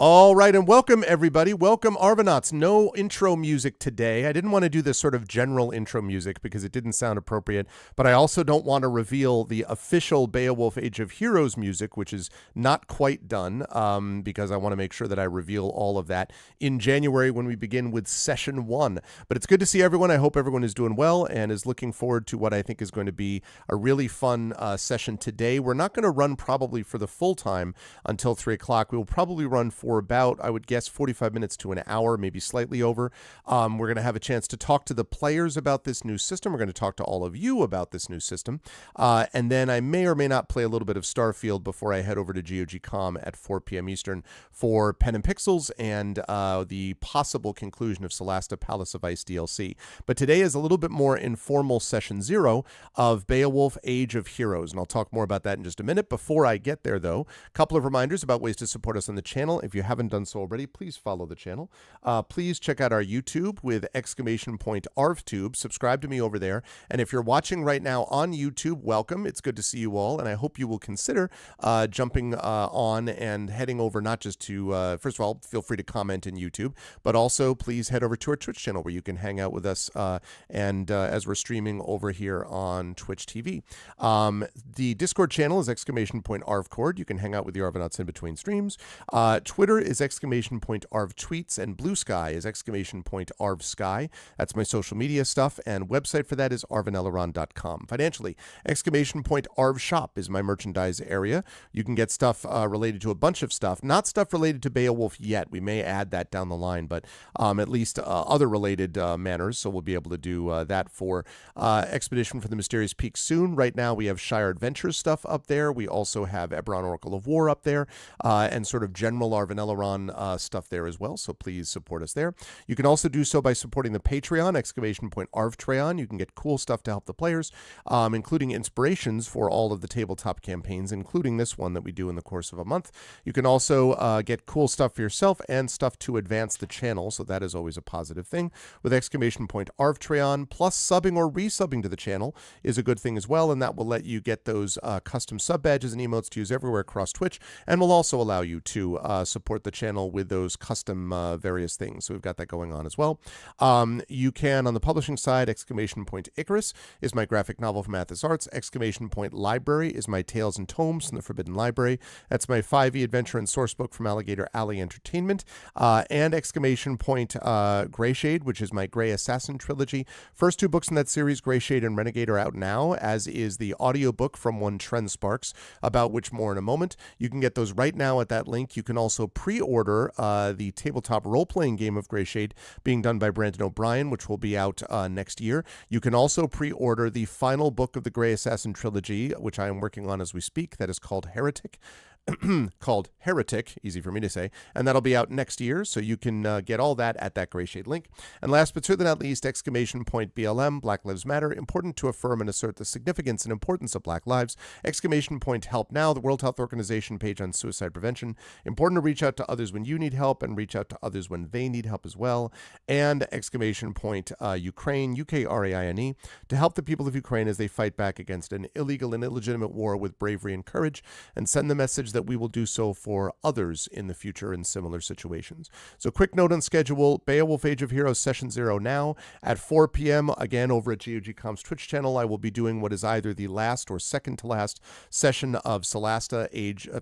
All right, and welcome, everybody. Welcome, Arvanauts. No intro music today. I didn't want to do this sort of general intro music because it didn't sound appropriate, but I also don't want to reveal the official Beowulf Age of Heroes music, which is not quite done, because I want to make sure that I reveal all of that in January when we begin with Session 1. But it's good to see everyone. I hope everyone is doing well and is looking forward to what I think is going to be a really fun session today. We're not going to run probably for the full time until 3 o'clock. We will probably run for about, I would guess, 45 minutes to an hour, maybe slightly over. We're going to have a chance to talk to the players about this new system. We're going to talk to all of you about this new system. And then I may or may not play a little bit of Starfield before I head over to GOG.com at 4 p.m. Eastern for Pen and Pixels and the possible conclusion of Solasta Palace of Ice DLC. But today is a little bit more informal Session Zero of Beowulf Age of Heroes. And I'll talk more about that in just a minute. Before I get there, though, a couple of reminders about ways to support us on the channel. If you haven't done so already, please follow the channel. Please check out our YouTube with !ArvTube. Subscribe to me over there. And if you're watching right now on YouTube, welcome. It's good to see you all. And I hope you will consider jumping on and heading over not just to, first of all, feel free to comment in YouTube, but also please head over to our Twitch channel where you can hang out with us and as we're streaming over here on Twitch TV. The Discord channel is !ArvCord. You can hang out with the Arvanauts in between streams. Twitter is !ArvTweets, and Blue Sky is !ArvSky. That's my social media stuff, and website for that is arvaneleron.com. Financially, !ArvShop is my merchandise area. You can get stuff related to a bunch of stuff, not stuff related to Beowulf yet. We may add that down the line, but at least other related manners, so we'll be able to do that for Expedition for the Mysterious Peak soon. Right now, we have Shire Adventures stuff up there. We also have Eberron Oracle of War up there, and sort of general Arvan Eleron stuff there as well, so please support us there. You can also do so by supporting the Patreon, !ArvTreon. You can get cool stuff to help the players, including inspirations for all of the tabletop campaigns, including this one that we do in the course of a month. You can also get cool stuff for yourself and stuff to advance the channel, so that is always a positive thing. With !ArvTreon, plus subbing or resubbing to the channel is a good thing as well, and that will let you get those custom sub badges and emotes to use everywhere across Twitch, and will also allow you to support the channel with those custom various things. So we've got that going on as well. You can, on the publishing side, !Icarus is my graphic novel from Athos Arts. !Library is my Tales and Tomes from the Forbidden Library. That's my 5e adventure and source book from Alligator Alley Entertainment. And Greyshade, which is my Grey Assassin trilogy. First two books in that series, Greyshade and Renegade, are out now, as is the audiobook from one Trend Sparks, about which more in a moment. You can get those right now at that link. You can also pre-order the tabletop role-playing game of Greyshade being done by Brandon O'Brien, which will be out next year. You can also pre-order the final book of the Grey Assassin trilogy, which I am working on as we speak, that is called Heretic. Easy for me to say, and that'll be out next year, so you can get all that at that Greyshade link. And last but certainly not least, !BLM, Black Lives Matter, important to affirm and assert the significance and importance of Black lives. !Help Now, the World Health Organization page on suicide prevention. Important to reach out to others when you need help and reach out to others when they need help as well. And Ukraine, UKRAINE, to help the people of Ukraine as they fight back against an illegal and illegitimate war with bravery and courage, and send the message that we will do so for others in the future in similar situations. So quick note on schedule, Beowulf Age of Heroes Session 0 now at 4 p.m. Again, over at GOG.com's Twitch channel, I will be doing what is either the last or second to last session of Solasta Age of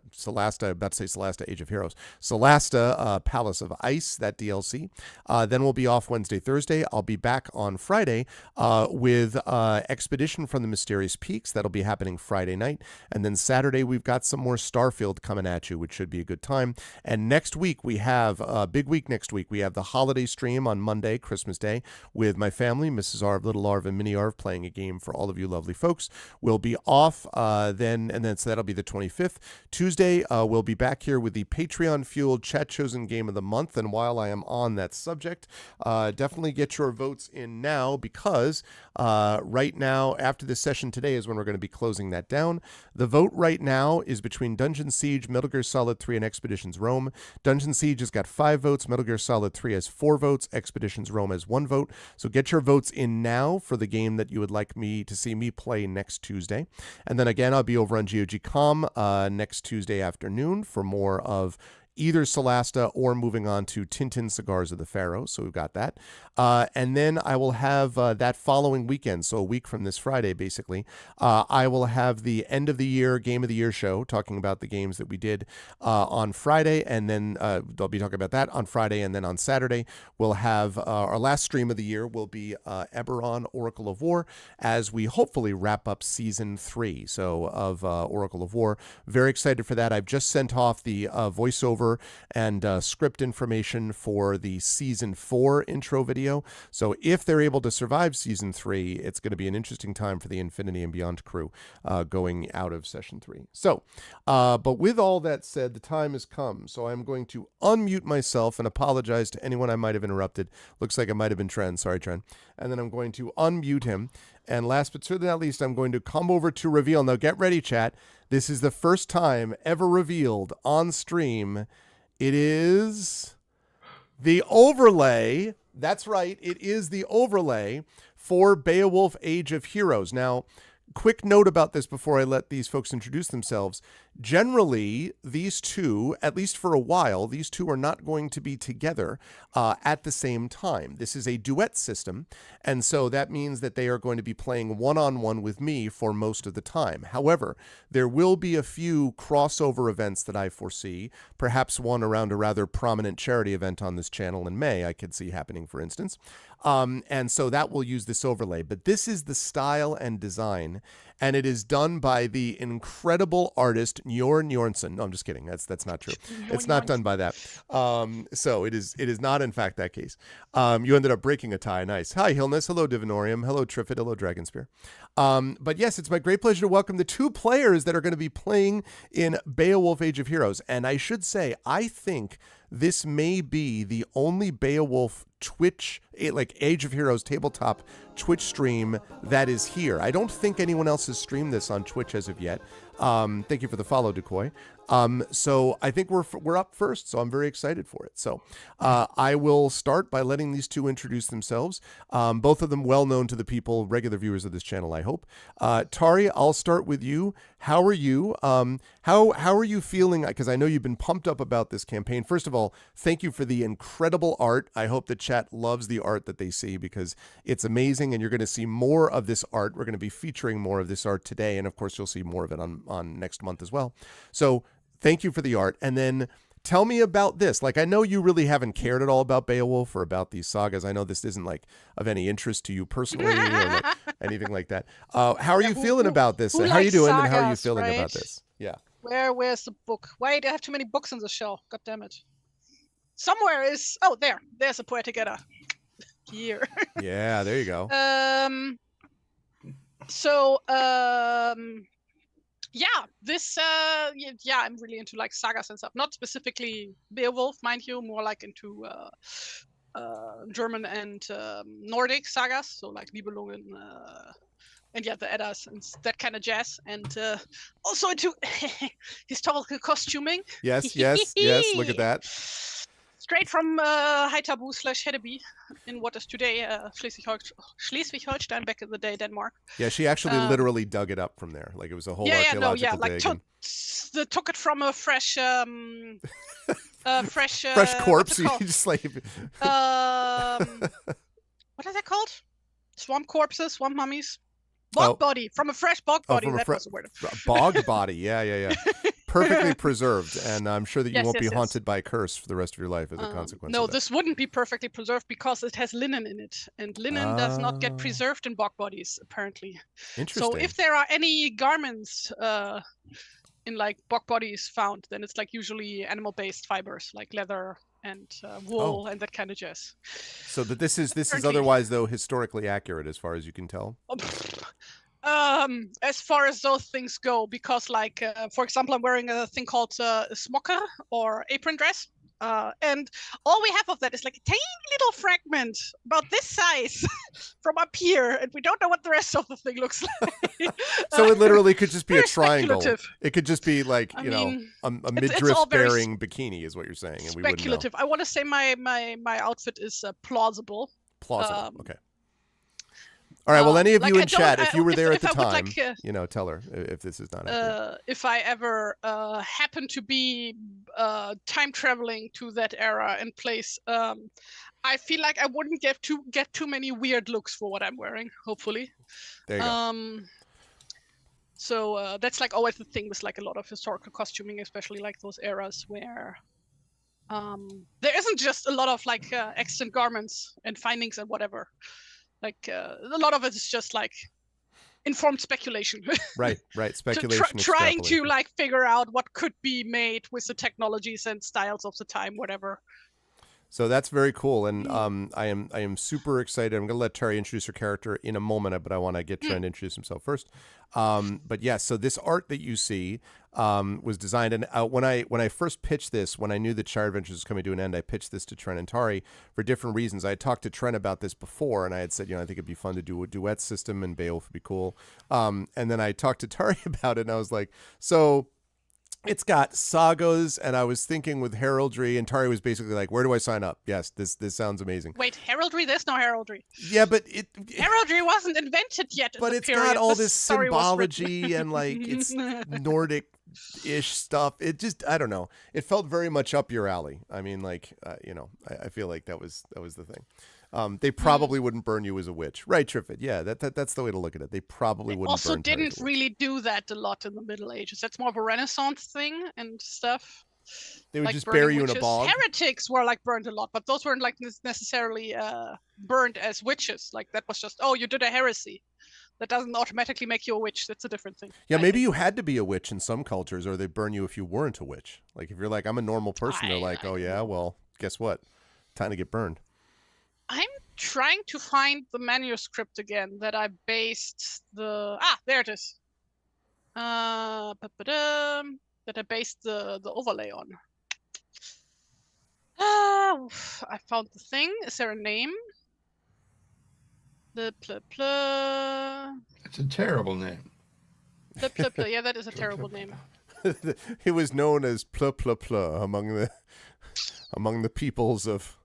Heroes, Solasta Palace of Ice, that DLC. Then we'll be off Wednesday, Thursday. I'll be back on Friday with Expedition from the Mysterious Peaks. That'll be happening Friday night. And then Saturday, we've got some more Starfield coming at you, which should be a good time. And next week, we have a big week next week. We have the holiday stream on Monday, Christmas Day, with my family, Mrs. Arv, Little Arv, and Mini Arv, playing a game for all of you lovely folks. We'll be off so that'll be the 25th. Tuesday, we'll be back here with the Patreon-fueled Chat Chosen Game of the Month. And while I am on that subject, definitely get your votes in now, because right now, after this session today is when we're going to be closing that down. The vote right now is between Dungeon Siege, Metal Gear Solid 3, and Expeditions Rome. Dungeon Siege has got 5 votes, Metal Gear Solid 3 has 4 votes, Expeditions Rome has 1 vote. So get your votes in now for the game that you would like me to see me play next Tuesday. And then again, I'll be over on GOG.com next Tuesday afternoon for more of either Solasta or moving on to Tintin Cigars of the Pharaoh. So we've got that. And then I will have that following weekend, so a week from this Friday, basically, I will have the end of the year Game of the Year show talking about the games that we did on Friday. And then they'll be talking about that on Friday. And then on Saturday, we'll have our last stream of the year will be Eberron, Oracle of War, as we hopefully wrap up season 3 of Oracle of War. Very excited for that. I've just sent off the voiceover and script information for the season 4 intro video. So if they're able to survive season 3, it's going to be an interesting time for the Infinity and Beyond crew going out of session 3. So, but with all that said, the time has come. So I'm going to unmute myself and apologize to anyone I might have interrupted. Looks like it might have been Trend. Sorry, Trend. And then I'm going to unmute him. And last but certainly not least, I'm going to come over to reveal. Now get ready, chat. This is the first time ever revealed on stream. It is the overlay. That's right. It is the overlay for Beowulf Age of Heroes. Now, quick note about this before I let these folks introduce themselves. Generally, these two, at least for a while, these two are not going to be together at the same time. This is a duet system, and so that means that they are going to be playing one-on-one with me for most of the time. However, there will be a few crossover events that I foresee, perhaps one around a rather prominent charity event on this channel in May I could see happening, for instance. And so that will use this overlay. But this is the style and design, and it is done by the incredible artist Njorn Njornsson. No, I'm just kidding. That's not true. It's not done by that. So it is not in fact that case. You ended up breaking a tie. Nice. Hi, Hilness. Hello, Divinorium. Hello, Triffid. Hello, Dragonspear. But yes, it's my great pleasure to welcome the two players that are going to be playing in Beowulf Age of Heroes. And I should say, I think this may be the only Beowulf Twitch, like Age of Heroes tabletop Twitch stream that is here. I don't think anyone else has streamed this on Twitch as of yet. Thank you for the follow, Decoy. So I think we're up first, so I'm very excited for it. So I will start by letting these two introduce themselves. Both of them well known to the people, regular viewers of this channel, I hope. Tari, I'll start with you. How are you? How are you feeling? Because I know you've been pumped up about this campaign. First of all, thank you for the incredible art. I hope the chat loves the art that they see because it's amazing, and you're going to see more of this art. We're going to be featuring more of this art today, and of course you'll see more of it on next month as well. So thank you for the art. And then tell me about this. Like, I know you really haven't cared at all about Beowulf or about these sagas. I know this isn't like of any interest to you personally or like anything like that. How are you feeling about this? How are you doing and how are you feeling about this? Yeah. Where's the book? Why do I have too many books on the show? God damn it. Somewhere is, oh, there's a Poetic Edda. Here. Yeah, there you go. Yeah, this, yeah, I'm really into like sagas and stuff. Not specifically Beowulf, mind you, more like into German and Nordic sagas, so like Nibelungen, and yeah, the Eddas and that kind of jazz, and also into historical costuming. Yes, look at that. Straight from Haithabu / Hedeby in what is today Schleswig-Holstein, back in the day, Denmark. Yeah, she actually literally dug it up from there. Like it was a whole archaeological dig. They took it from a fresh fresh corpse. You just like what is that called? Swamp corpses, swamp mummies. Bog body, from a fresh bog body. That was the word. Bog body, yeah. Perfectly preserved, and I'm sure that you won't be haunted by a curse for the rest of your life as a consequence. No, of that. This wouldn't be perfectly preserved because it has linen in it, and linen does not get preserved in bog bodies, apparently. Interesting. So if there are any garments in like bog bodies found, then it's like usually animal-based fibers, like leather and wool and that kind of jazz. So that this is otherwise though historically accurate as far as you can tell. As far as those things go, because like for example, I'm wearing a thing called a smocker or apron dress, and all we have of that is like a tiny little fragment about this size from up here, and we don't know what the rest of the thing looks like. So it literally could just be a triangle. It could just be like a midriff bearing bikini is what you're saying, and we wouldn't know. I want to say my outfit is plausible. Plausible. Okay. All right. Well, any of like, you I in don't- chat, I- if you were there at if the I would, time, like, tell her if this is not accurate. if I ever happen to be time traveling to that era and place, I feel like I wouldn't get too many weird looks for what I'm wearing. Hopefully. There you go. So that's like always the thing with like a lot of historical costuming, especially like those eras where there isn't just a lot of like extant garments and findings and whatever. Like a lot of it is just like informed speculation. Right. Speculation. Trying to like figure out what could be made with the technologies and styles of the time, whatever. So that's very cool, and I am super excited. I'm going to let Tari introduce her character in a moment, but I want to get Trent to introduce himself first. But yeah, so this art that you see was designed, and when I first pitched this, when I knew that Shire Adventures was coming to an end, I pitched this to Trent and Tari for different reasons. I had talked to Trent about this before, and I had said, I think it'd be fun to do a duet system, and Beowulf would be cool. And then I talked to Tari about it, and I was like, so. It's got sagas, and I was thinking with heraldry, and Tari was basically like, "Where do I sign up?" Yes, this sounds amazing. Wait, heraldry? There's no heraldry. Yeah, but heraldry wasn't invented yet. But it's got all this symbology and like it's Nordic-ish stuff. It just, I don't know. It felt very much up your alley. I mean, like, I feel like that was the thing. They probably wouldn't burn you as a witch, right, Triffid? Yeah, that's the way to look at it. They probably wouldn't. Also, burn didn't really do that a lot in the Middle Ages. That's more of a Renaissance thing and stuff. They would like just bury you witches. in a bog. Heretics were like burned a lot, but those weren't like necessarily burned as witches. Like that was just, you did a heresy. That doesn't automatically make you a witch. That's a different thing. Yeah, maybe you had to be a witch in some cultures, or they burn you if you weren't a witch. Like if you're like, I'm a normal person, they're like, oh yeah, well, guess what? Time to get burned. I'm trying to find the manuscript again that I based the there it is. That I based the overlay on. I found the thing. Is there a name? It's a terrible name. Yeah, that is a terrible name. It was known as Pla Pla Pla among the peoples of.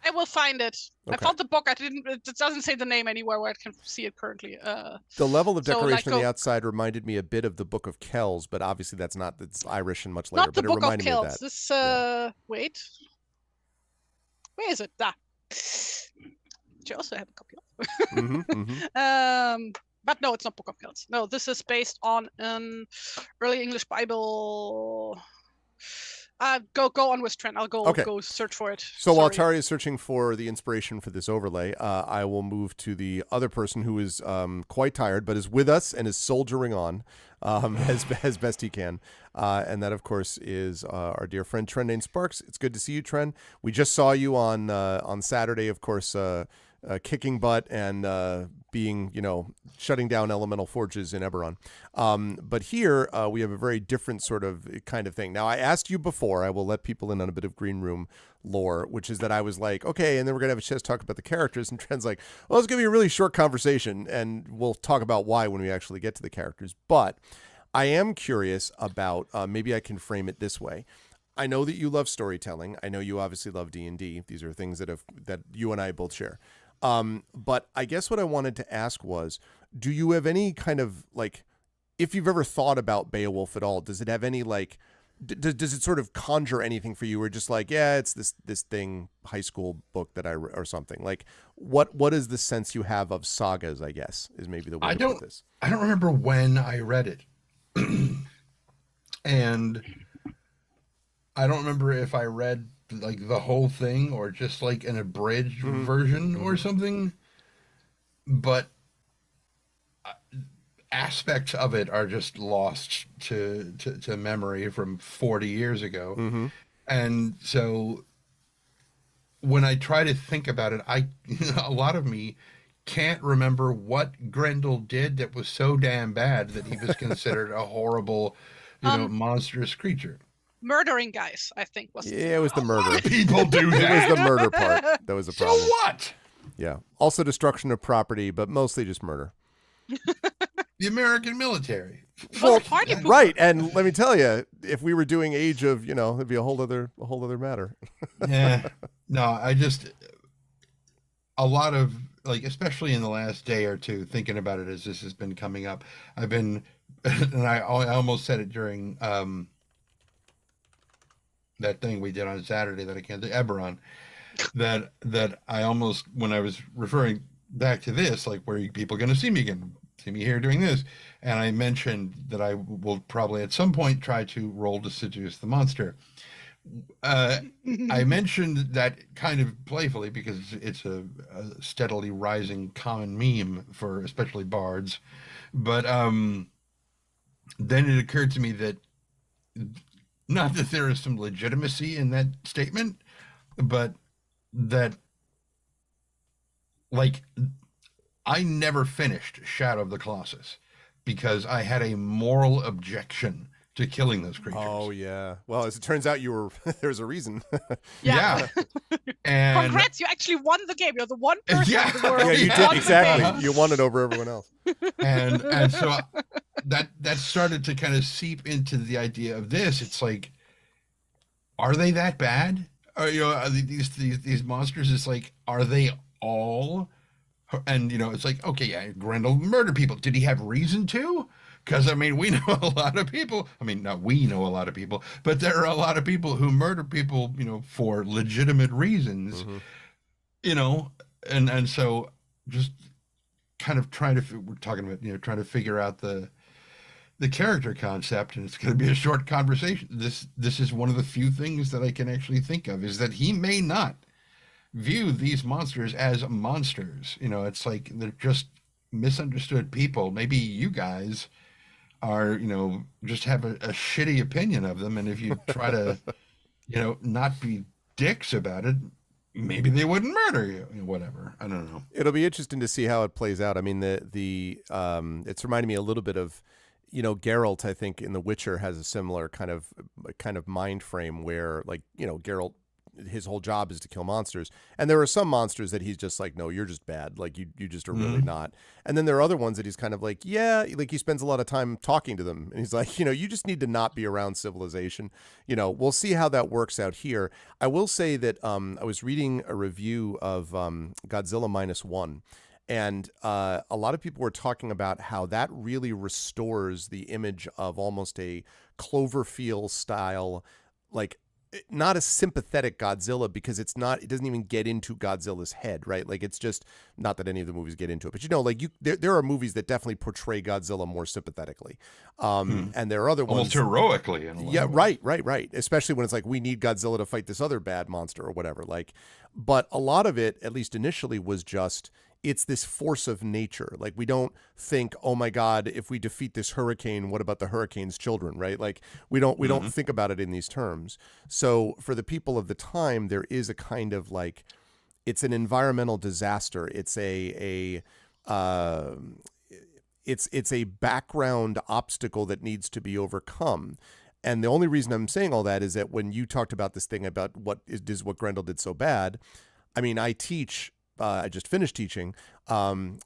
I will find it. Okay. I found the book. It doesn't say the name anywhere where I can see it currently. The level of decoration on the outside reminded me a bit of the Book of Kells, but obviously that's Irish and much later. Not the but Book it reminded of me Kells. of that. This wait. Where is it? Which I also have a copy of. But no, it's not Book of Kells. No, this is based on an early English Bible. Go on with Trent. I'll go search for it. So while Tari is searching for the inspiration for this overlay, I will move to the other person who is quite tired but is with us and is soldiering on as best he can. And that, of course, is our dear friend Trendane Sparks. It's good to see you, Trend. We just saw you on Saturday, of course, kicking butt and being, shutting down elemental forges in Eberron. But here we have a very different sort of kind of thing. Now, I asked you before, I will let people in on a bit of green room lore, which is that I was like, okay, and then we're going to have a chance to talk about the characters. And Trent's like, well, it's going to be a really short conversation, and we'll talk about why when we actually get to the characters. But I am curious about, maybe I can frame it this way. I know that you love storytelling. I know you obviously love D&D. These are things that you and I both share. But I guess what I wanted to ask was, do you have any kind of like, if you've ever thought about Beowulf at all, does it have any like, does it sort of conjure anything for you, or just like, yeah, it's this thing, high school book that or something like, what is the sense you have of sagas, I guess, is maybe the way to put this. I don't remember when I read it. And I don't remember if I read like the whole thing or just like an abridged version or something, but aspects of it are just lost to memory from 40 years ago. And so when I try to think about it, a lot of me can't remember what Grendel did that was so damn bad that he was considered a horrible, monstrous creature. Murdering guys, I think was. Yeah, it was the murder. People do that. It was the murder part that was the problem. So what? Yeah. Also destruction of property, but mostly just murder. The American military. Well, right. And let me tell you, if we were doing Age of, it'd be a whole other matter. Yeah. No, a lot of like, especially in the last day or two, thinking about it as this has been coming up. I've been, and I almost said it during that thing we did on Saturday that I can't do, Eberron, that I almost, when I was referring back to this, like, where are people going to see me again? See me here doing this. And I mentioned that I will probably at some point try to roll to seduce the monster. I mentioned that kind of playfully because it's a steadily rising common meme for especially bards. But then it occurred to me that, not that there is some legitimacy in that statement, but that, like, I never finished Shadow of the Colossus because I had a moral objection to killing those creatures. Oh yeah. Well, as it turns out, there's a reason. Yeah. And congrats, you actually won the game. You're the one person Yeah. in the world. Yeah, you who did won the exactly. game. You won it over everyone else. and so that started to kind of seep into the idea of this. It's like, are they that bad? Are these monsters? It's like, are they all? And it's like, okay, yeah, Grendel murdered people. Did he have reason to? Because, I mean, we know a lot of people. I mean, not we know a lot of people, but there are a lot of people who murder people, for legitimate reasons, and so just kind of we're talking about, trying to figure out the character concept, and it's going to be a short conversation. This is one of the few things that I can actually think of, is that he may not view these monsters as monsters. It's like they're just misunderstood people. Maybe you guys are, just have a shitty opinion of them, and if you try to, not be dicks about it, maybe they wouldn't murder you. Whatever. I don't know. It'll be interesting to see how it plays out. I mean, it's reminding me a little bit of, Geralt, I think, in The Witcher has a similar kind of mind frame where, like, Geralt, his whole job is to kill monsters. And there are some monsters that he's just like, no, you're just bad. Like, you just are really not. And then there are other ones that he's kind of like, yeah, like he spends a lot of time talking to them. And he's like, you just need to not be around civilization. We'll see how that works out here. I will say that I was reading a review of Godzilla -1. And a lot of people were talking about how that really restores the image of almost a Cloverfield style, like, not a sympathetic Godzilla, because it doesn't even get into Godzilla's head, right? Like, it's just, not that any of the movies get into it, but like, there are movies that definitely portray Godzilla more sympathetically. And there are other ones almost heroically in a lot of ways. Right. Especially when it's like, we need Godzilla to fight this other bad monster or whatever. Like, but a lot of it, at least initially, was just, it's this force of nature. Like, we don't think, oh my God, if we defeat this hurricane, what about the hurricane's children, right? Like, we don't think about it in these terms. So for the people of the time, there is a kind of like, it's an environmental disaster. It's it's a background obstacle that needs to be overcome. And the only reason I'm saying all that is that when you talked about this thing about what Grendel did so bad, I mean, I just finished teaching spring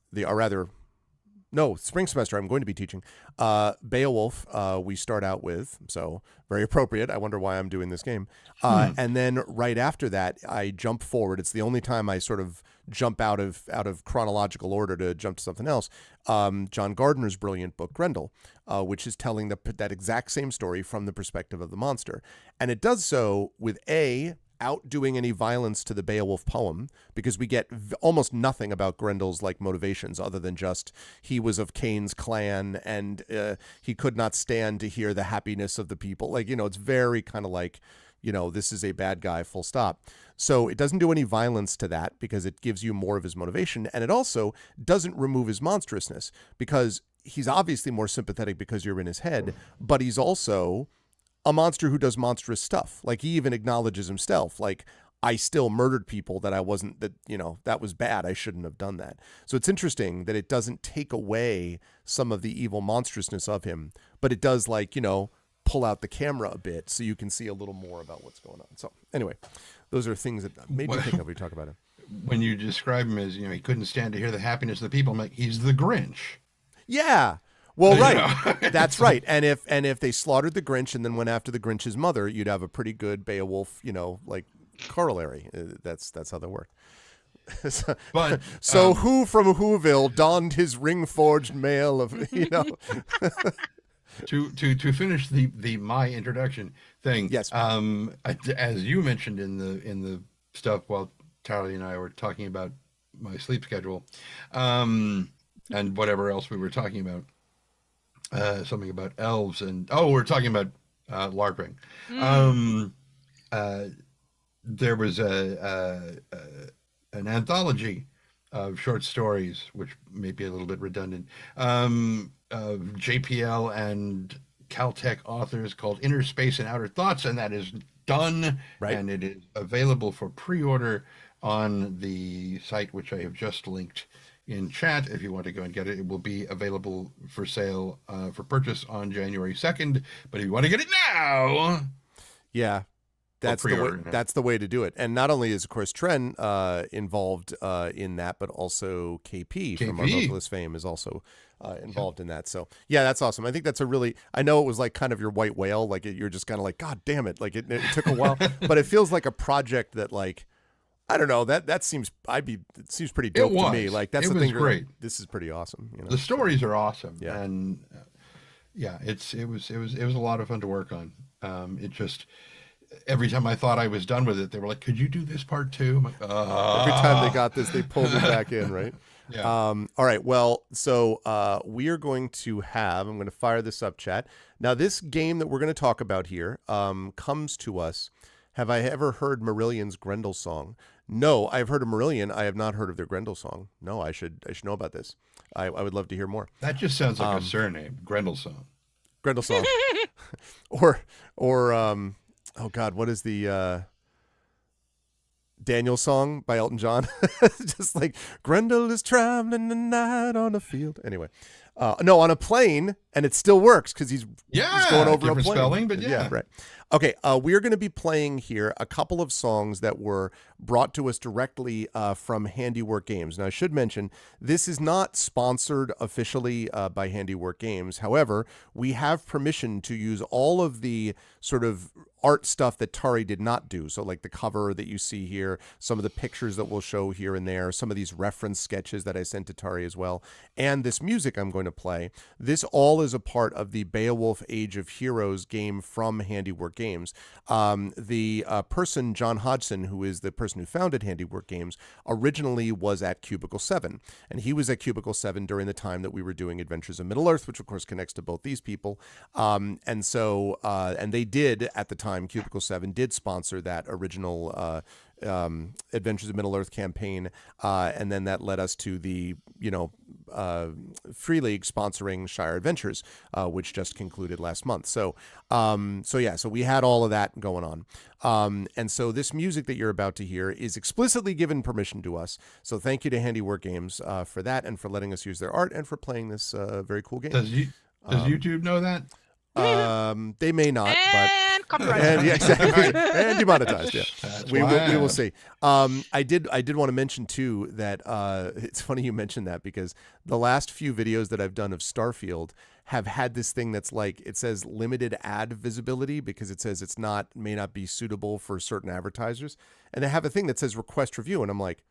semester I'm going to be teaching Beowulf. We start out with, so very appropriate. I wonder why I'm doing this game. And then right after that, I jump forward. It's the only time I sort of jump out of chronological order to jump to something else. John Gardner's brilliant book Grendel, which is telling that exact same story from the perspective of the monster, and it does so without doing any violence to the Beowulf poem, because we get almost nothing about Grendel's like motivations other than just he was of Cain's clan and he could not stand to hear the happiness of the people. Like, it's very kind of like, this is a bad guy, full stop. So it doesn't do any violence to that because it gives you more of his motivation. And it also doesn't remove his monstrousness, because he's obviously more sympathetic because you're in his head, but he's also a monster who does monstrous stuff. Like, he even acknowledges himself, like, I still murdered people that that was bad. I shouldn't have done that. So it's interesting that it doesn't take away some of the evil monstrousness of him, but it does, like, pull out the camera a bit so you can see a little more about what's going on. So anyway, those are things that made me think of when we talk about him. When you describe him as, he couldn't stand to hear the happiness of the people, I'm like, he's the Grinch. Yeah. Well, right. That's right. And if they slaughtered the Grinch and then went after the Grinch's mother, you'd have a pretty good Beowulf, like corollary. That's how they work. But so who from Whoville donned his ring-forged mail of to finish the my introduction thing. Yes. As you mentioned in the stuff while Charlie and I were talking about my sleep schedule, and whatever else we were talking about, something about elves, and we're talking about LARPing. There was an anthology of short stories, which may be a little bit redundant, of JPL and Caltech authors called Inner Space and Outer Thoughts, and that is done, right. And it is available for pre-order on the site, which I have just linked in chat. If you want to go and get it, it will be available for sale for purchase on January 2nd. But if you want to get it now, yeah, that's the way. That's the way to do it. And not only is, of course, Tren involved in that, but also KP from our vocalist fame is also involved in that. So yeah, that's awesome. I think that's a really. I know it was like kind of your white whale. Like you're just kind of like, God damn it! Like it took a while, but it feels like a project that like. I don't know. That seems it seems pretty dope to me. Like that's the thing. Great. Like, this is pretty awesome. You know? The stories are awesome. Yeah. And it was a lot of fun to work on. It just every time I thought I was done with it, they were like, "Could you do this part too?" I'm like, Every time they got this, they pulled it back in, right? Yeah. All right. Well, so we are going to have. I'm going to fire this up, chat. Now, this game that we're going to talk about here comes to us. Have I ever heard Marillion's Grendel song? No, I've heard of Marillion. I have not heard of their Grendel song. No, I should know about this. I would love to hear more. That just sounds like a surname, Grendelsong. Grendelsong. or oh God, what is the Daniel song by Elton John? Just like Grendel is traveling the night on a field. Anyway, no, on a plane, and it still works because he's going over a plane. Spelling, but yeah, right. Okay, we're going to be playing here a couple of songs that were brought to us directly from Handiwork Games. Now, I should mention, this is not sponsored officially by Handiwork Games. However, we have permission to use all of the sort of art stuff that Tari did not do. So like the cover that you see here, some of the pictures that we'll show here and there, some of these reference sketches that I sent to Tari as well, and this music I'm going to play. This all is a part of the Beowulf Age of Heroes game from Handiwork Games. The person, John Hodgson, who is the person who founded Handiwork Games, originally was at Cubicle 7. And he was at Cubicle 7 during the time that we were doing Adventures of Middle-earth, which of course connects to both these people. And they did, at the time, Cubicle 7 did sponsor that original Adventures of Middle-earth campaign. And then that led us to the, Free League sponsoring Shire Adventures, which just concluded last month. So we had all of that going on. And so this music that you're about to hear is explicitly given permission to us. So thank you to Handiwork Games for that and for letting us use their art and for playing this very cool game. Does YouTube know that? They may not, but copyright. and, yeah, exactly. And demonetized. Yeah, we will see. I did want to mention too that it's funny you mentioned that because the last few videos that I've done of Starfield have had this thing that's like it says limited ad visibility because it says may not be suitable for certain advertisers, and they have a thing that says request review, and I'm like,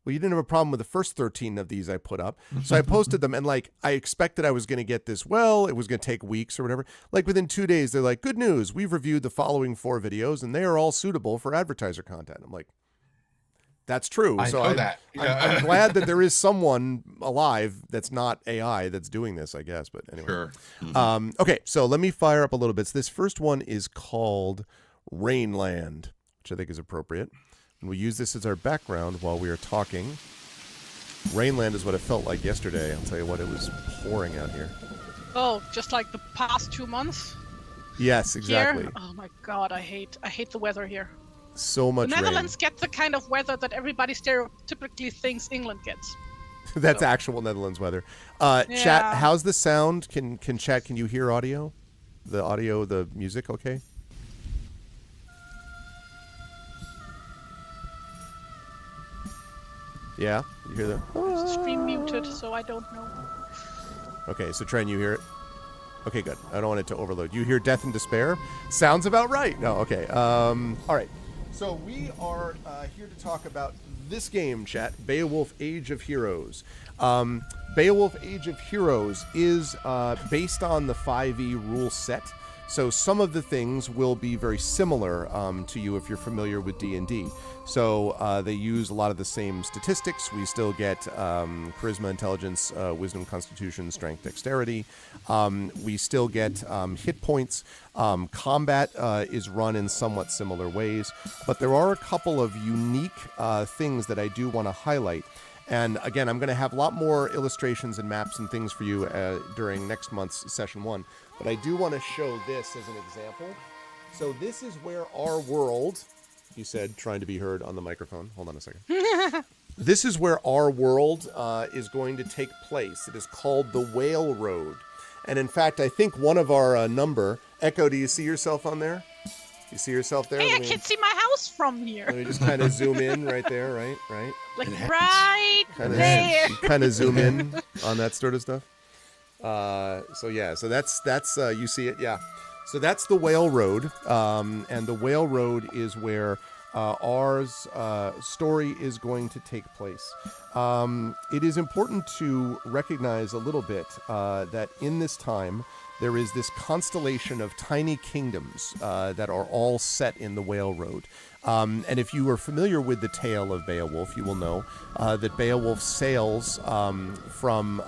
well, you didn't have a problem with the first 13 of these I put up. So I posted them, and like I expected I was going to get this. Well, it was going to take weeks or whatever. Like within 2 days, they're like, good news. We've reviewed the following 4 videos, and they are all suitable for advertiser content. I'm like, that's true. I know that. Yeah. I'm glad that there is someone alive that's not AI that's doing this, I guess. But anyway. Sure. Okay, so let me fire up a little bit. So this first one is called Rainland, which I think is appropriate. And we use this as our background while we are talking. Rainland is what it felt like yesterday. I'll tell you what, it was pouring out here. Oh, just like the past 2 months? Yes, exactly. Here? Oh my God, I hate the weather here. So much The rain. Netherlands get the kind of weather that everybody stereotypically thinks England gets. That's actual Netherlands weather. Chat, how's the sound? Can chat, can you hear audio? The audio, the music, okay? Yeah, you hear that? It's stream muted, so I don't know. Okay, so Tren, you hear it? Okay, good. I don't want it to overload. You hear Death and Despair? Sounds about right. No, okay. All right. So we are here to talk about this game, chat, Beowulf Age of Heroes. Beowulf Age of Heroes is based on the 5e rule set. So some of the things will be very similar to you if you're familiar with D&D. So they use a lot of the same statistics. We still get charisma, intelligence, wisdom, constitution, strength, dexterity. We still get hit points. Combat is run in somewhat similar ways. But there are a couple of unique things that I do want to highlight. And again, I'm going to have a lot more illustrations and maps and things for you during next month's Session 1. But I do want to show this as an example. So this is where our world, he said, trying to be heard on the microphone. Hold on a second. This is where our world is going to take place. It is called the Whale Road. And in fact, I think one of our number, Echo, do you see yourself on there? You see yourself there? Hey, I can see my house from here. Let me just kind of zoom in right there, right? Like right there. Kind of zoom in on that sort of stuff. So that's you see it, yeah. So that's the Whale Road, and the Whale Road is where our story is going to take place. It is important to recognize a little bit that in this time there is this constellation of tiny kingdoms that are all set in the Whale Road. And if you are familiar with the tale of Beowulf, you will know that Beowulf sails from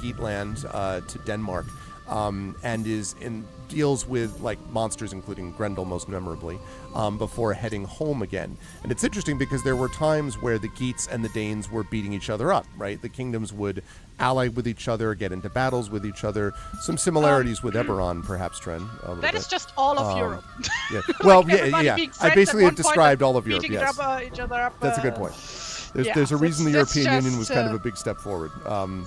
Geatland to Denmark and deals with like monsters, including Grendel most memorably, before heading home again. And it's interesting because there were times where the Geats and the Danes were beating each other up, right? The kingdoms would ally with each other, get into battles with each other. Some similarities with Eberron, perhaps, Tren. That is just all of Europe. Yeah. Well, like yeah. I basically have described all of Europe, beating yes. each other up, That's a good point. There's a reason the European Union was kind of a big step forward.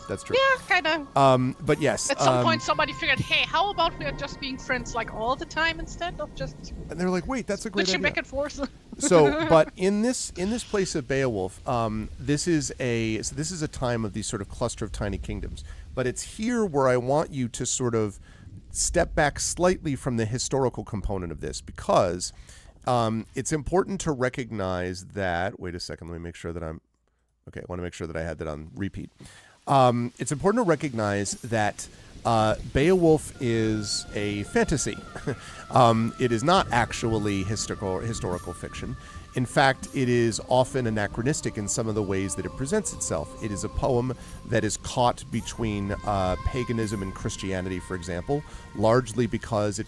That's true. Yeah, kind of. But yes. At some point, somebody figured, hey, how about we are just being friends like all the time instead of just... And they're like, wait, that's a great idea. back and forth. So, but in this place of Beowulf, this is a time of these sort of cluster of tiny kingdoms. But it's here where I want you to sort of step back slightly from the historical component of this, because it's important to recognize that. Wait a second. Let me make sure that I want to make sure that I had that on repeat. It's important to recognize that Beowulf is a fantasy. It is not actually historical fiction. In fact, it is often anachronistic in some of the ways that it presents itself. It is a poem that is caught between paganism and Christianity, for example, largely because it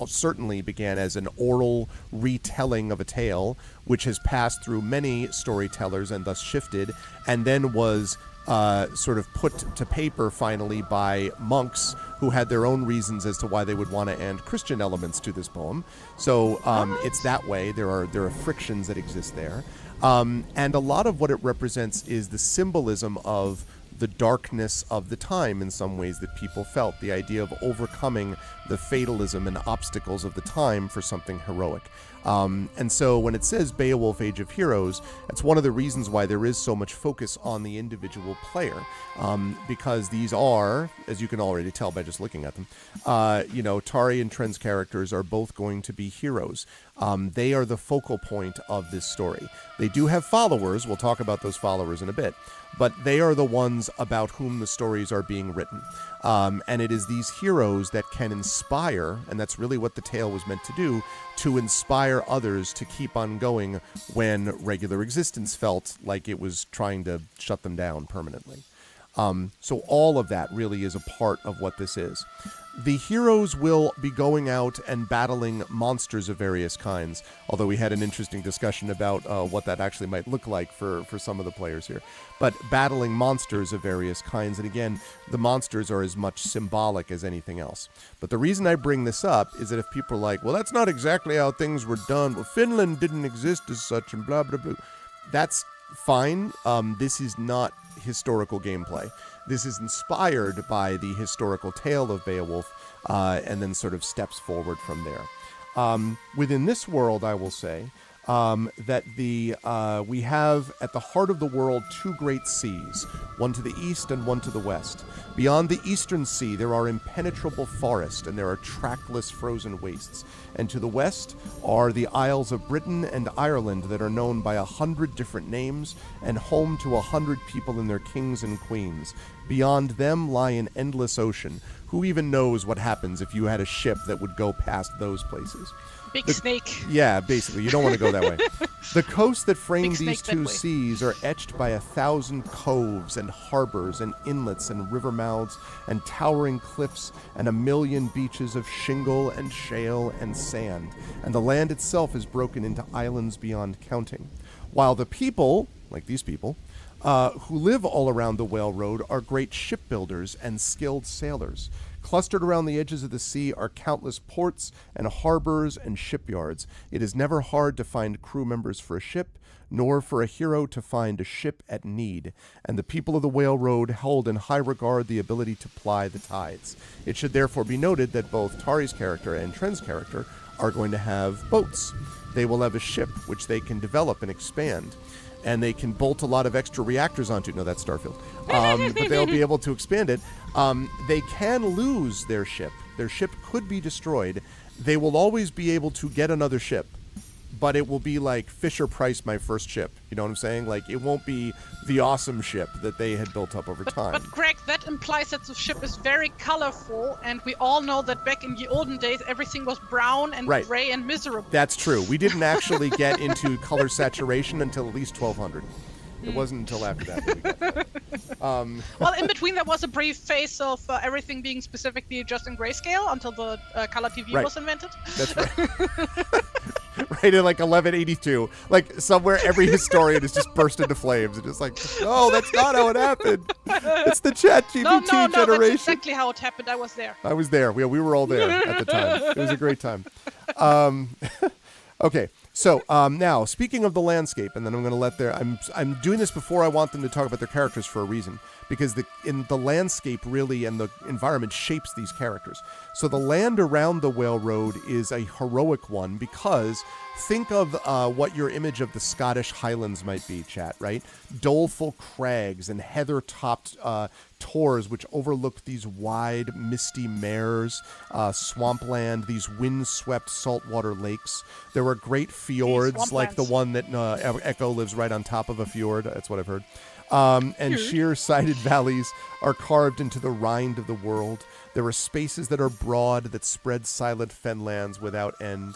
certainly began as an oral retelling of a tale, which has passed through many storytellers and thus shifted, and then was sort of put to paper finally by monks who had their own reasons as to why they would want to add Christian elements to this poem. So it's that way. There are frictions that exist there. And a lot of what it represents is the symbolism of the darkness of the time in some ways that people felt, the idea of overcoming the fatalism and obstacles of the time for something heroic. And so when it says Beowulf Age of Heroes, that's one of the reasons why there is so much focus on the individual player, because these are, as you can already tell by just looking at them, Tari and Tren's characters are both going to be heroes. They are the focal point of this story. They do have followers. We'll talk about those followers in a bit. But they are the ones about whom the stories are being written. And it is these heroes that can inspire, and that's really what the tale was meant to do, to inspire others to keep on going when regular existence felt like it was trying to shut them down permanently. So all of that really is a part of what this is. The heroes will be going out and battling monsters of various kinds, although we had an interesting discussion about what that actually might look like for some of the players here. But battling monsters of various kinds, and again, the monsters are as much symbolic as anything else. But the reason I bring this up is that if people are like, well, that's not exactly how things were done, well, Finland didn't exist as such, and blah, blah, blah. That's fine. This is not historical gameplay. This is inspired by the historical tale of Beowulf, and then sort of steps forward from there. Within this world, I will say, that we have at the heart of the world two great seas, one to the east and one to the west. Beyond the eastern sea, there are impenetrable forests and there are trackless frozen wastes. And to the west are the Isles of Britain and Ireland that are known by 100 different names and home to 100 people and their kings and queens. Beyond them lie an endless ocean. Who even knows what happens if you had a ship that would go past those places? Big snake. Yeah, basically. You don't want to go that way. The coasts that frame these two seas are etched by 1,000 coves and harbors and inlets and river mouths and towering cliffs and 1,000,000 beaches of shingle and shale and sand. And the land itself is broken into islands beyond counting. While the people, like these people, who live all around the Whale Road are great shipbuilders and skilled sailors. Clustered around the edges of the sea are countless ports and harbors and shipyards. It is never hard to find crew members for a ship, nor for a hero to find a ship at need. And the people of the Whale Road hold in high regard the ability to ply the tides. It should therefore be noted that both Tari's character and Trend's character are going to have boats. They will have a ship which they can develop and expand. And they can bolt a lot of extra reactors onto. No, that's Starfield. But they'll be able to expand it. They can lose their ship. Their ship could be destroyed. They will always be able to get another ship. But it will be like Fisher-Price, my first ship. You know what I'm saying? Like, it won't be the awesome ship that they had built up over time. But Greg, that implies that the ship is very colorful, and we all know that back in the olden days, everything was brown and gray and miserable. That's true. We didn't actually get into color saturation until at least 1200. It wasn't until after that we got that. Well, in between there was a brief phase of everything being specifically just in grayscale until the color TV was invented. That's right. Right in like 1182. Like somewhere every historian has just burst into flames and just like, no, that's not how it happened. It's the ChatGPT generation. No, that's exactly how it happened. I was there. I was there. We were all there at the time. It was a great time. Okay. So now, speaking of the landscape, and then I'm going to let I'm doing this before I want them to talk about their characters for a reason, because the landscape really and the environment shapes these characters. So the land around the Whale Road is a heroic one because think of what your image of the Scottish Highlands might be, chat, right? Doleful crags and heather-topped tors which overlook these wide, misty mares, swampland, these wind-swept saltwater lakes. There are great fjords like the one that Echo lives right on top of a fjord. That's what I've heard. And sheer-sided valleys are carved into the rind of the world. There are spaces that are broad that spread silent fenlands without end.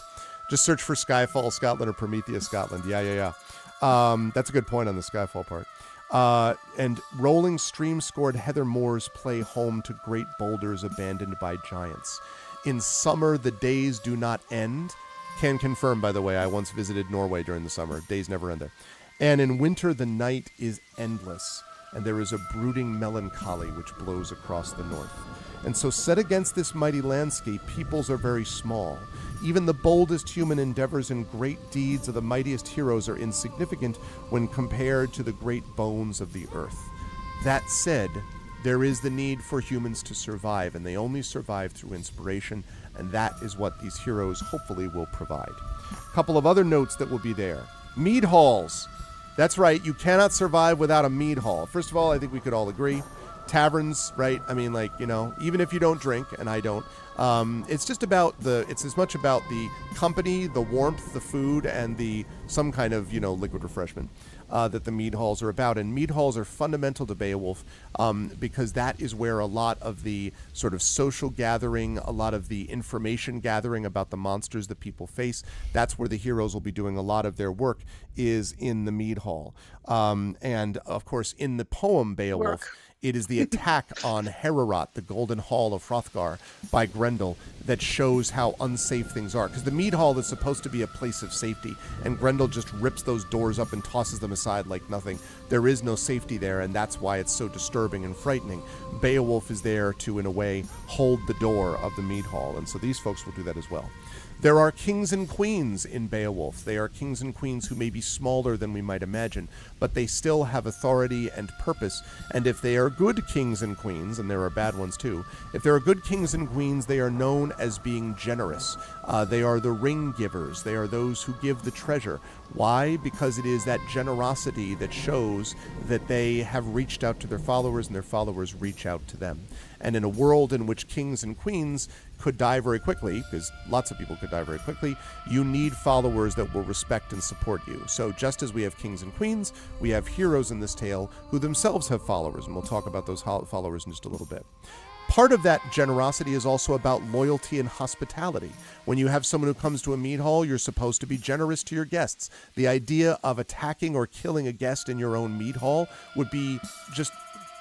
Just search for Skyfall Scotland or Prometheus Scotland. Yeah. That's a good point on the Skyfall part. And rolling stream-scored heather moors play home to great boulders abandoned by giants. In summer, the days do not end. Can confirm, by the way, I once visited Norway during the summer. Days never end there. And in winter, the night is endless, and there is a brooding melancholy which blows across the north. And so set against this mighty landscape, peoples are very small. Even the boldest human endeavors and great deeds of the mightiest heroes are insignificant when compared to the great bones of the earth. That said, there is the need for humans to survive, and they only survive through inspiration, and that is what these heroes hopefully will provide. A couple of other notes that will be there. Mead halls. That's right, you cannot survive without a mead hall. First of all, I think we could all agree. Taverns, right? I mean, like, you know, even if you don't drink, and I don't, it's just about it's as much about the company, the warmth, the food, and some kind of, you know, liquid refreshment that the mead halls are about. And mead halls are fundamental to Beowulf because that is where a lot of the sort of social gathering, a lot of the information gathering about the monsters that people face, that's where the heroes will be doing a lot of their work, is in the mead hall. And, of course, in the poem Beowulf, it is the attack on Heorot, the golden hall of Hrothgar, by Grendel that shows how unsafe things are. Because the mead hall is supposed to be a place of safety, and Grendel just rips those doors up and tosses them aside like nothing. There is no safety there, and that's why it's so disturbing and frightening. Beowulf is there to, in a way, hold the door of the mead hall, and so these folks will do that as well. There are kings and queens in Beowulf. They are kings and queens who may be smaller than we might imagine, but they still have authority and purpose. And if they are good kings and queens, and there are bad ones too, if there are good kings and queens, they are known as being generous. They are the ring givers. They are those who give the treasure. Why? Because it is that generosity that shows that they have reached out to their followers and their followers reach out to them. And in a world in which kings and queens could die very quickly, because lots of people could die very quickly, you need followers that will respect and support you. So just as we have kings and queens, we have heroes in this tale who themselves have followers, and we'll talk about those followers in just a little bit. Part of that generosity is also about loyalty and hospitality. When you have someone who comes to a mead hall, you're supposed to be generous to your guests. The idea of attacking or killing a guest in your own mead hall would be just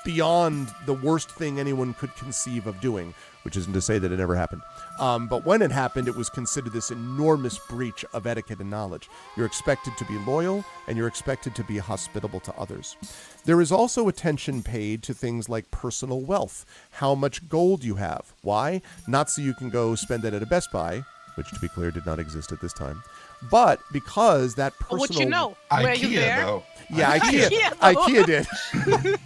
beyond the worst thing anyone could conceive of doing, which isn't to say that it never happened. But when it happened, it was considered this enormous breach of etiquette and knowledge. You're expected to be loyal, and you're expected to be hospitable to others. There is also attention paid to things like personal wealth, how much gold you have. Why? Not so you can go spend it at a Best Buy, which, to be clear, did not exist at this time, but because that personal... Would you know? Were you there? Though. Yeah, IKEA did.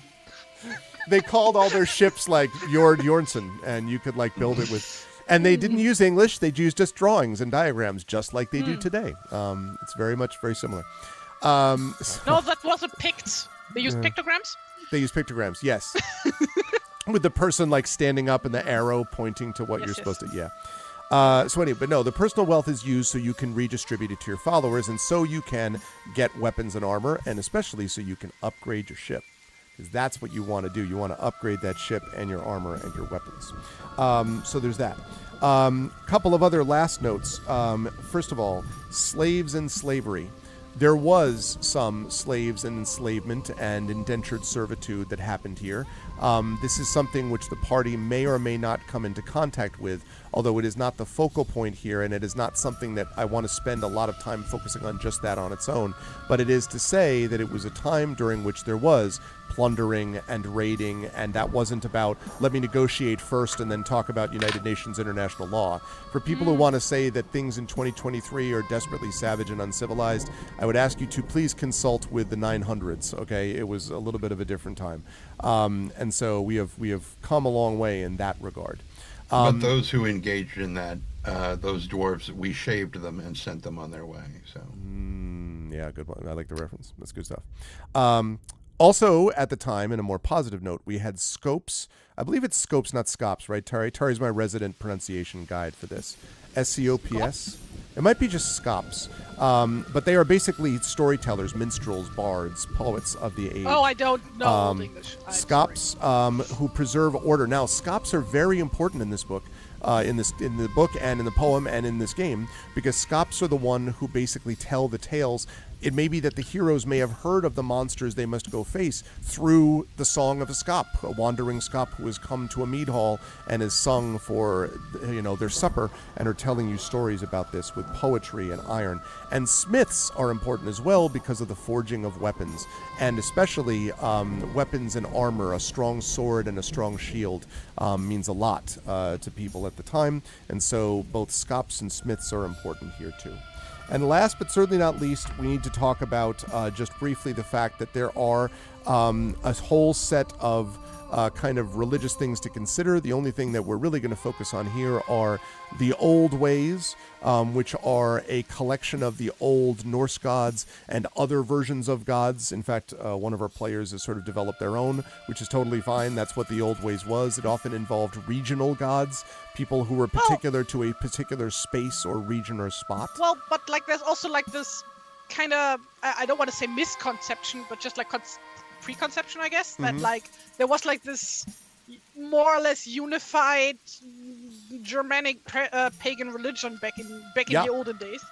They called all their ships like Jord Jornsson, and you could like build it with... And they didn't use English. They used just drawings and diagrams, just like they do today. It's very similar. No, that wasn't Pict. They used pictograms? They use pictograms, yes. With the person like standing up and the arrow pointing to what you're supposed to... Yeah. So anyway, but no, the personal wealth is used so you can redistribute it to your followers, and so you can get weapons and armor, and especially so you can upgrade your ship. Because that's what you want to do. You want to upgrade that ship and your armor and your weapons. So there's that. Couple of other last notes. First of all, slaves and slavery. There was some slaves and enslavement and indentured servitude that happened here. This is something which the party may or may not come into contact with, although it is not the focal point here, and it is not something that I want to spend a lot of time focusing on just that on its own. But it is to say that it was a time during which there was plundering and raiding, and that wasn't about, let me negotiate first and then talk about United Nations international law. For people who want to say that things in 2023 are desperately savage and uncivilized, I would ask you to please consult with the 900s, okay? It was a little bit of a different time. And so we have come a long way in that regard. But those who engaged in that, those dwarves, we shaved them and sent them on their way. So yeah, good one. I like the reference. That's good stuff. Also, at the time, in a more positive note, we had scopes. I believe it's scopes, not scops, right, Tari? Tari's my resident pronunciation guide for this. SCOPS. It might be just scops. But they are basically storytellers, minstrels, bards, poets of the age. Oh, I don't know Old English. Scops who preserve order. Now, scops are very important in this book. In the book and in the poem and in this game, because scops are the one who basically tell the tales. It may be that the heroes may have heard of the monsters they must go face through the song of a scop, a wandering scop who has come to a mead hall and has sung for, their supper, and are telling you stories about this with poetry and iron. And smiths are important as well because of the forging of weapons, and especially weapons and armor. A strong sword and a strong shield means a lot to people at the time, and so both scops and smiths are important here too. And last but certainly not least, we need to talk about just briefly the fact that there are a whole set of kind of religious things to consider. The only thing that we're really going to focus on here are the old ways, which are a collection of the old Norse gods and other versions of gods. In fact, one of our players has sort of developed their own, which is totally fine. That's what the old ways was. It often involved regional gods, people who were particular to a particular space or region or spot. Well, but like there's also like this kind of, I don't want to say misconception, but just like preconception, I guess, that like there was like this more or less unified Germanic pagan religion back in the olden days.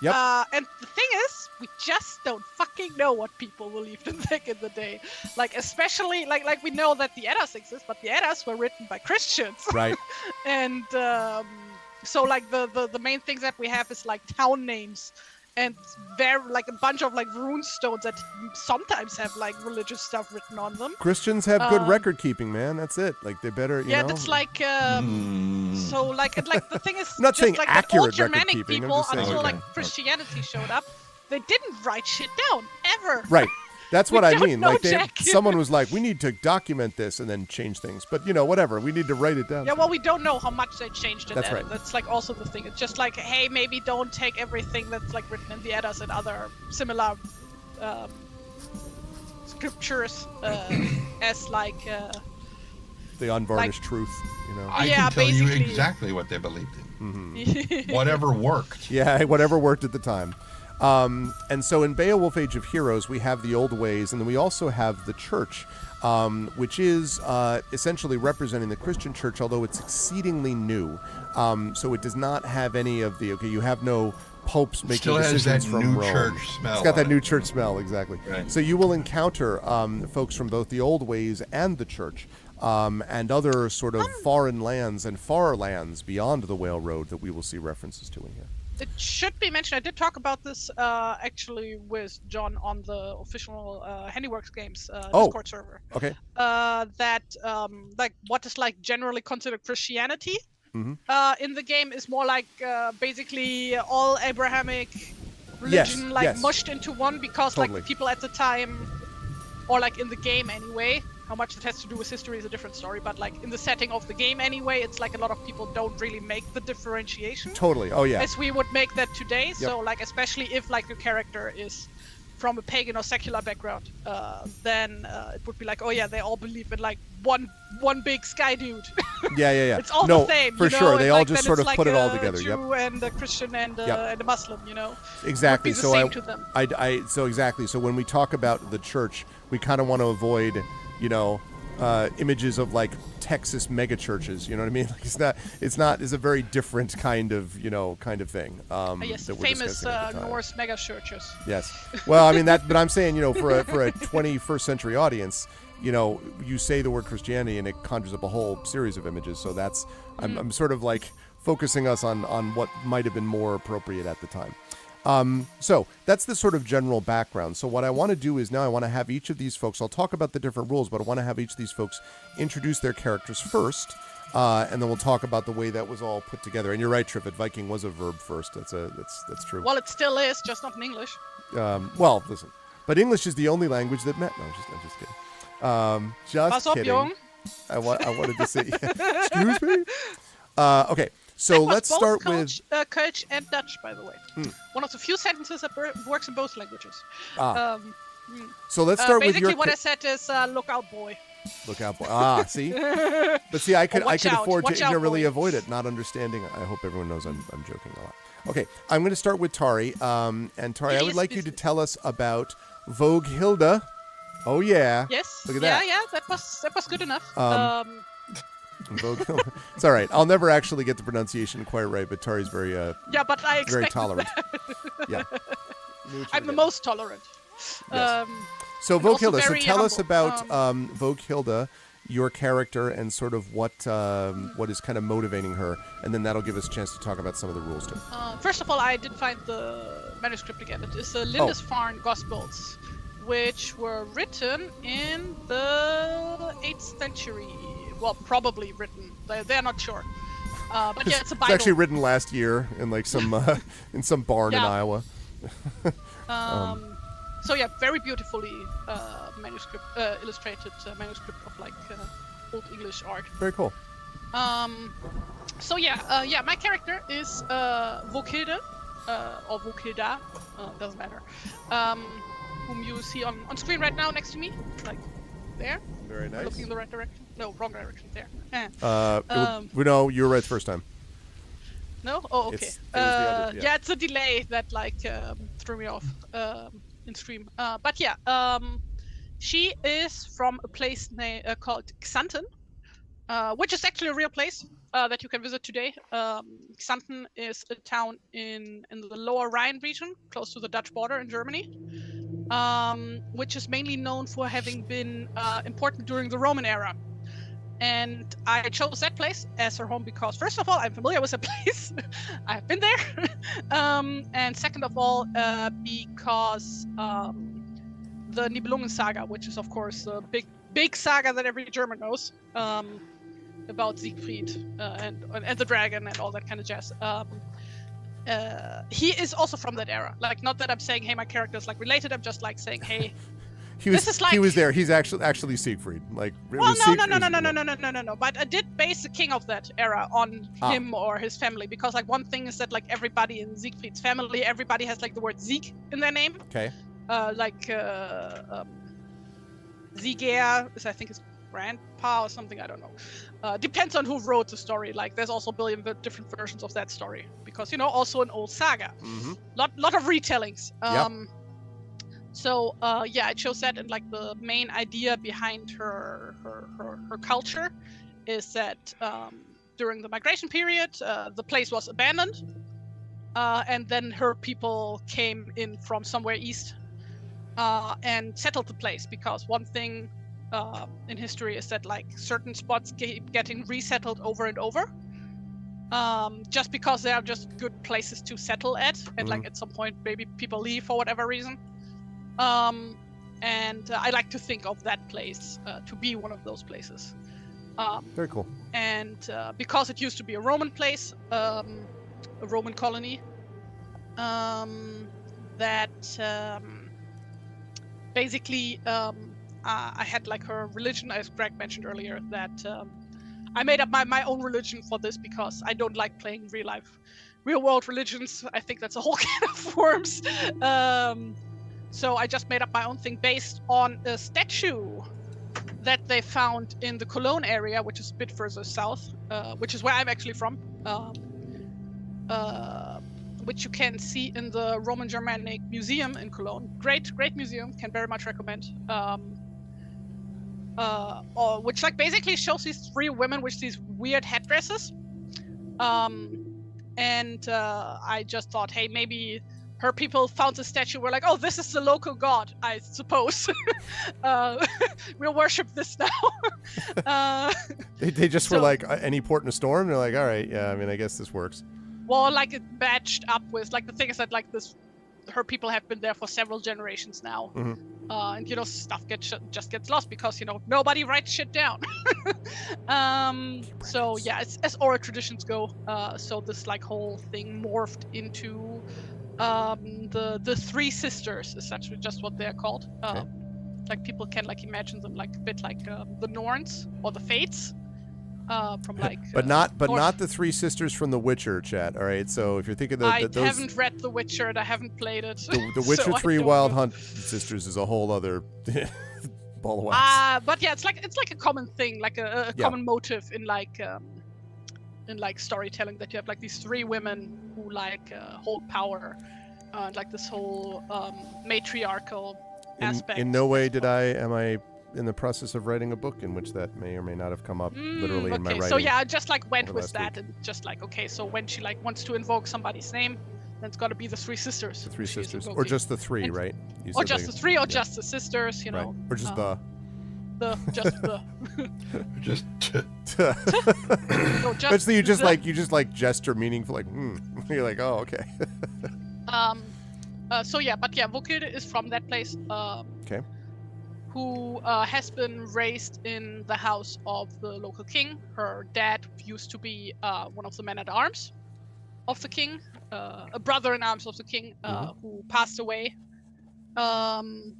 Yep. And the thing is, we just don't fucking know what people believed in back in the day. Like especially like we know that the Eddas exist, but the Eddas were written by Christians. Right. And so like the main things that we have is like town names and very like a bunch of like rune stones that sometimes have like religious stuff written on them. Christians have good record keeping, man. That's it. Like they better, you know. That's like so like the thing is I'm not just saying like the accurate old Germanic record-keeping, I'm people just saying, until okay. like Christianity showed up, they didn't write shit down ever. Right. That's what I don't mean. know, Like Jack. someone was like, we need to document this and then change things. But you know, whatever. We need to write it down. Yeah, well, we don't know how much they changed it. That's right. That's like also the thing. It's just like, hey, maybe don't take everything that's like written in the Eddas and other similar scriptures as like. The unvarnished truth, you know. I Yeah, can tell you basically. exactly what they believed in. Whatever worked. Yeah, whatever worked at the time. And so in Beowulf Age of Heroes, we have the old ways, and then we also have the church, which is essentially representing the Christian church, although it's exceedingly new. So it does not have any of the, you have no popes making Still has decisions that from new Rome. church smell. It's got that on new it. church smell, exactly. Right. So you will encounter folks from both the old ways and the church. And other sort of foreign lands and far lands beyond the Whale Road that we will see references to in here. It should be mentioned. I did talk about this actually with John on the official Handiworks Games Discord server. Okay. That like what is like generally considered Christianity in the game is more like basically all Abrahamic religion mushed into one, because Totally. like people at the time, or like in the game anyway. How much it has to do with history is a different story, but like in the setting of the game anyway, it's like a lot of people don't really make the differentiation. Totally. Oh, yeah. As we would make that today. So like, especially if like your character is from a pagan or secular background, then it would be like, oh yeah, they all believe in like one big sky dude. Yeah. It's all no, the same. for you know? sure. And They all like, just then sort it's of like put it all a together. Jew and a Christian and and a Muslim. You know. Exactly. Would be the So same to them. So exactly. So when we talk about the church, we kind of want to avoid, images of like Texas mega churches. You know what I mean? Like it's a very different kind of thing. Yes, that we're famous discussing at the time. Norse mega churches. Yes. Well, I mean but I'm saying, for a 21st century audience, you say the word Christianity and it conjures up a whole series of images. So that's I'm sort of like focusing us on what might have been more appropriate at the time. So that's the sort of general background. So what I want to do is now I want to have each of these folks, I'll talk about the different rules, but I want to have each of these folks introduce their characters first, and then we'll talk about the way that was all put together. And you're right, Triffid, Viking was a verb first. That's true. Well, it still is, just not in English. Well, listen, but English is the only language that met. No, I'm just kidding. Just Pass up, kidding. young. I wanted to say, excuse me? Okay. So let's start with Kölsch and Dutch, by the way. One of the few sentences that works in both languages. So let's start with basically your. what I said is look out, boy. Look out, boy. See? But see, I could afford watch to out, really boy. avoid it, not understanding. I hope everyone knows I'm joking a lot. Okay, I'm going to start with Tari. And Tari, I would like you to tell us about Vogue Hilda. Oh, yeah. Yes. Look at that. Yeah, that was good enough. Vogue Hilda. It's all right. I'll never actually get the pronunciation quite right, but Tari's very yeah, but I very expected tolerant. that. Yeah. I'm the most tolerant. Yes. So and Vogue also Hilda. So very tell us humble. about Vogue Hilda, your character, and sort of what is kind of motivating her, and then that'll give us a chance to talk about some of the rules too. First of all, I did find the manuscript again. It is the Lindisfarne Gospels, which were written in the 8th century. Well, probably written. They're not sure. But yeah, it's a Bible. It's actually written last year in like some in some barn in Iowa. So yeah, very beautifully manuscript, illustrated manuscript of like Old English art. Very cool. So yeah, my character is Voghilde, or Voghilda, doesn't matter. Whom you see on screen right now next to me, like there. Very nice. Looking in the right direction. No, wrong direction. There. No, you were right the first time. No? Oh, okay. It was the other, yeah, it's a delay that like threw me off in stream. But yeah, she is from a place called Xanten, which is actually a real place that you can visit today. Xanten is a town in the Lower Rhine region, close to the Dutch border in Germany, which is mainly known for having been important during the Roman era. And I chose that place as her home because, first of all, I'm familiar with the place. I've been there. And second of all, because the Nibelungen saga, which is, of course, a big saga that every German knows, about Siegfried and the dragon and all that kind of jazz. He is also from that era. Like, not that I'm saying, hey, my character's like related. I'm just like saying, hey, he was there. He's actually Siegfried. Like, well, no. But I did base the king of that era on him or his family, because like one thing is that like everybody in Siegfried's family, everybody has like the word Sieg in their name. Okay. Sieger is, I think, his grandpa or something. I don't know. Depends on who wrote the story. Like, there's also a billion different versions of that story because, also an old saga. Mm-hmm. Lot of retellings. Yep. So I chose that, and like the main idea behind her culture is that during the migration period, the place was abandoned, and then her people came in from somewhere east and settled the place, because one thing in history is that like certain spots keep getting resettled over and over, just because they are just good places to settle at, and like at some point maybe people leave for whatever reason. And I like to think of that place to be one of those places. Very cool. And because it used to be a Roman place, a Roman colony, basically I had like her religion, as Greg mentioned earlier, that I made up my own religion for this because I don't like playing real world religions. I think that's a whole can of worms. So I just made up my own thing based on a statue that they found in the Cologne area, which is a bit further south, which is where I'm actually from, which you can see in the Roman Germanic Museum in Cologne. Great museum, can very much recommend. Which like basically shows these three women with these weird headdresses. And I just thought, hey, maybe her people found the statue. We're like, oh, this is the local god, I suppose. We'll worship this now. They just were like, any port in a storm? They're like, all right, yeah, I mean, I guess this works. Well, like it matched up with, like, the thing is that, like, her people have been there for several generations now. Mm-hmm. And, stuff just gets lost because, nobody writes shit down. So, yeah, it's as oral traditions go. So this, like, whole thing morphed into the three sisters, essentially, just what they're called. Okay. Like, people can like imagine them like a bit like the Norns or the Fates, from like. But not the three sisters from The Witcher, chat. All right, so if you're thinking I those, haven't read The Witcher and I haven't played it. The Witcher so 3 Wild Hunt sisters is a whole other ball of wax. But yeah, it's like a common thing, like a common motive in like storytelling, that you have like these three women who like hold power, and like this whole matriarchal aspect. In no way am I in the process of writing a book in which that may or may not have come up literally in my writing. So yeah, I just like went with that and just like, okay, so when she like wants to invoke somebody's name, then it's got to be the three sisters. The three sisters, or just the three, right? Or just the three, or just the sisters, right. Or just just no, just basically you just like gesture meaningful, like you're like, oh, okay. Vukil is from that place. Okay. Who has been raised in the house of the local king. Her dad used to be one of the men-at-arms of the king, a brother-in-arms of the king, who passed away. And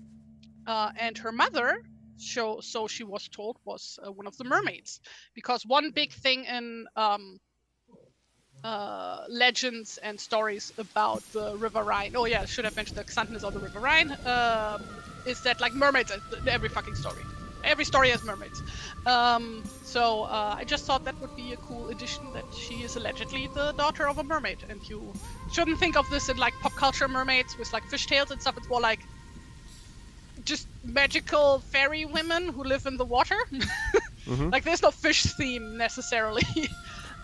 her mother, so she was told, was one of the mermaids. Because one big thing in legends and stories about the River Rhine, oh yeah, I should have mentioned the Xanthians of the River Rhine, is that like mermaids in every fucking story. Every story has mermaids. So I just thought that would be a cool addition, that she is allegedly the daughter of a mermaid. And you shouldn't think of this in like pop culture mermaids with like fishtails and stuff. It's more like just magical fairy women who live in the water. Like there's no fish theme necessarily.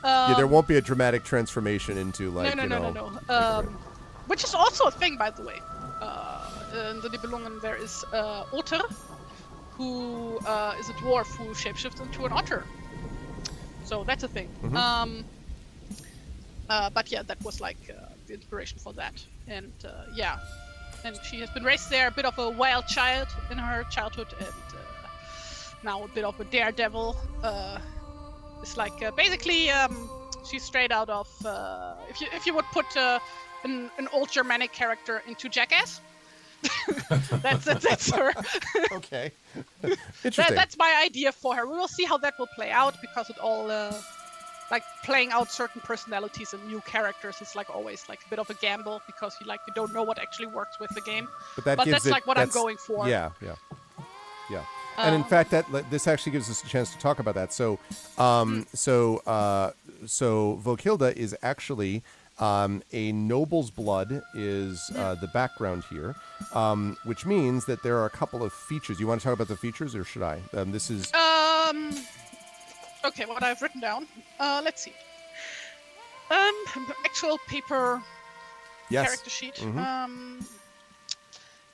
There won't be a dramatic transformation into like no. Which is also a thing, by the way. In the Nibelungen there is Otter, who is a dwarf who shapeshifts into an otter So that's a thing. But yeah, that was like the inspiration for that. And yeah, and she has been raised there, a bit of a wild child in her childhood, and now a bit of a daredevil. It's like basically she's straight out of if you would put an old Germanic character into Jackass. that's her. Okay. Interesting. That's my idea for her. We will see how that will play out, because it all like playing out certain personalities and new characters is like always like a bit of a gamble, because you don't know what actually works with the game. But that's like what I'm going for. Yeah. And in fact, this actually gives us a chance to talk about that. So, so Volkilda is actually a noble's blood is the background here, which means that there are a couple of features. You want to talk about the features, or should I? This is okay. What I've written down. Let's see. Actual paper character sheet.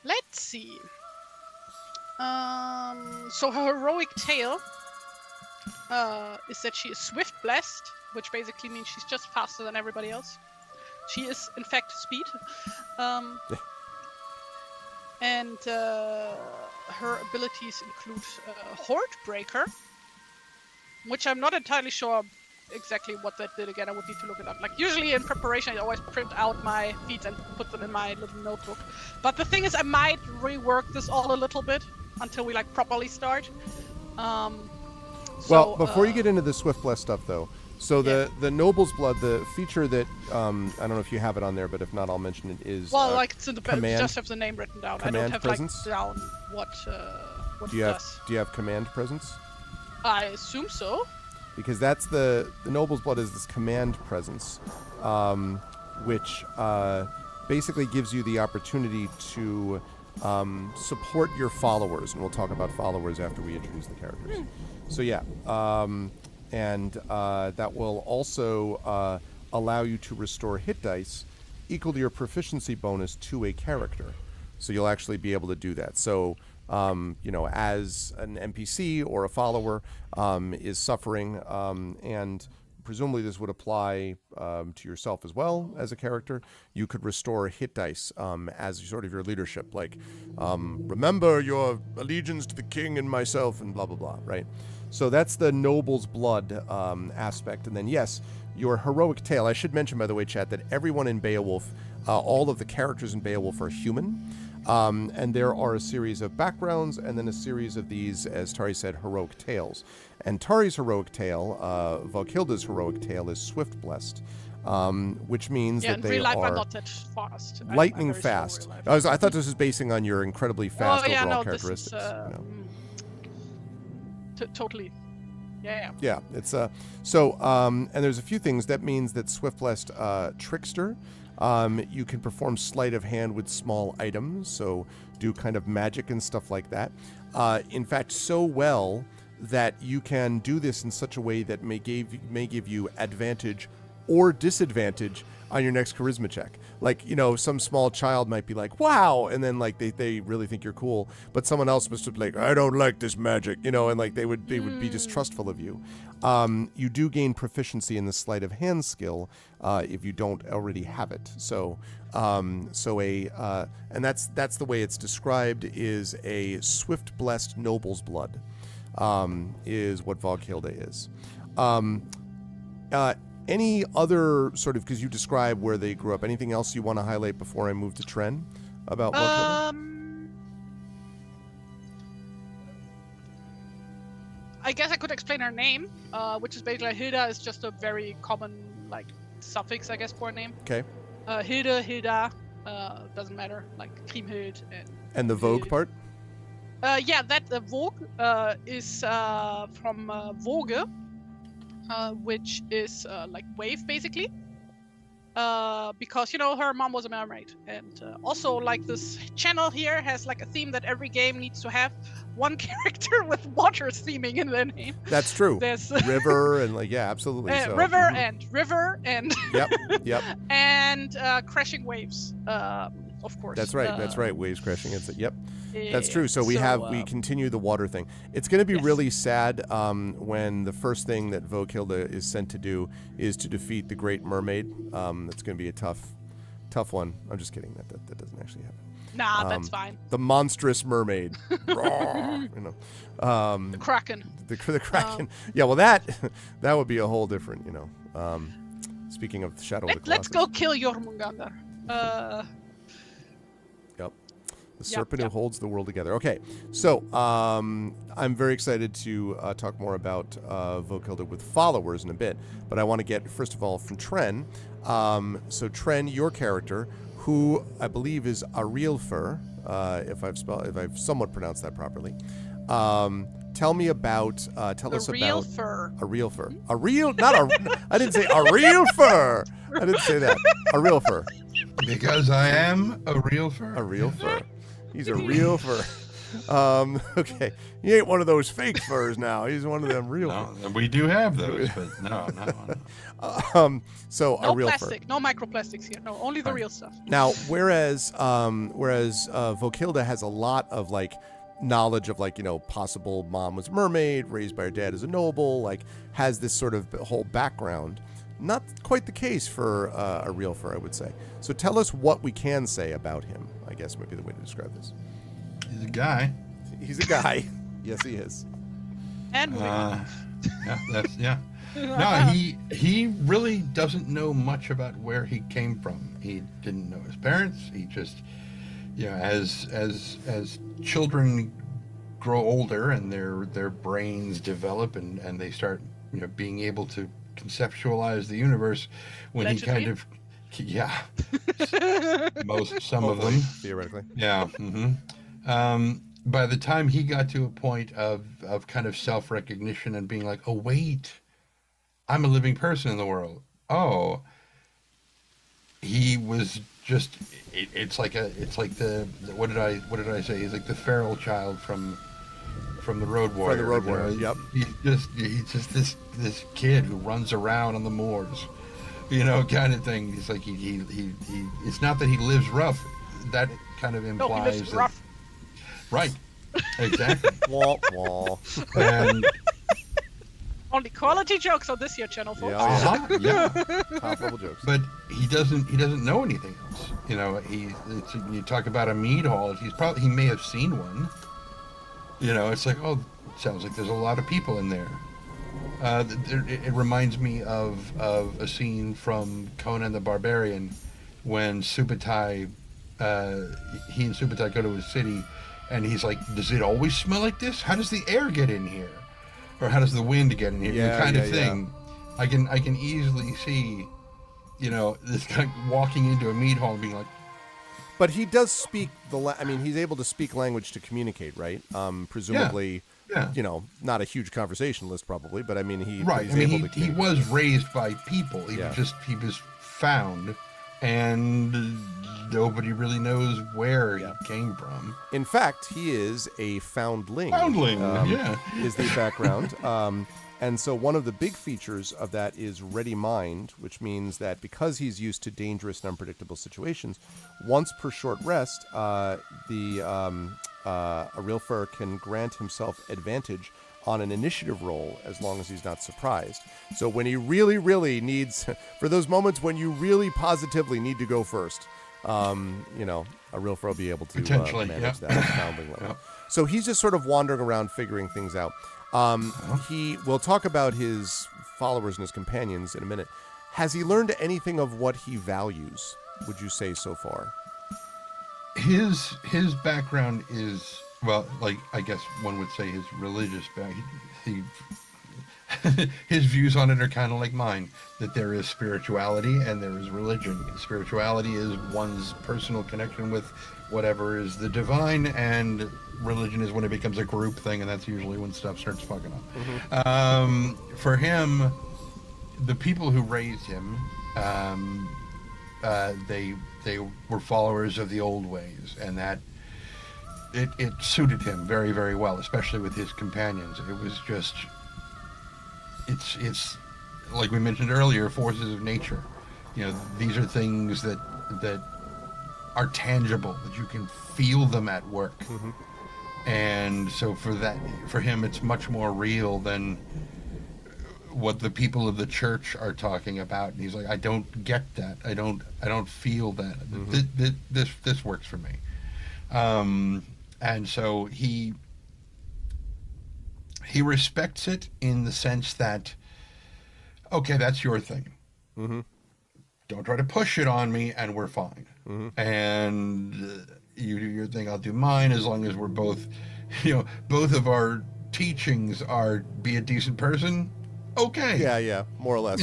Let's see. So her heroic tale is that she is swift blessed, which basically means she's just faster than everybody else. She is, in fact, speed. And her abilities include Horde Breaker, which I'm not entirely sure exactly what that did. Again, I would need to look it up. Like, usually in preparation, I always print out my feats and put them in my little notebook. But the thing is, I might rework this all a little bit until we like properly start. Well, before you get into the Swift Bless stuff, though, so the Noble's Blood, the feature that I don't know if you have it on there, but if not, I'll mention it. Is like it's in the just have the name written down. I don't have presence? like down what do you it have, does. Do you have command presence? I assume so. Because that's the Noble's Blood is this command presence, which basically gives you the opportunity to support your followers, and we'll talk about followers after we introduce the characters. So yeah, and that will also allow you to restore hit dice equal to your proficiency bonus to a character. So you'll actually be able to do that. So as an NPC or a follower is suffering, and presumably this would apply to yourself as well as a character, you could restore hit dice as sort of your leadership, like remember your allegiance to the king and myself and blah blah blah, right? So that's the Noble's Blood aspect. And then yes, your heroic tale. I should mention, by the way, chat, that everyone in Beowulf, all of the characters in Beowulf are human. And there are a series of backgrounds and then a series of these, as Tari said, heroic tales. And Tari's heroic tale, Volkilda's heroic tale, is swift blessed, which means that they in real life, are I'm not that fast. lightning I'm very fast. slow in real life. I thought this was basing on your incredibly fast overall characteristics. This is, totally. Yeah, it's and there's a few things. That means that swift blessed trickster. You can perform sleight of hand with small items, so do kind of magic and stuff like that. In fact, so well that you can do this in such a way that may give you advantage or disadvantage on your next charisma check. Like, some small child might be like, wow, and then like they really think you're cool, but someone else must have like, I don't like this magic, and like they would be distrustful of you. You do gain proficiency in the sleight of hand skill if you don't already have it. So and that's the way it's described, is a swift blessed noble's blood, is what Volkilda is. Any other sort of, because you describe where they grew up, anything else you want to highlight before I move to Tren about Volkilda? I guess I could explain her name, which is basically Hilda is just a very common like suffix, I guess, for a name. Okay. Hilda, doesn't matter, like Kriemhild and the Vogue part? That Vogue is from Voge. Which is like wave, basically, because her mom was a mermaid, and also like this channel here has like a theme that every game needs to have one character with water theming in their name. That's true. There's river and absolutely. So. River and yep and crashing waves, of course. That's right. Waves crashing. Yep. That's true. So we continue the water thing. It's going to be really sad when the first thing that Vokilda is sent to do is to defeat the Great Mermaid. That's going to be a tough one. I'm just kidding. That doesn't actually happen. Nah, that's fine. The monstrous mermaid. Roar, the Kraken. The Kraken. Yeah, well that would be a whole different, speaking of Shadow of the Colossus. Let's go kill Jormungandr. Yep. The serpent who holds the world together. Okay, so I'm very excited to talk more about Vokilda with followers in a bit, but I want to get, first of all, from Tren. So Tren, your character, who I believe is Arilfur, if I've somewhat pronounced that properly. Tell me about. Tell us about a real fur. I didn't say a real fur. I didn't say that. A real fur. Because I am a real fur. A real fur. He's a real fur. Okay. He ain't one of those fake furs now. He's one of them real. No, we do have those, but no, not one. So no a real plastic, fur. no microplastics here. No, only the real stuff. Now, whereas Vokilda has a lot of knowledge of possible mom was a mermaid, raised by her dad as a noble, has this sort of whole background. Not quite the case for a real fur, I would say. So tell us what we can say about him, I guess would be the way to describe this. He's a guy. He's a guy. Yes, he is. And moving on. No, he really doesn't know much about where he came from. He didn't know his parents. He just, as children grow older and their brains develop and they start, being able to conceptualize the universe, when Allegedly. he kind of, some of them theoretically. Yeah. Mm-hmm. By the time he got to a point of kind of self-recognition and being like, oh wait, I'm a living person in the world. Oh, he was just. It's like the what did I say? He's like the feral child from the Road Warrior. From the Road Warrior. Yep. He's just this kid who runs around on the moors, kind of thing. He's like he. It's not that he lives rough. That kind of implies no, he lives rough. Right. Exactly. Wah, wah. And only quality jokes on this here channel, folks. yeah. Top level jokes. But he doesn't know anything else. You talk about a mead hall. He may have seen one. It's like, oh, it sounds like there's a lot of people in there. It reminds me of a scene from Conan the Barbarian when Subutai, he and Subutai go to his city, and he's like, does it always smell like this? How does the air get in here? Or how does the wind get in here? Yeah, the kind of thing. I can easily see, this guy walking into a mead hall and being like. But he does speak he's able to speak language to communicate, right? Presumably, not a huge conversationalist probably, but he's able to communicate. He was raised by people. He was found, and nobody really knows where he came from. In fact, he is a foundling. Foundling, is the background. And so one of the big features of that is ready mind, which means that because he's used to dangerous and unpredictable situations, once per short rest, a real fur can grant himself advantage on an initiative roll as long as he's not surprised. So when he really, really needs, for those moments when you really positively need to go first, a real fur will be able to manage that foundling level. Yep. So he's just sort of wandering around figuring things out. We'll talk about his followers and his companions in a minute. Has he learned anything of what he values, would you say, so far? His background is, well, I guess one would say his religious background. His views on it are kind of like mine, that there is spirituality and there is religion. Spirituality is one's personal connection with whatever is the divine, and religion is when it becomes a group thing, and that's usually when stuff starts fucking up. Mm-hmm. For him, the people who raised him, they were followers of the old ways, and that it suited him very, very well, especially with his companions. It was just, it's like we mentioned earlier, forces of nature. These are things that are tangible, that you can feel them at work. And so for him, it's much more real than what the people of the church are talking about. And he's like, I don't get that. I don't feel that. This works for me. And so he respects it in the sense that, okay, that's your thing. Don't try to push it on me, and we're fine. And you do your thing, I'll do mine, as long as we're both, both of our teachings are be a decent person. Okay. Yeah, more or less.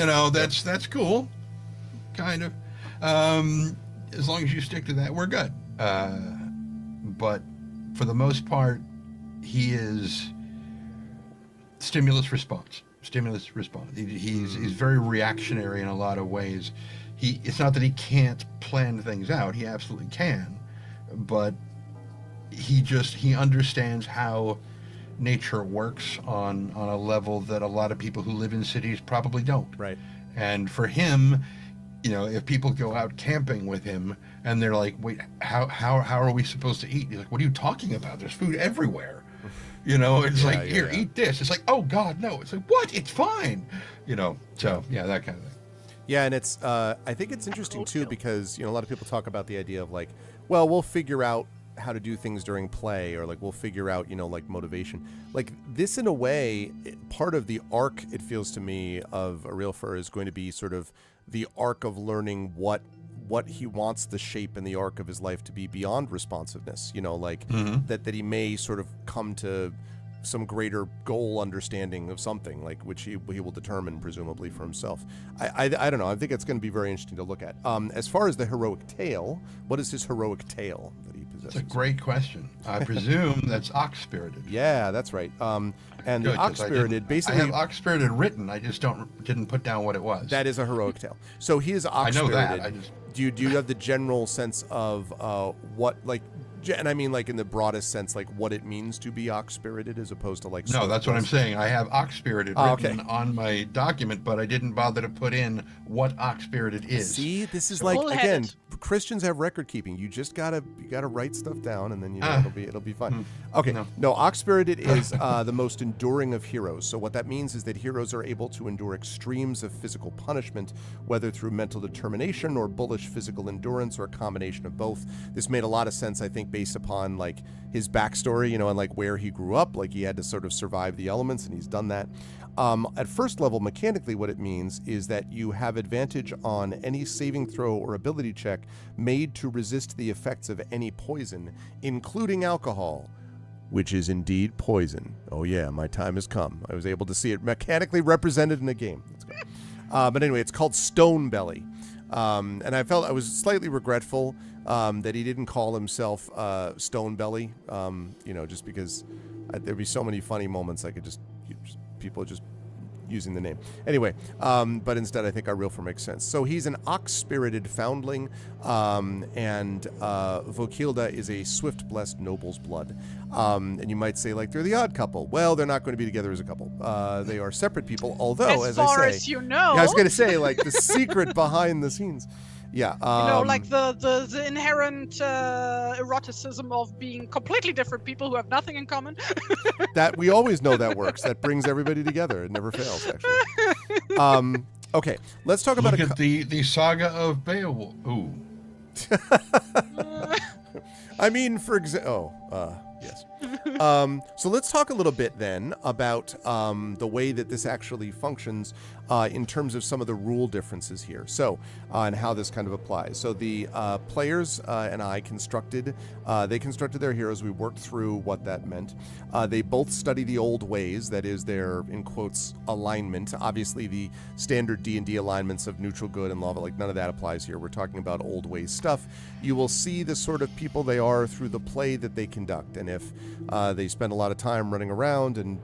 That's cool, kind of. As long as you stick to that, we're good. But for the most part, he is stimulus response. He's very reactionary in a lot of ways. It's not that he can't plan things out. He absolutely can, but he understands how nature works on a level that a lot of people who live in cities probably don't. Right. And for him, if people go out camping with him and they're like, wait, how are we supposed to eat? He's like, what are you talking about? There's food everywhere. It's here, eat this. It's like, oh God, no. It's like, what? It's fine. So that kind of thing. Yeah, and it's I think it's interesting too, because a lot of people talk about the idea of like, well, we'll figure out how to do things during play, or like we'll figure out like motivation. Like this, in a way, part of the arc, it feels to me, of A Real Fur is going to be sort of the arc of learning what he wants the shape and the arc of his life to be beyond responsiveness. That he may sort of come to some greater goal understanding of something, like which he will determine presumably for himself. I don't know. I think it's going to be very interesting to look at. As far as the heroic tale, what is his heroic tale that he possesses? That's a great question. I presume that's ox-spirited. Yeah, that's right. And good, the ox-spirited, basically, I have ox-spirited written. I just didn't put down what it was. That is a heroic tale. So he is ox-spirited. I know that. Do you have the general sense of what, like, and I mean like in the broadest sense, like what it means to be ox-spirited as opposed to like... No, that's what I'm saying. I have ox-spirited written on my document, but I didn't bother to put in what ox-spirited is. See, this is like, again, Christians have record keeping. You just gotta write stuff down, and then it'll be fun. Okay, no, ox-spirited is the most enduring of heroes. So what that means is that heroes are able to endure extremes of physical punishment, whether through mental determination or bullish physical endurance, or a combination of both. This made a lot of sense, I think, based upon like his backstory, and like where he grew up. Like he had to sort of survive the elements, and he's done that. At first level, mechanically, what it means is that you have advantage on any saving throw or ability check made to resist the effects of any poison, including alcohol, which is indeed poison. Oh yeah, my time has come. I was able to see it mechanically represented in a game. Let's go. But anyway, it's called Stone Belly. And I was slightly regretful that he didn't call himself Stone Belly, just because there'd be so many funny moments I could people just using the name. Anyway, but instead I think Our Real Fur makes sense. So he's an ox-spirited foundling, and Vokilda is a swift-blessed noble's blood. And you might say, like, they're the odd couple. Well, they're not going to be together as a couple. They are separate people, although, as I say... As far as you know. I was going to say, like, the secret behind the scenes. Yeah. Like the inherent eroticism of being completely different people who have nothing in common. That we always know that works. That brings everybody together. It never fails, actually. Okay, let's talk about the saga of Beowulf. Ooh. I mean, for example, yes. So let's talk a little bit then about the way that this actually functions in terms of some of the rule differences here. So, and how this kind of applies. So the players and I constructed their heroes. We worked through what that meant. They both study the old ways, that is their, in quotes, alignment. Obviously, the standard D&D alignments of neutral good and lava, like none of that applies here. We're talking about old ways stuff. You will see the sort of people they are through the play that they conduct. And if they spend a lot of time running around and,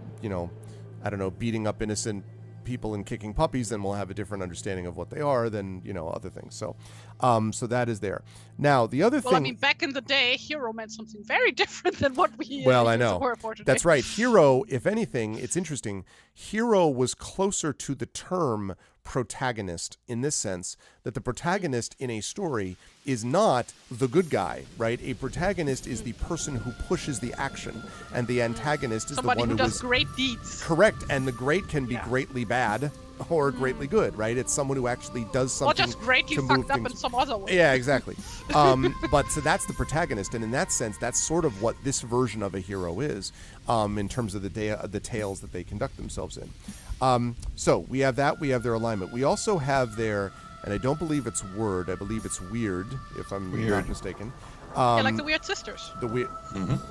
beating up innocent people and kicking puppies, then we'll have a different understanding of what they are than, other things. So that is there. Now, the other thing... Well, I mean, back in the day, hero meant something very different than what we I know. For today. That's right. Hero, if anything, it's interesting. Hero was closer to the term protagonist in this sense that the protagonist in a story is not the good guy, right? A protagonist is the person who pushes the action, and the antagonist is somebody the one who who does great deeds. Correct, and the great can be greatly bad or greatly good, right? It's someone who actually does something Or just greatly to move fucked up things. in some other way. Yeah, exactly. But so that's the protagonist, and in that sense, that's sort of what this version of a hero is, in terms of the tales that they conduct themselves in. So we have that. We have their alignment. We also have their, and I don't believe it's word. I believe it's weird, if I'm not mistaken. Yeah, like the Weird Sisters. The weird.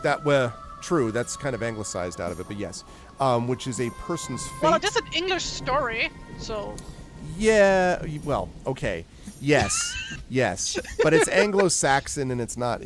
That true. That's kind of anglicized out of it, but yes. Which is a person's fate. Well, it is an English story, so... Yeah, well, okay. Yes, yes. But it's Anglo-Saxon and it's not,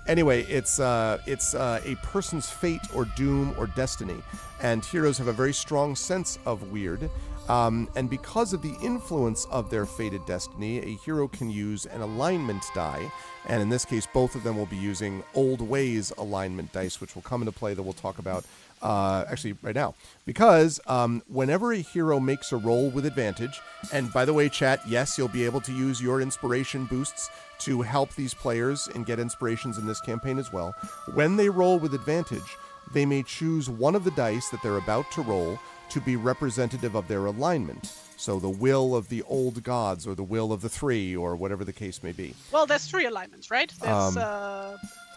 Anyway, it's a person's fate or doom or destiny. And heroes have a very strong sense of weird. And because of the influence of their fated destiny, a hero can use an alignment die. And in this case, both of them will be using Old Ways alignment dice, which will come into play that we'll talk about actually right now. Because whenever a hero makes a roll with advantage, and by the way, chat, yes, you'll be able to use your inspiration boosts to help these players and get inspirations in this campaign as well. When they roll with advantage, they may choose one of the dice that they're about to roll to be representative of their alignment. So the will of the old gods, or the will of the three, or whatever the case may be. Well, there's 3 alignments, right? There's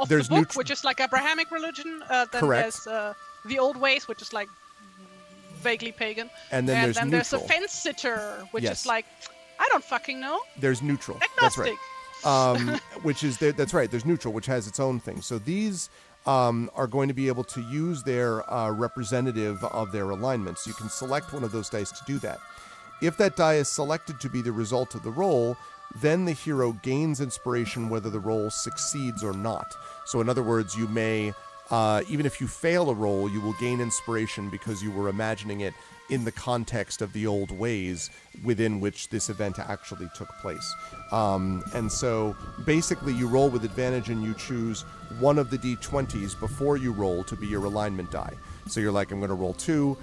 there's the book, which is like Abrahamic religion. Then Correct. There's the Old Ways, which is like vaguely pagan. And then there's there's a neutral. fence sitter, which Yes. is like, I don't fucking know. There's neutral. Agnostic. That's right. Which is that's right. There's neutral, which has its own thing. So these are going to be able to use their representative of their alignments. You can select one of those dice to do that. If that die is selected to be the result of the roll, then the hero gains inspiration whether the roll succeeds or not. So in other words, you may, even if you fail a roll, you will gain inspiration because you were imagining it in the context of the old ways within which this event actually took place. And so basically you roll with advantage and you choose one of the d20s before you roll to be your alignment die. So you're like, I'm going to roll 2.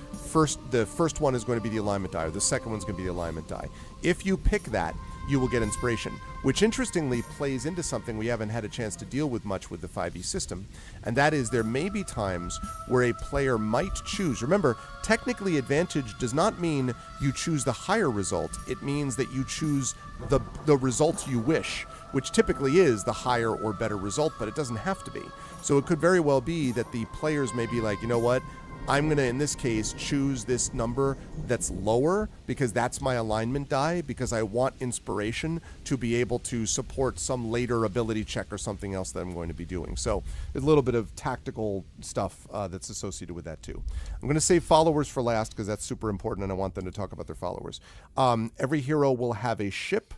The first one is going to be the alignment die, or the second one's going to be the alignment die. If you pick that, you will get inspiration, which interestingly plays into something we haven't had a chance to deal with much with the 5e system, and that is there may be times where a player might choose. Remember, technically advantage does not mean you choose the higher result. It means that you choose the result you wish, which typically is the higher or better result, but it doesn't have to be. So it could very well be that the players may be like, you know what? I'm going to, in this case, choose this number that's lower because that's my alignment die, because I want inspiration to be able to support some later ability check or something else that I'm going to be doing. So a little bit of tactical stuff that's associated with that too. I'm going to save followers for last because that's super important and I want them to talk about their followers. Every hero will have a ship.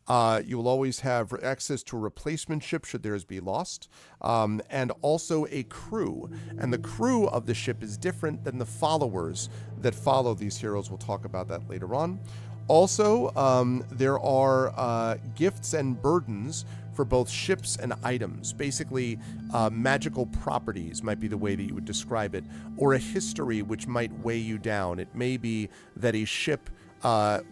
You will always have access to a replacement ship should theirs be lost, and also a crew. And the crew of the ship is different than the followers that follow these heroes. We'll talk about that later on. Also, there are gifts and burdens for both ships and items. Basically, magical properties might be the way that you would describe it, or a history which might weigh you down. It may be that a ship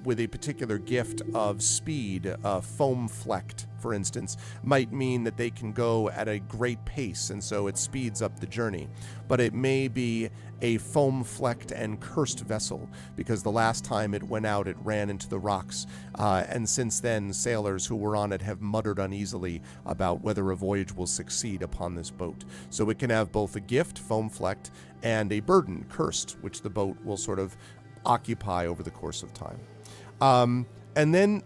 with a particular gift of speed, foam flecked, for instance, might mean that they can go at a great pace, and so it speeds up the journey. But it may be a foam flecked and cursed vessel, because the last time it went out, it ran into the rocks, and since then, sailors who were on it have muttered uneasily about whether a voyage will succeed upon this boat. So it can have both a gift, foam flecked, and a burden, cursed, which the boat will sort of occupy over the course of time. And then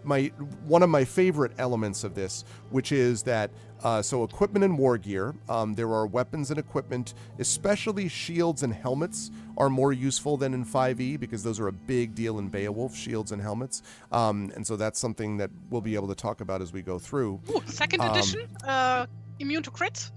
one of my favorite elements of this, which is that so equipment and war gear, there are weapons and equipment, especially shields and helmets are more useful than in 5e because those are a big deal in Beowulf, shields and helmets. And so that's something that we'll be able to talk about as we go through. Ooh, second edition? Immune to crits?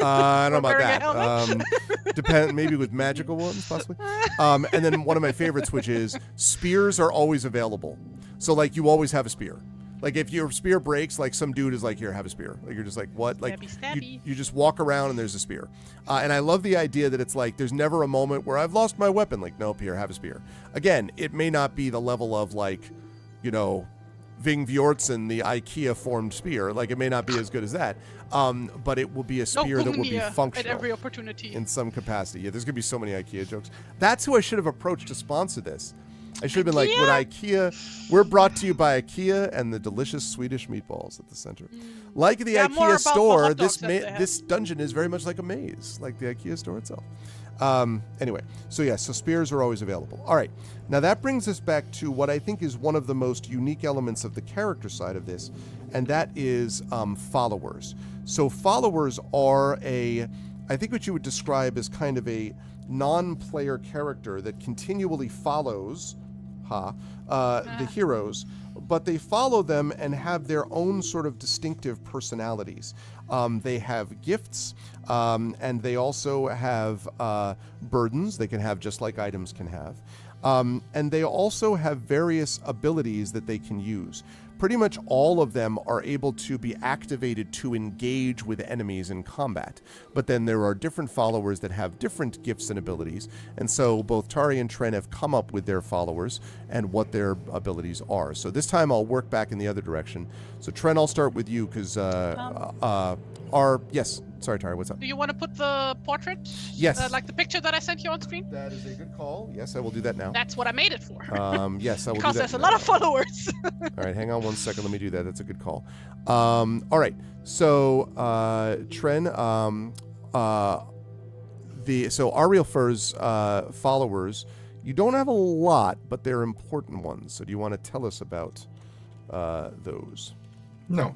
I don't know about that. Depend, maybe with magical ones, possibly. And then one of my favorites, which is spears are always available. So, like, you always have a spear. Like, if your spear breaks, like, some dude is like, here, have a spear. Like, you're just like, what? Like, stabby. You just walk around and there's a spear. And I love the idea that it's like, there's never a moment where I've lost my weapon. Like, nope, here, have a spear. Again, it may not be the level of, like, Vingvjortsen, the IKEA formed spear. Like, it may not be as good as that, but it will be a spear that will be functional at every opportunity in some capacity. Yeah, there's gonna be so many IKEA jokes. That's who I should have approached to sponsor this. I should have been like, would IKEA? We're brought to you by IKEA and the delicious Swedish meatballs at the center. Like the IKEA store, this dungeon is very much like a maze, like the IKEA store itself. Anyway, so spears are always available. All right, now that brings us back to what I think is one of the most unique elements of the character side of this, and that is followers. So followers are I think what you would describe as kind of a non-player character that continually follows the heroes, but they follow them and have their own sort of distinctive personalities. They have gifts, and they also have burdens they can have just like items can have. And they also have various abilities that they can use. Pretty much all of them are able to be activated to engage with enemies in combat. But then there are different followers that have different gifts and abilities. And so both Tari and Tren have come up with their followers and what their abilities are. So this time I'll work back in the other direction. So Tren, I'll start with you because yes. Sorry, Tari, what's up? Do you want to put the portrait? Yes. Like the picture that I sent you on screen? That is a good call. Yes, I will do that now. That's what I made it for. Yes, I will do that. Because there's a lot of followers. All right, hang on 1 second. Let me do that. That's a good call. All right. So, Tren, so Arielfur's followers, you don't have a lot, but they're important ones. So do you want to tell us about those? No.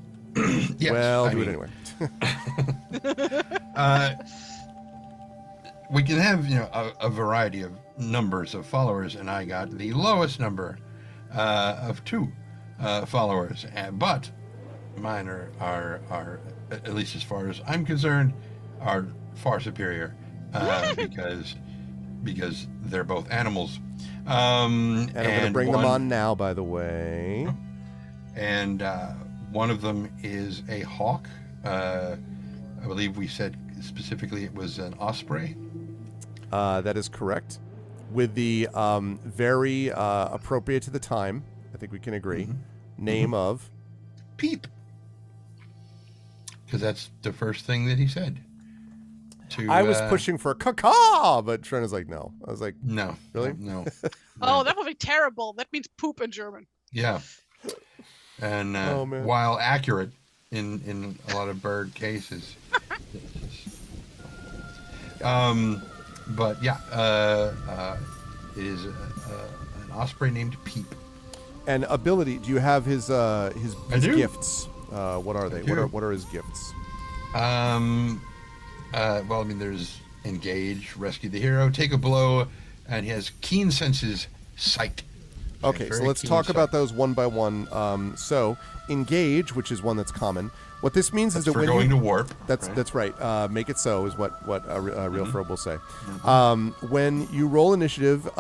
Yes, well, do it anyway. We can have a variety of numbers of followers, and I got the lowest number of 2 followers, but mine are at least as far as I'm concerned are far superior because they're both animals. And I'm going to bring them on now, by the way. And one of them is a hawk. I believe we said specifically it was an osprey. That is correct. With the very appropriate to the time, I think we can agree, name of? Peep. Because that's the first thing that he said. I was pushing for caw, but Tren is like, no. I was like, no. Really? No. Oh, that would be terrible. That means poop in German. Yeah. And while accurate in a lot of bird cases. But yeah, it is an osprey named Peep. And ability, do you have his gifts? What are they? do. What are his gifts? Well, I mean, there's engage, rescue the hero, take a blow, and he has keen senses, sight. Okay, so let's talk about those one by one. So engage, which is one that's common. What this means is that when going to warp. That's right. Make it so is what Real Frobe will say. When you roll initiative,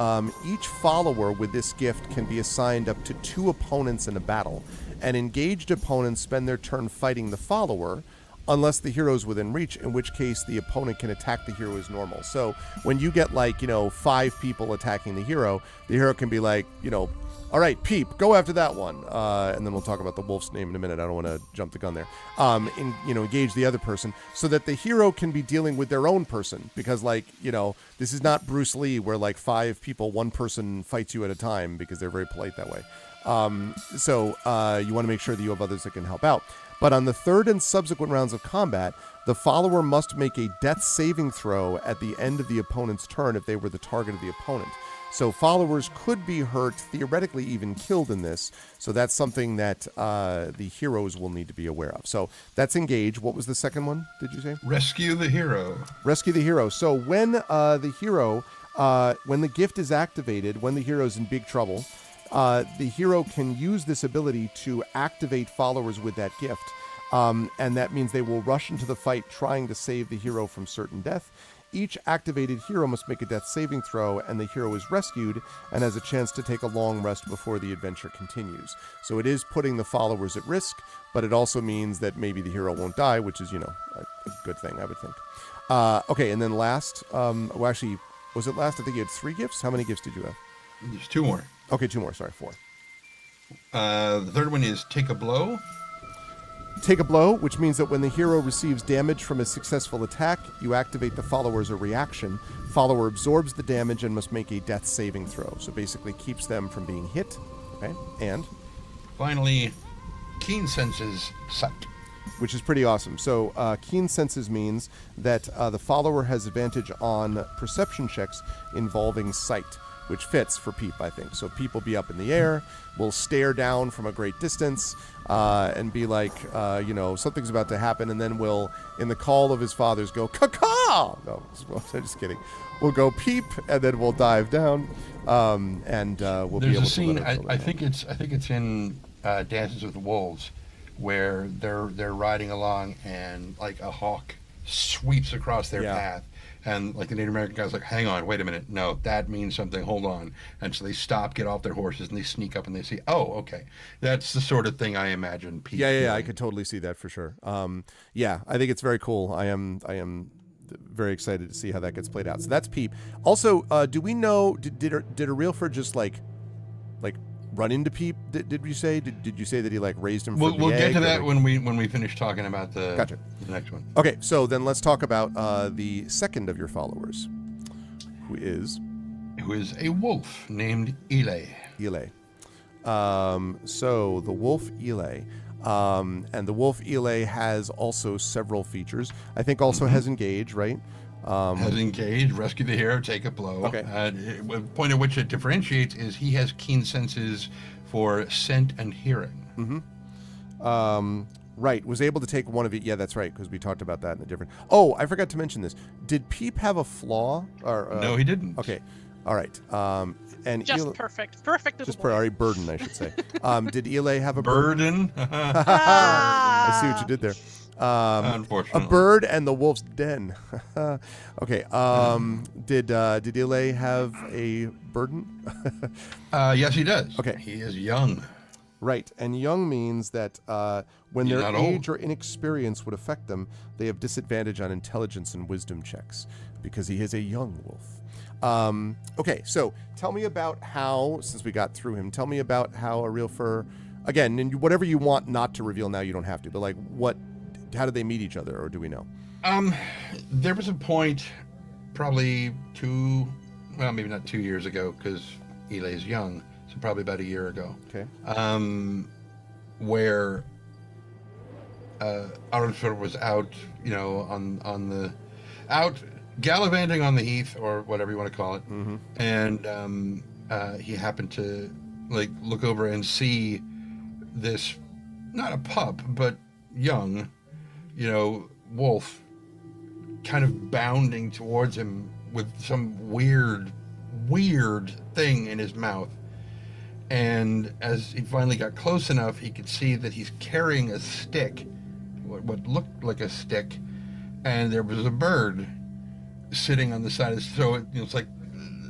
each follower with this gift can be assigned up to 2 opponents in a battle, and engaged opponents spend their turn fighting the follower, unless the hero is within reach, in which case the opponent can attack the hero as normal. So when you get 5 people attacking the hero can be like, all right, Peep, go after that one. And then we'll talk about the wolf's name in a minute. I don't want to jump the gun there. Engage the other person so that the hero can be dealing with their own person. Because, this is not Bruce Lee where, 5 people, 1 person fights you at a time because they're very polite that way. So you want to make sure that you have others that can help out. But on the 3rd and subsequent rounds of combat, the follower must make a death saving throw at the end of the opponent's turn if they were the target of the opponent. So followers could be hurt, theoretically even killed in this. So that's something that the heroes will need to be aware of. So that's engage. What was the second one, did you say? Rescue the hero. Rescue the hero. So when the hero, when the gift is activated, when the hero's in big trouble, the hero can use this ability to activate followers with that gift. And that means they will rush into the fight trying to save the hero from certain death. Each activated hero must make a death saving throw, and the hero is rescued and has a chance to take a long rest before the adventure continues. So it is putting the followers at risk, but it also means that maybe the hero won't die, which is, a good thing, I would think. Okay, and then last, was it last? I think you had 3 gifts. How many gifts did you have? There's 2 more. Okay, 2 more. Sorry, 4. The third one is take a blow. Take a blow, which means that when the hero receives damage from a successful attack, you activate the follower's reaction. Follower absorbs the damage and must make a death saving throw. So basically keeps them from being hit. Okay, and? Finally, keen senses sight. Which is pretty awesome. So keen senses means that the follower has advantage on perception checks involving sight, which fits for Peep, I think. So Peep will be up in the air, will stare down from a great distance, and be like, something's about to happen, and then will, in the call of his fathers, go, caw-caw! No, I'm just kidding. We'll go Peep, and then we'll dive down, and we'll There's be able a scene, to let I think it's in Dances with Wolves, where they're riding along and like a hawk sweeps across their path, and like the Native American guy's like, hang on, wait a minute, no, that means something, hold on. And so they stop, get off their horses, and they sneak up and they see, oh, okay, that's the sort of thing I imagine people yeah, I could totally see that for sure. I think it's very cool. I am very excited to see how that gets played out. So that's Peep. Also, do we know, did a realfer just like run into Peep? Did you say? Did you say that he like raised him? We'll get to that when we finish talking about the next one. Okay, so then let's talk about the second of your followers, who is a wolf named Ile. So the wolf Ile, and the wolf Ile has also several features. I think also has engage, right? Has engage, rescue the hero, take a blow. Okay. The point at which it differentiates is he has keen senses for scent and hearing. Right. Was able to take one of it. Yeah, that's right, because we talked about that in a different. Oh, I forgot to mention this. Did Peep have a flaw? Or no, he didn't. Okay. All right. And just perfect. Perfect. Just burden, I should say. Did Ile have a burden? I see what you did there. Unfortunately, a bird and the wolf's den. Okay. Did Ile have a burden? Yes, he does. Okay. He is young. Right, and young means that when He's their not age old. or inexperience would affect them, they have disadvantage on intelligence and wisdom checks because he is a young wolf. Okay, so tell me about how, since we got through him, tell me about how a real fur, again, and whatever you want not to reveal now, you don't have to, but like how did they meet each other, or do we know? There was a point, probably maybe not 2 years ago, because Eli's young, so probably about a year ago. Okay. Where Arvan was out, out gallivanting on the heath, or whatever you want to call it, and he happened to look over and see this, not a pup, but young, wolf, kind of bounding towards him with some weird thing in his mouth. And as he finally got close enough, he could see that he's carrying a stick, what looked like a stick, and there was a bird sitting on the side of the, so it's like,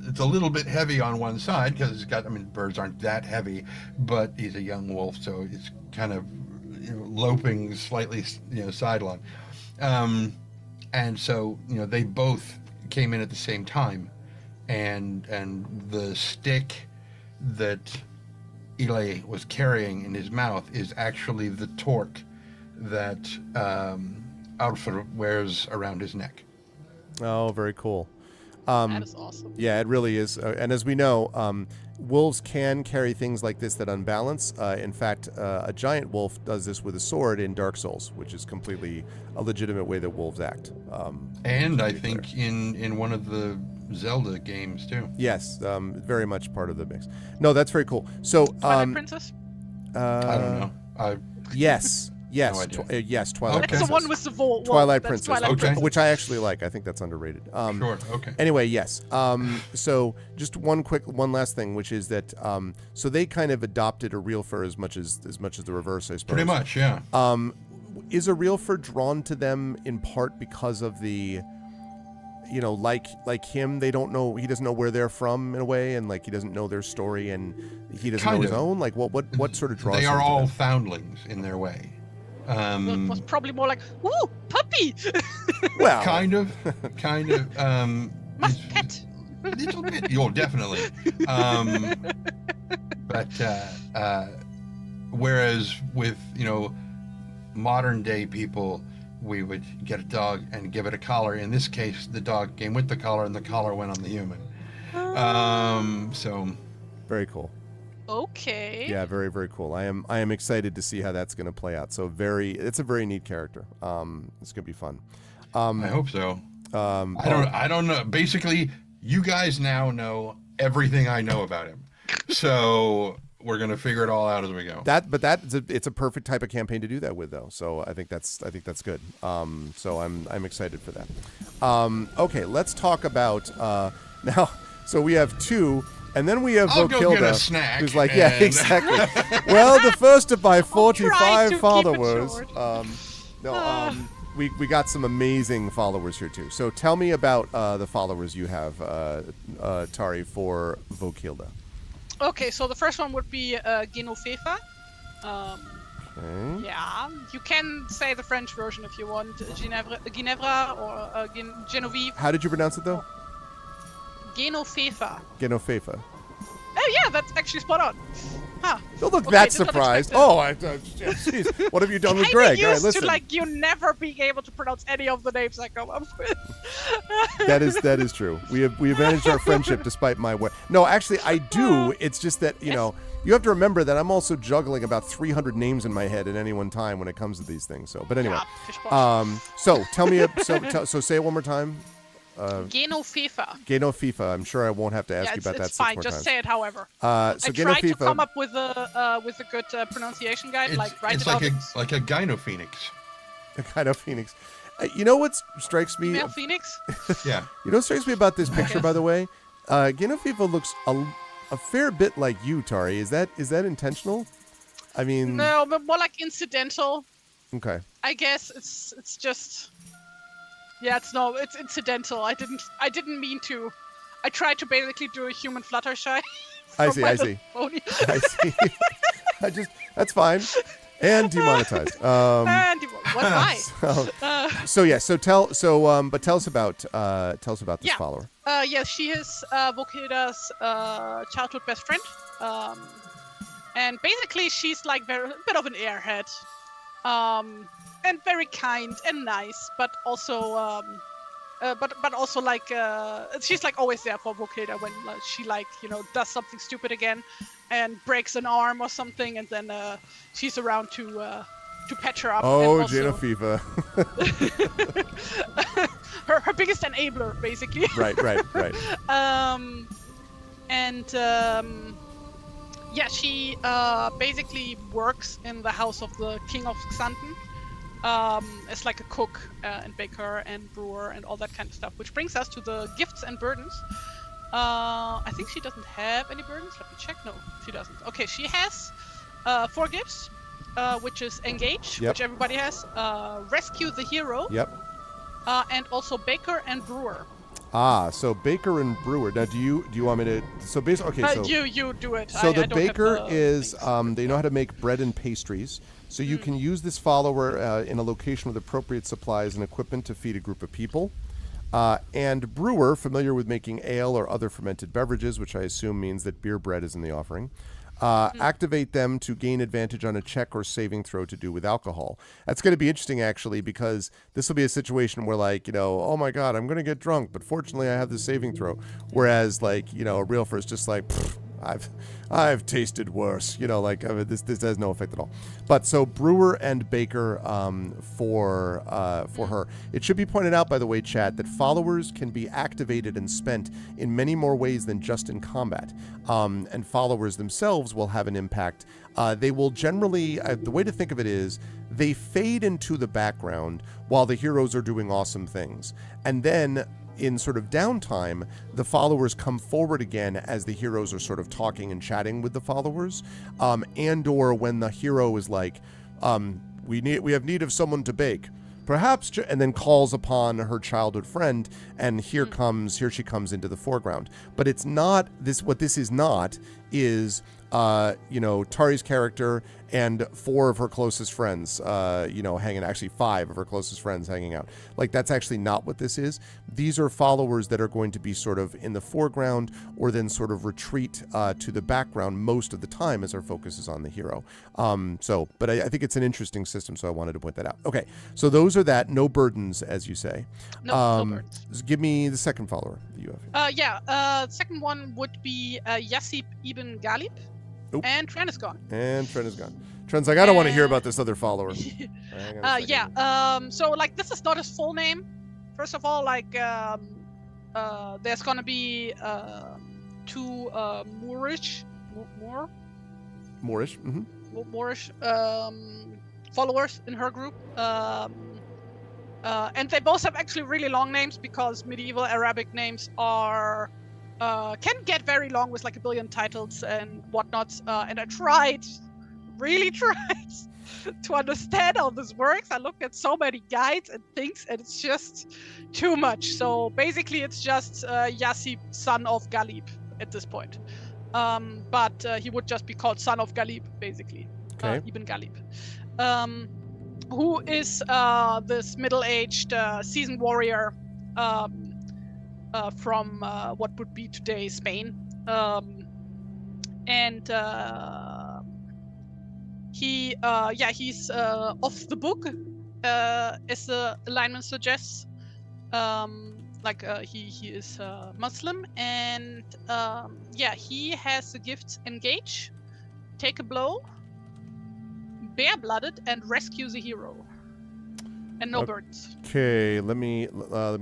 it's a little bit heavy on one side because it's got, birds aren't that heavy, but he's a young wolf, so it's kind of loping slightly, sidelong. And so, they both came in at the same time, and the stick that Ile was carrying in his mouth is actually the torque that Arthur wears around his neck. Oh, very cool. That is awesome. Yeah, it really is. And as we know, wolves can carry things like this that unbalance. In fact, a giant wolf does this with a sword in Dark Souls, which is completely a legitimate way that wolves act. And I think in one of the Zelda games too. Yes, very much part of the mix. No, that's very cool. So, Twilight Princess? I don't know. Yes. Yes, No idea. yes, Twilight That's Princess. the one with the vault. Twilight That's Princess, Twilight Princess. which I actually like. I think that's underrated. Sure. Okay. Anyway, yes. So just one last thing, which is that so they kind of adopted a real fur as much as the reverse, I suppose. Pretty much, yeah. Is a real fur drawn to them in part because of the, like him, they don't know, he doesn't know where they're from in a way, and he doesn't know their story, and he doesn't know his own. Like what sort of draws? They him are to all them? foundlings in their way. It was probably more like, ooh, puppy! Well, kind of. Must pet! A little bit. Oh, definitely. But Whereas with, modern day people, we would get a dog and give it a collar. In this case, the dog came with the collar and the collar went on the human. So Very cool. Okay. Yeah, very, very cool. I am excited to see how that's going to play out. So it's a very neat character. It's going to be fun. I hope so. I don't know. Basically, you guys now know everything I know about him. So we're going to figure it all out as we go. It's a perfect type of campaign to do that with, though. So I think that's good. So I'm excited for that. Okay, let's talk about now. So we have 2. And then we have I'll go get a Vokilda, snack who's like, yeah, exactly. Well, the first of my 45 followers. We got some amazing followers here too. So tell me about the followers you have, Tari, for Vokilda. Okay, so the first one would be Genofefa. Okay. Yeah, you can say the French version if you want, Ginevra or Genevieve. How did you pronounce it though? Genofefa. Genofefa. Oh yeah, that's actually spot on. Huh. Don't look Okay, that did not surprised. expect it. Jeez. What have you done with I'm Greg? used All right, listen. to you never being able to pronounce any of the names I come up with. That is true. We managed our friendship despite my way. No, actually, I do. It's just that you have to remember that I'm also juggling about 300 names in my head at any one time when it comes to these things. So, but anyway, so tell me. So say it one more time. Genofefa. I'm sure I won't have to ask you about that 6 fine. more Just times. say it, however. So I tried to Genofefa. come up with a good pronunciation guide. It's like a gynophoenix. A kind of phoenix. You know what strikes me? Male phoenix. Yeah. You know what strikes me about this picture, by the way? Genofefa looks a fair bit like you, Tari. Is that intentional? I mean, No, but more like incidental. Okay. I guess it's just. Yeah, it's incidental. I didn't mean to. I tried to basically do a human Fluttershy. I see. Pony. I see. That's fine. And demonetized. Why? But tell us about this follower. Yes, she is Vokilda's childhood best friend. And basically she's like a bit of an airhead. And very kind and nice, but also she's like always there for Vokilda when she does something stupid again and breaks an arm or something, and then she's around to patch her up. Oh, Genofefa. her biggest enabler, basically. Right. She basically works in the house of the King of Xanten. As like a cook and baker and brewer and all that kind of stuff, which brings us to the gifts and burdens. I think she doesn't have any burdens. Let me check. No, she doesn't. Okay, she has 4 gifts, which is engage, which everybody has, rescue the hero, and also baker and brewer. So baker and brewer. Now, do you want me to? So basically, okay. So you do it. So the baker is they know how to make bread and pastries. So you can use this follower in a location with appropriate supplies and equipment to feed a group of people. And brewer, familiar with making ale or other fermented beverages, which I assume means that beer bread is in the offering. Activate them to gain advantage on a check or saving throw to do with alcohol. That's going to be interesting, actually, because this will be a situation where, oh my God, I'm going to get drunk, but fortunately I have the saving throw. Whereas, a realfer is just like, I've tasted worse. This has no effect at all. But so brewer and baker for her. It should be pointed out, by the way, chat, that followers can be activated and spent in many more ways than just in combat. And followers themselves will have an impact. They will generally, the way to think of it is, they fade into the background while the heroes are doing awesome things. And then in sort of downtime, the followers come forward again as the heroes are sort of talking and chatting with the followers, and or when the hero is like, we have need of someone to bake, perhaps, and then calls upon her childhood friend, and here she comes into the foreground. But it's not this. What this is not is Tari's character and 4 of her closest friends, actually 5 of her closest friends hanging out. Like, that's actually not what this is. These are followers that are going to be sort of in the foreground or then sort of retreat to the background most of the time as our focus is on the hero. But I think it's an interesting system, so I wanted to point that out. Okay, so those are that. No burdens, as you say. No burdens. Give me the second follower that you have. Second one would be Yassib ibn Ghalib. Oop. And Trend is gone. Trend's like, I don't want to hear about this other follower. Hang on a second. So like, this is not his full name. First of all, like, there's gonna be 2 Moorish followers in her group. And they both have actually really long names because medieval Arabic names are can get very long with like a billion titles and whatnot. And I really tried to understand how this works. I looked at so many guides and things, and it's just too much. So basically, it's just Yassib, son of Ghalib at this point. But he would just be called son of Ghalib, basically. Okay. Ibn Ghalib. Who is this middle-aged seasoned warrior from what would be today Spain. He's off the book, as the alignment suggests. He is Muslim, and he has the gifts: engage, take a blow, bare-blooded, and rescue the hero. And no burdens. Okay, let me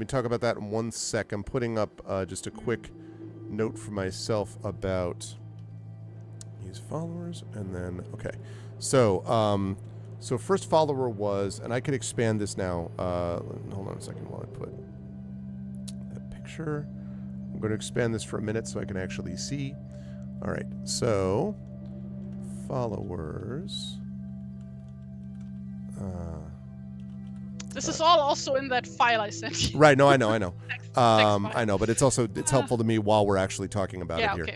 talk about that in 1 sec. I'm putting up just a quick note for myself about these followers, and then So first follower was, and I could expand this now. Hold on a second while I put that picture. I'm going to expand this for a minute so I can actually see. All right, so followers. This is all also in that file I sent you. Right, no, I know. I know, but it's helpful to me while we're actually talking about it here.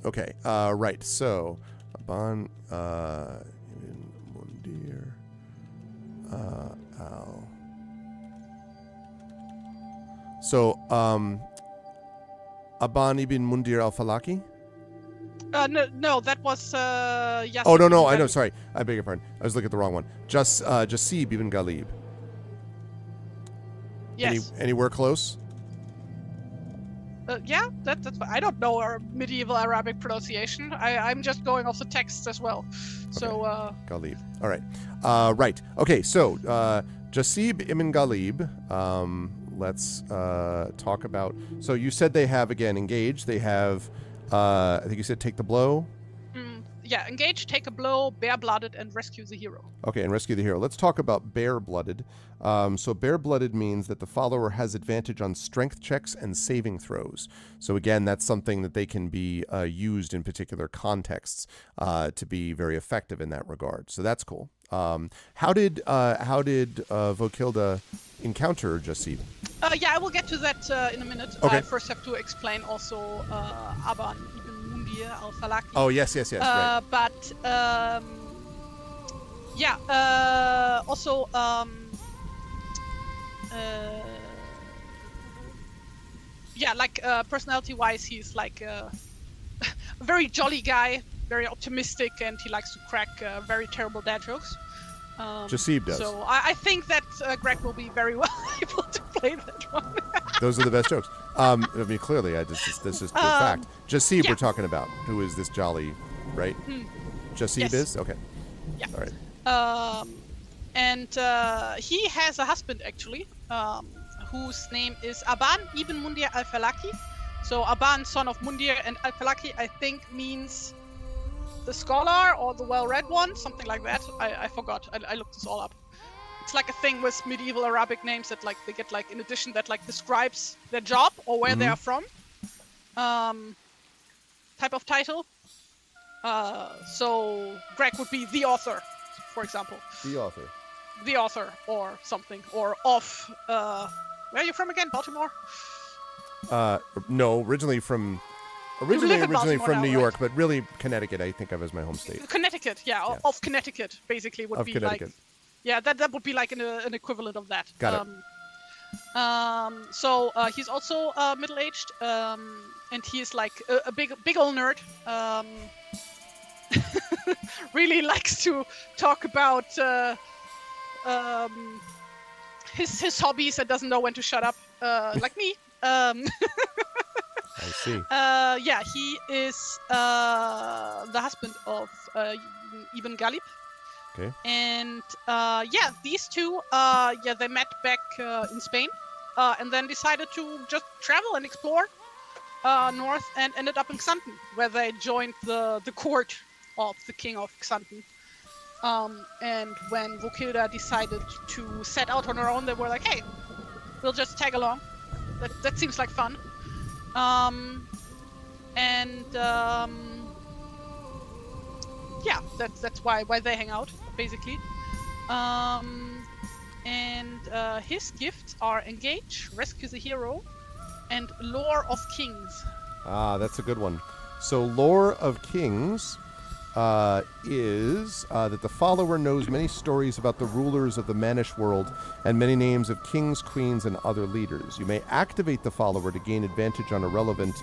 Okay. Right, so Arvan ibn Mundir al. So Arvan ibn Mundir al-Falaki? No, that was Yassib. Oh, no, I know, sorry. I beg your pardon. I was looking at the wrong one. Yassib ibn Ghalib. Yes. Anywhere close? That's I don't know our medieval Arabic pronunciation. I'm just going off the text as well. Okay. So Ghalib. All right. Right. Okay, so Yassib ibn Ghalib. Let's talk about. So you said they have, again, engage. They have I think you said take the blow. Engage, take a blow, bare-blooded, and rescue the hero. Okay, and rescue the hero. Let's talk about bare-blooded. So bare-blooded means that the follower has advantage on strength checks and saving throws. So again, that's something that they can be used in particular contexts to be very effective in that regard. So that's cool. How did Vokilda encounter Yassib? I will get to that in a minute. Okay. I first have to explain also Arvan ibn Mundir al-Falaki. Oh, yes, right. Also, personality-wise, he's like a very jolly guy, very optimistic, and he likes to crack very terrible dad jokes. Yassib does. So I think that Greg will be very well able to play that one. Those are the best jokes. I mean, clearly, this is the fact. Yassib we're talking about, who is this jolly, right? Yassib yes. is? Okay. Yeah. All right. And he has a husband, actually, whose name is Arvan ibn Mundir al-Falaki. So Arvan, son of Mundir, and al-Falaki, I think, means the scholar or the well-read one, something like that. I forgot. I looked this all up. It's like a thing with medieval Arabic names that like they get like in addition that like describes their job or where they are from. Type of title. So Greg would be the author, for example. The author. The author or something. Or of where are you from again? Baltimore? No, originally from Originally live in Baltimore from now, New right? York, but really Connecticut I think of as my home state. Connecticut, Yeah. of Connecticut, basically would Of be Connecticut. like, yeah, that would be like an equivalent of that. Got it. So he's also middle-aged, and he is like a big old nerd. Really likes to talk about his hobbies and doesn't know when to shut up, like me. I see. Yeah, he is the husband of Ibn Ghalib. Okay. And yeah, these two, they met back in Spain, and then decided to just travel and explore north, and ended up in Xanten, where they joined the court of the king of Xanten. And when Vokilda decided to set out on her own, they were like, "Hey, we'll just tag along. That seems like fun." Yeah, that's why they hang out, basically. His gifts are Engage, Rescue the Hero, and Lore of Kings. Ah, that's a good one. So Lore of Kings is that the follower knows many stories about the rulers of the Manish world and many names of kings, queens, and other leaders. You may activate the follower to gain advantage on a relevant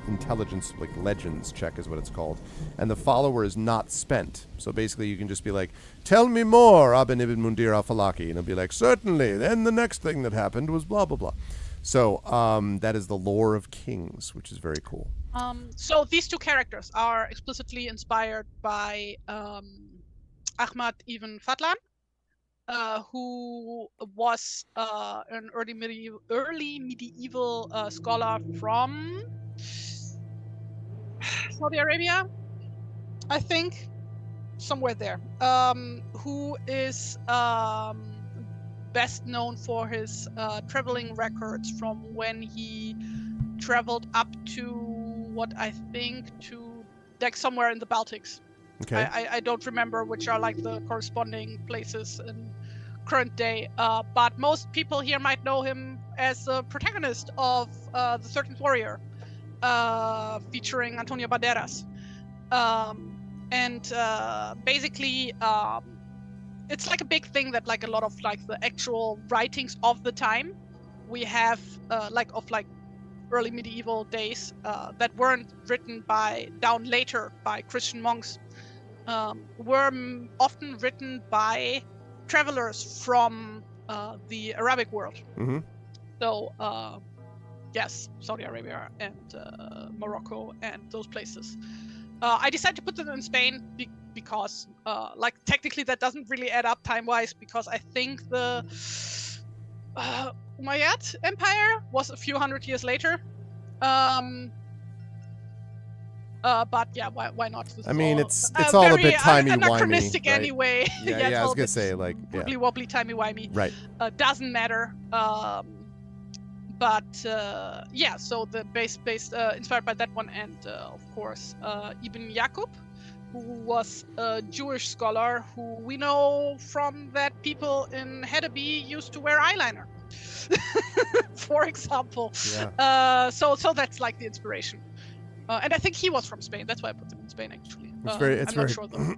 intelligence, like legends check is what it's called. And the follower is not spent. So basically you can just be like, "Tell me more, Aben Ibn Mundir al-Falaki." And it'll be like, "Certainly, then the next thing that happened was blah, blah, blah." So that is the Lore of Kings, which is very cool. So these two characters are explicitly inspired by Ahmad ibn Fadlan, who was an early medieval scholar from Saudi Arabia, I think, somewhere there, who is best known for his traveling records from when he traveled up to what I think to like somewhere in the Baltics. Okay. I don't remember which are like the corresponding places in current day, but most people here might know him as the protagonist of the 13th Warrior, featuring Antonio Banderas. Basically, it's like a big thing that like a lot of like the actual writings of the time we have like early medieval days that weren't written down later by Christian monks, were often written by travelers from the Arabic world. Mm-hmm. So yes, Saudi Arabia and Morocco and those places. I decided to put them in Spain because like technically that doesn't really add up time-wise, because I think the Umayyad Empire was a few hundred years later. But yeah, why not? This I is mean, all, it's all a very bit timey-wimey, anachronistic right? anyway. Yeah, it's I all was a gonna bit say like, yeah, wibbly wobbly, timey-wimey. right. Doesn't matter. But yeah, so the based inspired by that one, and of course Ibn Yaqub, who was a Jewish scholar who we know from that people in Hedeby used to wear eyeliner, for example. Yeah. So that's like the inspiration, and I think he was from Spain. That's why I put them in Spain, actually. It's not sure though.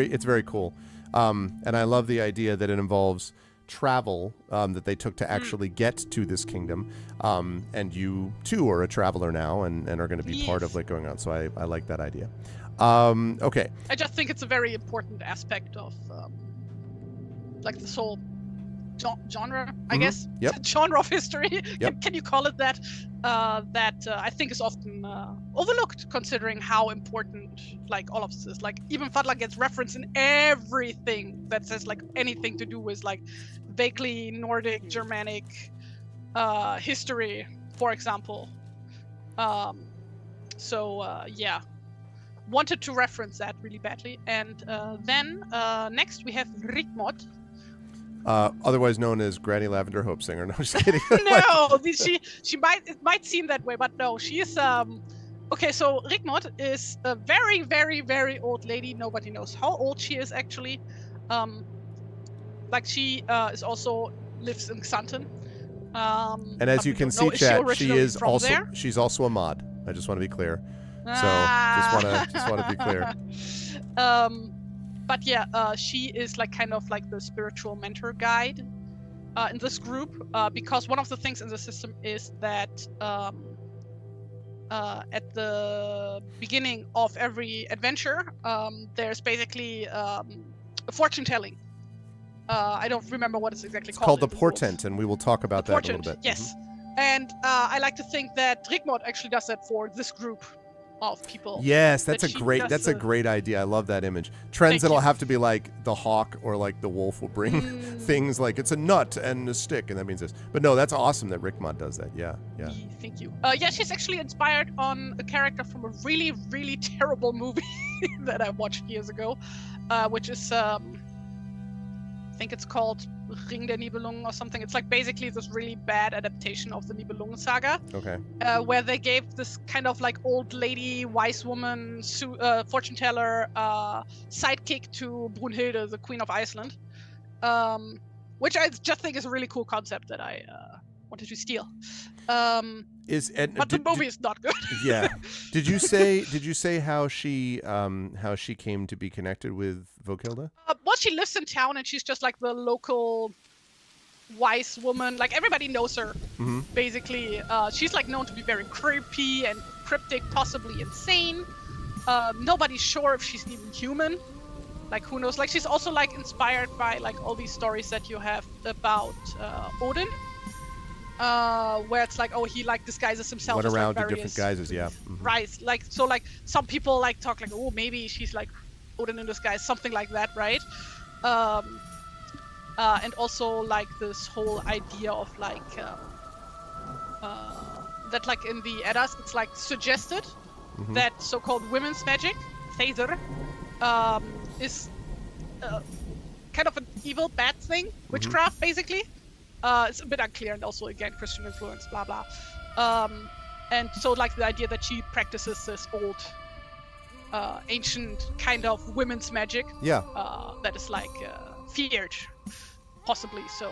it's very cool, and I love the idea that it involves travel that they took to actually get to this kingdom, and you too are a traveler now and are going to be part of like going on. So I like that idea. Okay. I just think it's a very important aspect of like this whole genre, I guess. Yep. Genre of history. Yep. Can you call it that? That I think is often overlooked, considering how important like all of this is. Like even Fadlan gets referenced in everything that says like anything to do with like vaguely Nordic, Germanic history, for example. Yeah. Wanted to reference that really badly. And then next we have Rigmod. Otherwise known as Granny Lavender Hope Singer. No, just kidding. No, it might seem that way, but no, she is okay. So Rigmod is a very, very, very old lady. Nobody knows how old she is actually. Like she is also lives in Xanten. And as you can see, chat, she's also a mod. I just want to be clear. So just want to be clear. But yeah, she is like kind of like the spiritual mentor guide in this group, because one of the things in the system is that at the beginning of every adventure, there's basically a fortune telling. I don't remember what it's exactly It's called. called the portent, and we will talk about that in a little bit. Yes. And I like to think that Rigmod actually does that for this group of people. Yes, that's a great idea. I love that image. Trends that'll have to be like the hawk or like the wolf will bring things like it's a nut and a stick, and that means this. But no, that's awesome that Rigmod does that. Yeah. Thank you. Yeah, she's actually inspired on a character from a really, really terrible movie that I watched years ago, which is I think it's called Ring der Nibelungen or something. It's like basically this really bad adaptation of the Nibelungen saga. Okay. Where they gave this kind of like old lady, wise woman, fortune teller, sidekick to Brunhilde, the Queen of Iceland, which I just think is a really cool concept that I wanted to steal. But the movie is not good. Yeah. Did you say how she came to be connected with Vokilda? Well, she lives in town and she's just like the local wise woman. Like everybody knows her. Mm-hmm. Basically, she's like known to be very creepy and cryptic, possibly insane. Nobody's sure if she's even human. Like who knows? Like she's also like inspired by like all these stories that you have about Odin. Where it's like, oh, he like disguises himself. Went as around like to different guises, yeah. Mm-hmm. Right, like so, like some people like talk like, oh, maybe she's like Odin in disguise, something like that, right? And also like this whole idea of like that, like in the Eddas, it's like suggested that so-called women's magic, Thaser, is kind of an evil, bad thing, witchcraft, basically. It's a bit unclear, and also again Christian influence, blah blah. And so like the idea that she practices this old, ancient kind of women's magic, that is like feared, possibly. So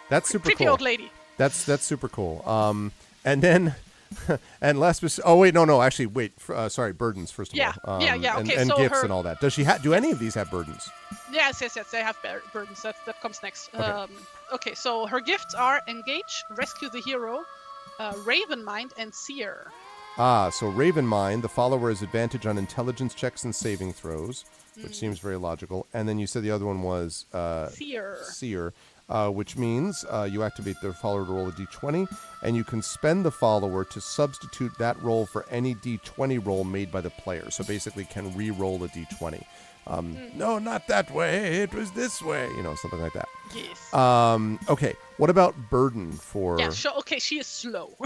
that's super creepy cool. Old lady. That's super cool. And then. And last, actually, wait. Sorry, burdens first of all. Okay. And so gifts and all that. Does she do any of these have burdens? Yes. They have burdens. That comes next. Okay. Okay. So her gifts are engage, rescue the hero, Raven Mind, and Seer. So Raven Mind, the follower has advantage on intelligence checks and saving throws, which seems very logical. And then you said the other one was Seer. Which means you activate the follower to roll a d20, and you can spend the follower to substitute that roll for any d20 roll made by the player. So basically can re-roll a d20. No, not that way. It was this way. Something like that. Yes. Okay. What about burden for... Yeah, sure. Okay, she is slow.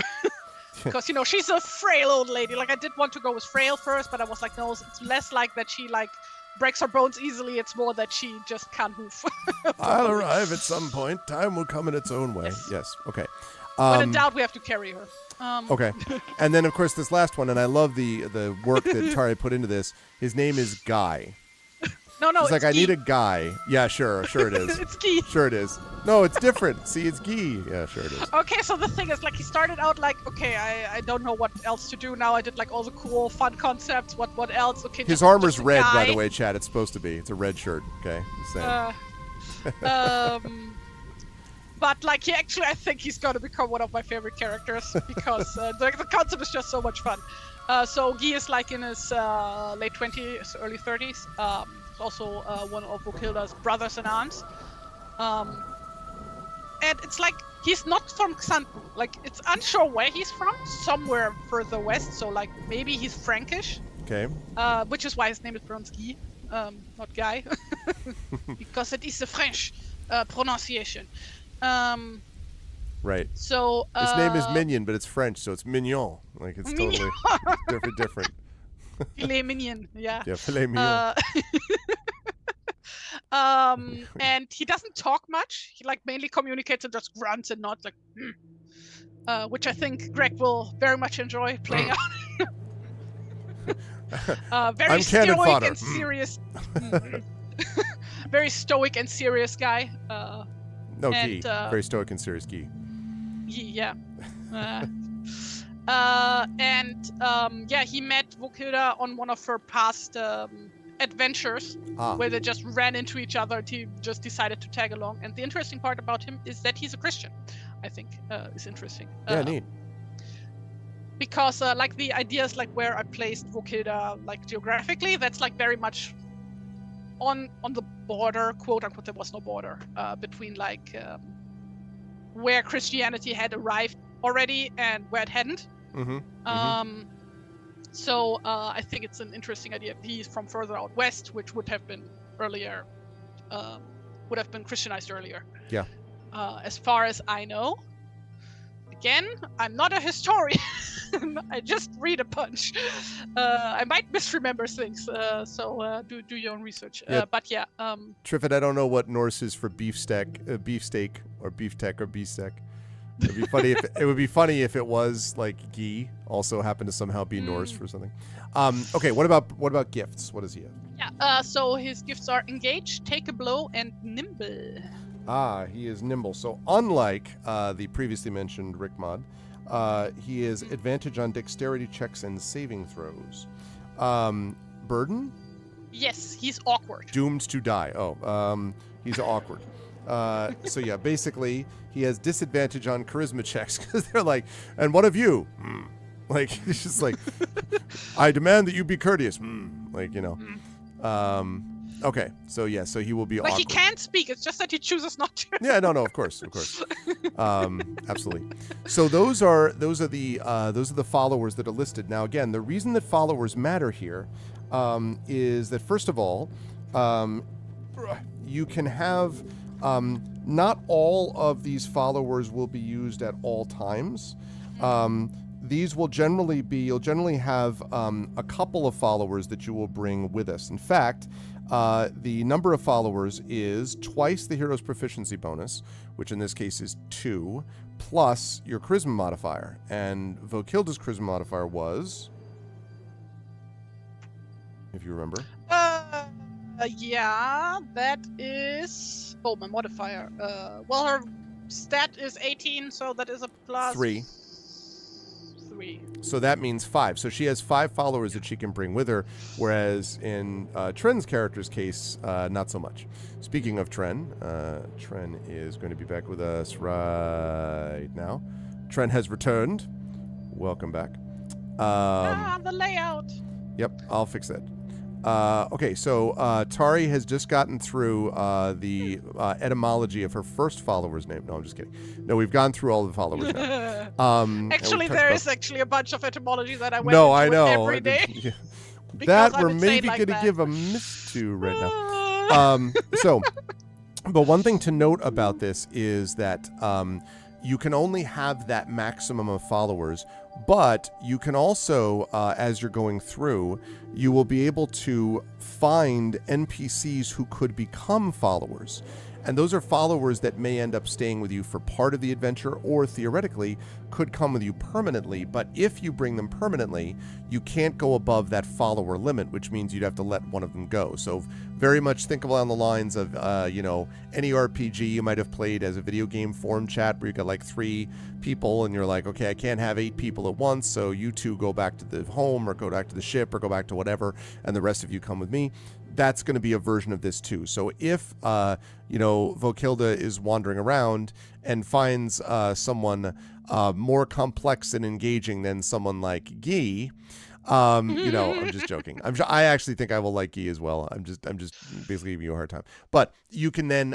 Because, she's a frail old lady. Like, I did want to go with frail first, but I was like, no, it's less like that she, like, breaks her bones easily. It's more that she just can't move. I'll arrive at some point. Time will come in its own way. Yes. Okay. When in doubt, we have to carry her. Okay. And then, of course, this last one, and I love the work that Tari put into this. His name is Guy. No, it's like, I need a guy. Yeah, sure it is. It's Guy. Sure it is. No, it's different. See, it's Guy. Yeah, sure it is. Okay, so the thing is, like, he started out like, okay, I don't know what else to do now. I did like all the cool, fun concepts. What else? Okay. His armor's red, by the way, Chad. It's supposed to be. It's a red shirt. Okay. Just saying. But like, I think he's gonna become one of my favorite characters because the concept is just so much fun. So Guy is like in his late 20s, early 30s. Also one of Vokilda's brothers in arms. And it's like, he's not from Xanten. Like, it's unsure where he's from. Somewhere further west. So like, maybe he's Frankish. Okay. Which is why his name is pronounced Guy, not Guy. Because it is the French pronunciation. Right. So his name is Mignon, but it's French, so it's Mignon. Like, it's totally different. Filet mignon, yeah. Yeah, filet mignon. And he doesn't talk much. He like mainly communicates and just grunts and nods, like, which I think Greg will very much enjoy playing out. Very stoic and serious. Very stoic and serious guy. Guy. Very stoic and serious Guy. Yeah. He met Volkilda on one of her past adventures where they just ran into each other and he just decided to tag along. And the interesting part about him is that he's a Christian, I think, is interesting. Yeah, neat. Because like the ideas like where I placed Volkilda like geographically, that's like very much on the border, quote unquote. There was no border between like where Christianity had arrived already and where it hadn't. So I think it's an interesting idea. He's from further out west, which would have been earlier, would have been Christianized earlier. Yeah. As far as I know. Again, I'm not a historian. I just read a bunch. I might misremember things, so do your own research. Yeah. Triffid, I don't know what Norse is for beefsteak, or beefsteak, or beefsteak. It would be funny if it was like ghee also happened to somehow be Norse for something. Okay, what about gifts? What does he have? Yeah, so his gifts are engage, take a blow, and nimble. He is nimble. So unlike the previously mentioned Rickmod, he is advantage on dexterity checks and saving throws. Burden? Yes, he's awkward. Doomed to die. He's awkward. So yeah, basically he has disadvantage on charisma checks because they're like, and what of you? Like, it's just like, I demand that you be courteous. Like, you know. Okay, so yeah, so he will be awkward. Like, he can't speak, it's just that he chooses not to. Yeah, no, of course. Absolutely. So those are the followers that are listed. Now again, the reason that followers matter here is that first of all, you can have not all of these followers will be used at all times. These will you'll generally have a couple of followers that you will bring with us. In fact, the number of followers is twice the hero's proficiency bonus, which in this case is 2, plus your charisma modifier. And Volkilda's charisma modifier was, if you remember. Yeah, that is... Oh, my modifier. Well, her stat is 18, so that is a plus... 3. So that means 5. So she has 5 followers that she can bring with her, whereas in Tren's character's case, not so much. Speaking of Tren, Tren is going to be back with us right now. Tren has returned. Welcome back. The layout. Yep, I'll fix that. Okay, so Tari has just gotten through the etymology of her first follower's name. No, I'm just kidding. No, we've gone through all the followers now. Actually, there is actually a bunch of etymology that I went I know. Every day. Yeah. That we're maybe going to give a miss to right now. But one thing to note about this is that you can only have that maximum of followers, but you can also, as you're going through, you will be able to find NPCs who could become followers. And those are followers that may end up staying with you for part of the adventure or theoretically could come with you permanently. But if you bring them permanently, you can't go above that follower limit, which means you'd have to let one of them go. So very much think along the lines of, any RPG you might have played as a video game forum chat where you got like 3 people and you're like, okay, I can't have 8 people at once. So you 2 go back to the home or go back to the ship or go back to whatever. And the rest of you come with me. That's going to be a version of this too. So if, Volkilda is wandering around and finds someone more complex and engaging than someone like Guy, I'm just joking. I actually think I will like Guy as well. I'm just basically giving you a hard time. But you can then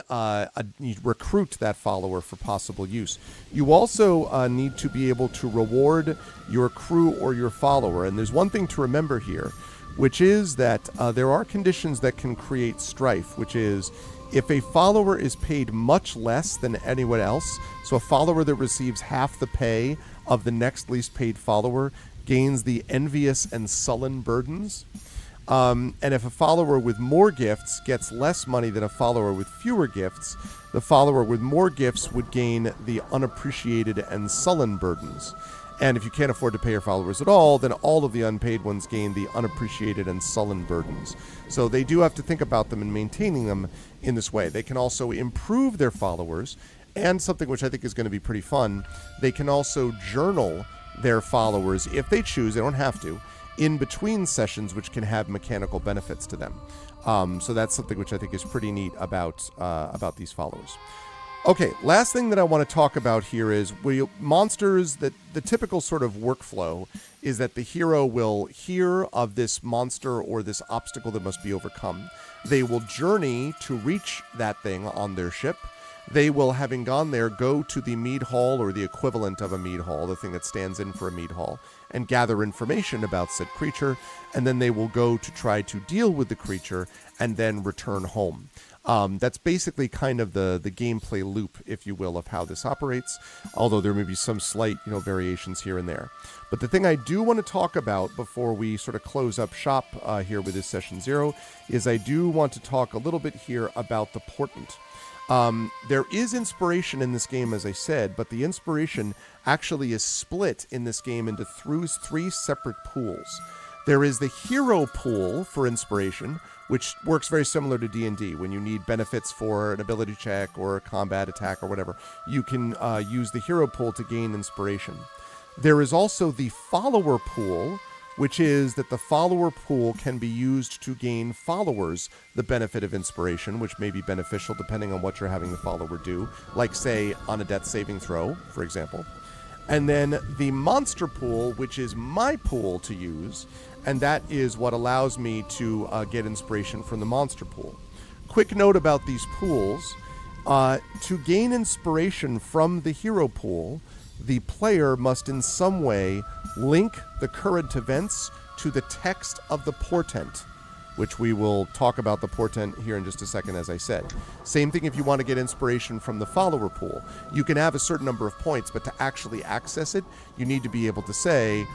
recruit that follower for possible use. You also need to be able to reward your crew or your follower. And there's one thing to remember here, which is that there are conditions that can create strife, which is if a follower is paid much less than anyone else, so a follower that receives half the pay of the next least paid follower gains the envious and sullen burdens. And if a follower with more gifts gets less money than a follower with fewer gifts, the follower with more gifts would gain the unappreciated and sullen burdens. And if you can't afford to pay your followers at all, then all of the unpaid ones gain the unappreciated and sullen burdens. So they do have to think about them and maintaining them in this way. They can also improve their followers, and something which I think is going to be pretty fun, they can also journal their followers, if they choose, they don't have to, in between sessions, which can have mechanical benefits to them. So that's something which I think is pretty neat about these followers. Okay, last thing that I want to talk about here is monsters, that the typical sort of workflow is that the hero will hear of this monster or this obstacle that must be overcome. They will journey to reach that thing on their ship. They will, having gone there, go to the mead hall or the equivalent of a mead hall, the thing that stands in for a mead hall, and gather information about said creature, and then they will go to try to deal with the creature and then return home. That's basically kind of the gameplay loop, if you will, of how this operates, although there may be some slight, variations here and there. But the thing I do want to talk about before we sort of close up shop here with this Session Zero is I do want to talk a little bit here about the portent. There is inspiration in this game, as I said, but the inspiration actually is split in this game into three separate pools. There is the hero pool for inspiration, which works very similar to D&D. When you need benefits for an ability check or a combat attack or whatever, you can use the hero pool to gain inspiration. There is also the follower pool, which is that the follower pool can be used to gain followers the benefit of inspiration, which may be beneficial depending on what you're having the follower do, like, say, on a death saving throw, for example. And then the monster pool, which is my pool to use, and that is what allows me to get inspiration from the monster pool. Quick note about these pools. To gain inspiration from the hero pool, the player must in some way link the current events to the text of the portent, which we will talk about the portent here in just a second, as I said. Same thing if you want to get inspiration from the follower pool. You can have a certain number of points, but to actually access it, you need to be able to say,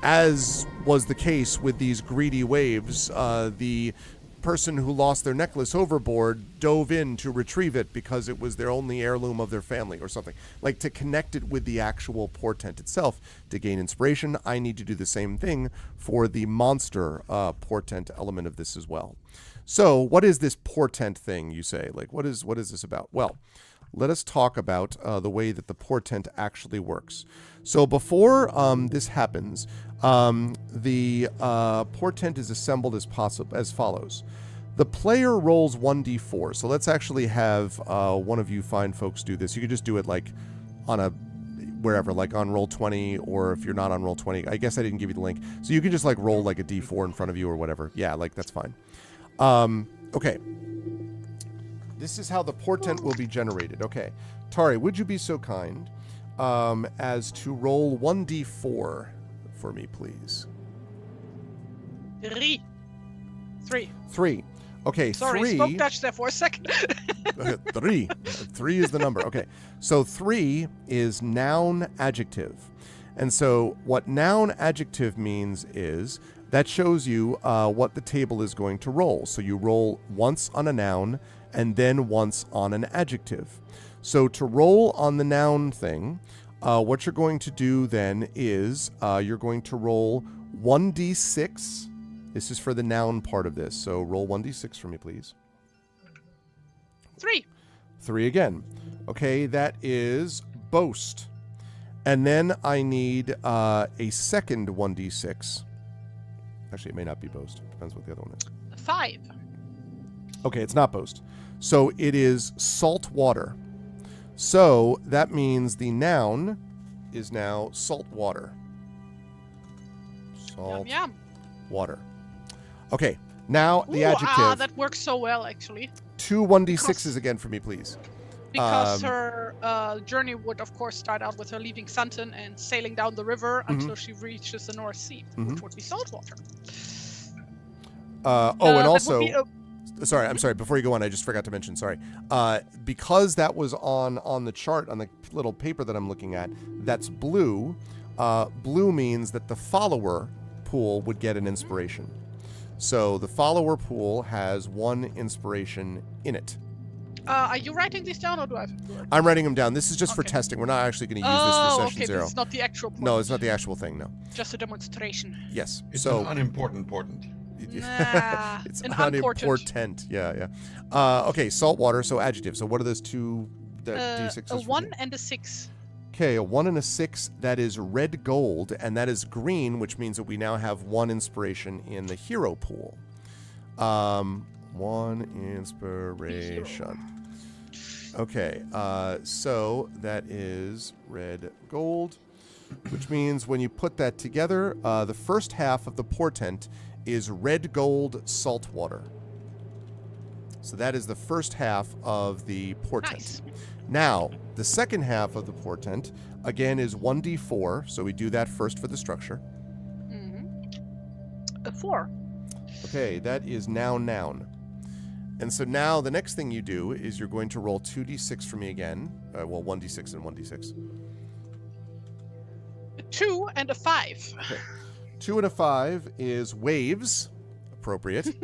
as was the case with these greedy waves, the person who lost their necklace overboard dove in to retrieve it because it was their only heirloom of their family or something. Like, to connect it with the actual portent itself to gain inspiration, I need to do the same thing for the monster portent element of this as well. So what is this portent thing, you say? Like, what is this about? Well, let us talk about the way that the portent actually works. So before this happens, the portent is assembled as follows. The player rolls 1d4. So let's actually have one of you fine folks do this. You could just do it like on wherever, like on Roll20, or if you're not on Roll20, I guess I didn't give you the link. So you can just like roll like a d4 in front of you or whatever. Yeah, like that's fine. Okay. This is how the portent will be generated. Okay. Tari, would you be so kind as to roll 1d4 for me, please? 3. Okay, Sorry, 3. spoke Dutch there for a second. 3. 3 is the number. Okay. So 3 is noun adjective. And so what noun adjective means is that shows you what the table is going to roll. So you roll once on a noun and then once on an adjective. So to roll on the noun thing, what you're going to do then is you're going to roll 1d6. This is for the noun part of this. So roll 1d6 for me, please. 3. 3 again. Okay, that is boast. And then I need a second 1d6. Actually, it may not be boast. Depends what the other one is. 5. Okay, it's not boast. So it is salt water. So that means the noun is now salt water. Salt Yum. water. Okay, now the Ooh, adjective. that works so well, actually. 2 1d6s again for me, please. Because her journey would, of course, start out with her leaving Santon and sailing down the river until she reaches the North Sea, which would be saltwater. And also... Sorry, I'm sorry. Before you go on, I just forgot to mention, sorry. Because that was on the chart, on the little paper that I'm looking at, that's blue. Blue means that the follower pool would get an inspiration. So the follower pool has 1 inspiration in it. Are you writing these down, or do I have to do it? I'm writing them down. This is just for testing. We're not actually going to use this for Session Zero. It's not the actual point. No, it's not the actual thing, no. Just a demonstration. Yes. It's an unimportant portent. Nah, it's an unimportant. Yeah. Okay, salt water, so adjective. So what are those two D6s? A 1 and a 6. Okay, a 1 and a 6, that is red gold, and that is green, which means that we now have 1 inspiration in the hero pool. 1 inspiration. Okay, so that is red gold, which means when you put that together, the first half of the portent is red gold salt water. So that is the first half of the portent. Nice. Now, the second half of the portent, again, is 1d4. So we do that first for the structure. A 4. Okay, that is noun. And so now the next thing you do is you're going to roll 2d6 for me again. Well, 1d6 and 1d6. A 2 and a 5. Okay. 2 and a 5 is waves. Appropriate.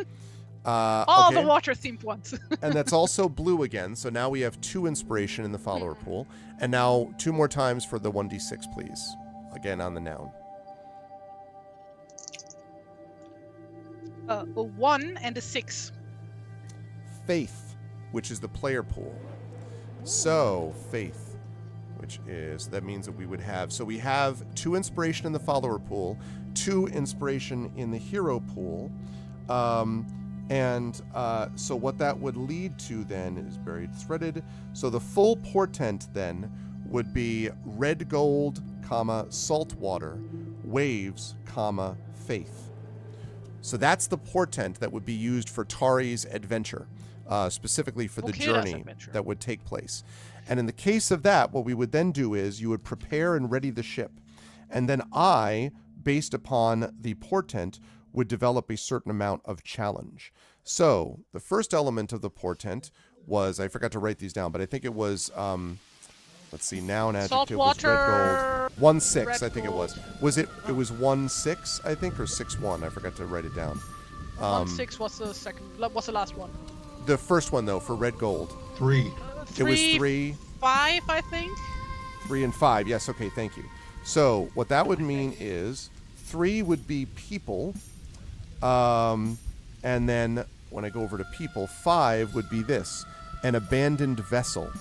All okay. the water-themed ones. And that's also blue again. So now we have 2 inspiration in the follower pool. And now 2 more times for the 1d6, please. Again on the noun. A 1 and a 6. Faith, which is the player pool. So, faith, which is, that means that we would have, so we have 2 inspiration in the follower pool, 2 inspiration in the hero pool. So what that would lead to then is buried threaded. So the full portent then would be red gold, comma, salt water, waves, comma, faith. So that's the portent that would be used for Tari's adventure, specifically for the journey that would take place. And in the case of that, what we would then do is you would prepare and ready the ship. And then I, based upon the portent, would develop a certain amount of challenge. So the first element of the portent was, I forgot to write these down, but I think it was, let's see, noun, adjective was red gold. 1-6, I think it was. Was it? It was 1-6, I think, or 6-1. I forgot to write it down. 1-6 was the second. What's the last one? The first one though, for red gold. 3. It was 3. 5, I think. 3 and 5. Yes. Okay. Thank you. So what that would mean is 3 would be people, and then when I go over to people, 5 would be this, an abandoned vessel.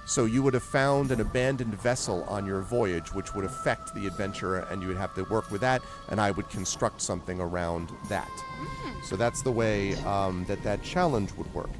So you would have found an abandoned vessel on your voyage, which would affect the adventure, and you would have to work with that, and I would construct something around that. So that's the way that challenge would work.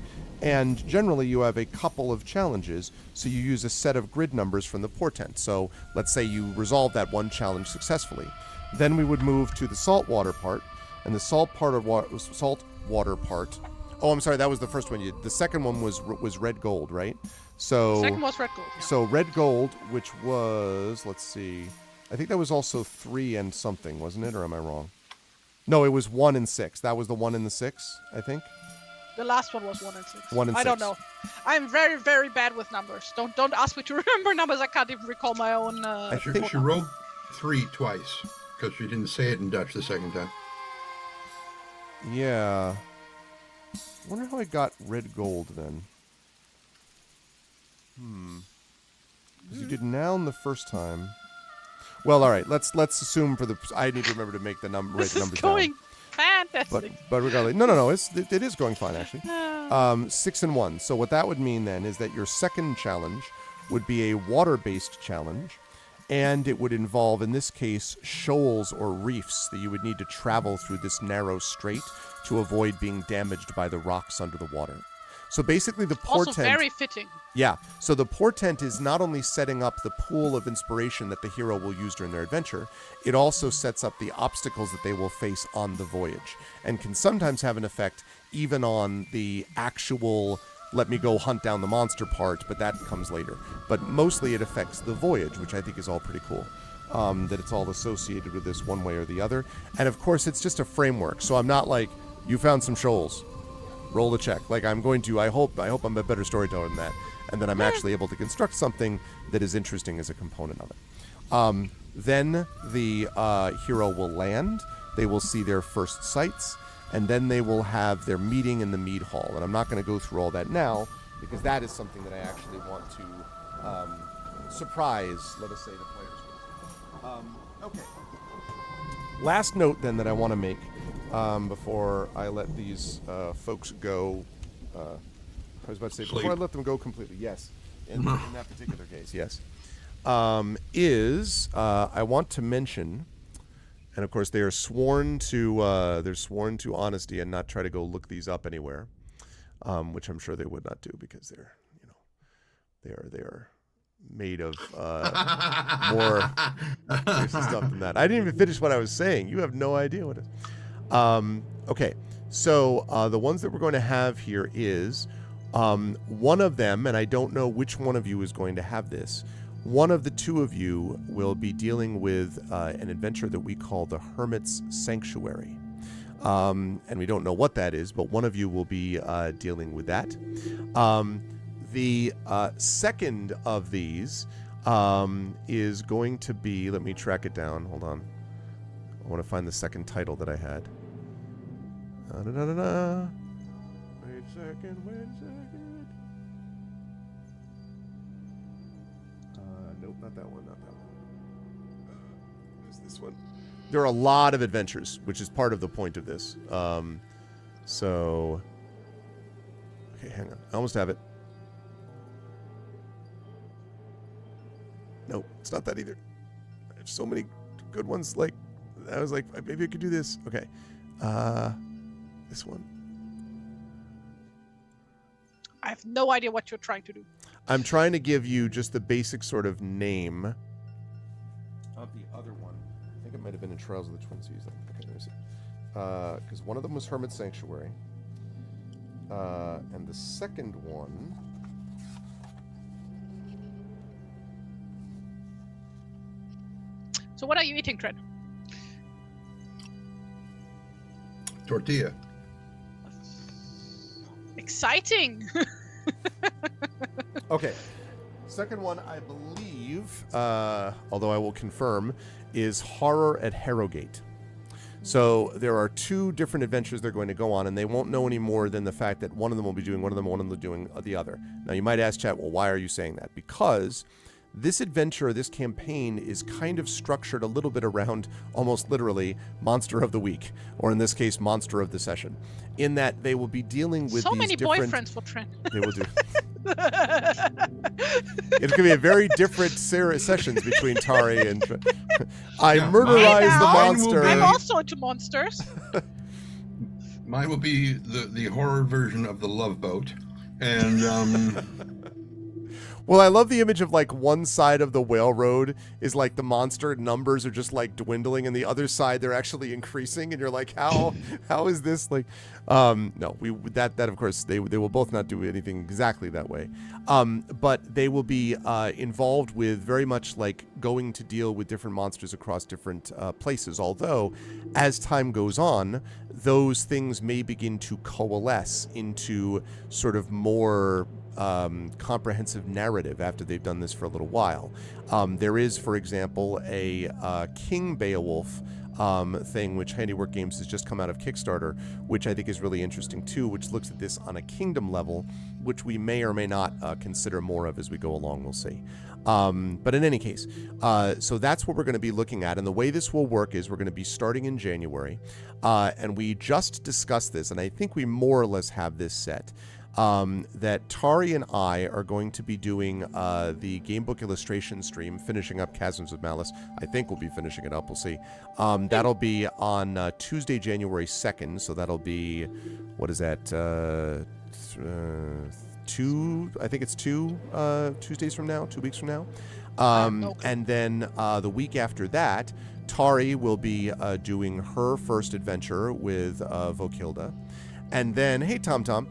And generally, you have a couple of challenges, so you use a set of grid numbers from the portent. So let's say you resolve that one challenge successfully. Then we would move to the saltwater part, and the saltwater part. Oh, I'm sorry, that was the first one. The second one was red gold, right? So Second was red gold. Yeah. So red gold, which was, let's see, I think that was also 3 and something, wasn't it? Or am I wrong? No, it was 1 and 6. That was the 1 and the 6, I think. The last one was 1 and 6. 1 and 6. I don't know. I'm very, very bad with numbers. Don't ask me to remember numbers. I can't even recall my own. I think she rolled 3 twice because she didn't say it in Dutch the second time. Yeah. I wonder how I got red gold then. Because you did noun the first time. Well, all right. Let's assume for the. I need to remember to make the number. Write the numbers down. This is going fantastic. But regardless, no. It is going fine actually. 6 and 1. So what that would mean then is that your second challenge would be a water-based challenge, and it would involve, in this case, shoals or reefs that you would need to travel through this narrow strait to avoid being damaged by the rocks under the water. So basically the portent... Also very fitting. Yeah. So the portent is not only setting up the pool of inspiration that the hero will use during their adventure, it also sets up the obstacles that they will face on the voyage, and can sometimes have an effect even on the actual let me go hunt down the monster part, but that comes later. But mostly it affects the voyage, which I think is all pretty cool. That it's all associated with this one way or the other. And of course, it's just a framework. So I'm not like, you found some shoals, roll the check. Like I'm going to, I hope I'm a better storyteller than that. And then I'm actually able to construct something that is interesting as a component of it. Then the hero will land. They will see their first sights. And then they will have their meeting in the mead hall. And I'm not going to go through all that now, because that is something that I actually want to surprise, let us say, the players with. Okay. Last note, then, that I want to make before I let these folks go. I was about to say, before I let them go completely, yes. In that particular case, yes. is I want to mention, and of course they are sworn to honesty and not try to go look these up anywhere, which I'm sure they would not do because they are made of more stuff than that. I didn't even finish what I was saying. You have no idea what it is. Okay, so the ones that we're going to have here is one of them, and I don't know which one of you is going to have this. One of the two of you will be dealing with an adventure that we call the Hermit's Sanctuary. And we don't know what that is, but one of you will be dealing with that. The second of these is going to be, let me track it down. Hold on. I want to find the second title that I had. Wait a second. Nope, not that one. Where's this one? There are a lot of adventures, which is part of the point of this. So, okay, hang on. I almost have it. No, it's not that either. I have so many good ones. Like, I was like, maybe I could do this. Okay. This one. I have no idea what you're trying to do. I'm trying to give you just the basic sort of name of the other one. I think it might have been in Trials of the Twin Seas. Okay, there's it. Because one of them was Hermit's Sanctuary. And the second one... So what are you eating, Trent? Tortilla. Exciting! Okay. Second one, I believe, although I will confirm, is Horror at Harrogate. So there are two different adventures they're going to go on, and they won't know any more than the fact that one of them will be doing one of them will be doing the other. Now, you might ask, chat, well, why are you saying that? Because this adventure, this campaign, is kind of structured a little bit around, almost literally, Monster of the Week, or in this case, Monster of the Session, in that they will be dealing with so these many different... boyfriends for Trent. They will do. It's going to be a very different sessions between Tari and... I murderize the monster. I'm also into monsters. Mine will be the horror version of the Love Boat. And... Well, I love the image of like one side of the whale road is like the monster numbers are just like dwindling, and the other side they're actually increasing, and you're like, how is this like? No, that of course they will both not do anything exactly that way, but they will be involved with very much like going to deal with different monsters across different places. Although, as time goes on, those things may begin to coalesce into sort of more comprehensive narrative after they've done this for a little while. There is, for example, a King Beowulf thing, which Handiwork Games has just come out of Kickstarter, which I think is really interesting too, which looks at this on a kingdom level, which we may or may not consider more of as we go along. We'll see. But in any case, so that's what we're going to be looking at. And the way this will work is we're going to be starting in January. And we just discussed this, and I think we more or less have this set. That Tari and I are going to be doing the Gamebook illustration stream, finishing up Chasms of Malice. I think we'll be finishing it up. We'll see. That'll be on Tuesday, January 2nd. So that'll be, what is that? I think it's two Tuesdays from now, 2 weeks from now. And then the week after that, Tari will be doing her first adventure with Vokilda. And then, hey, Tom.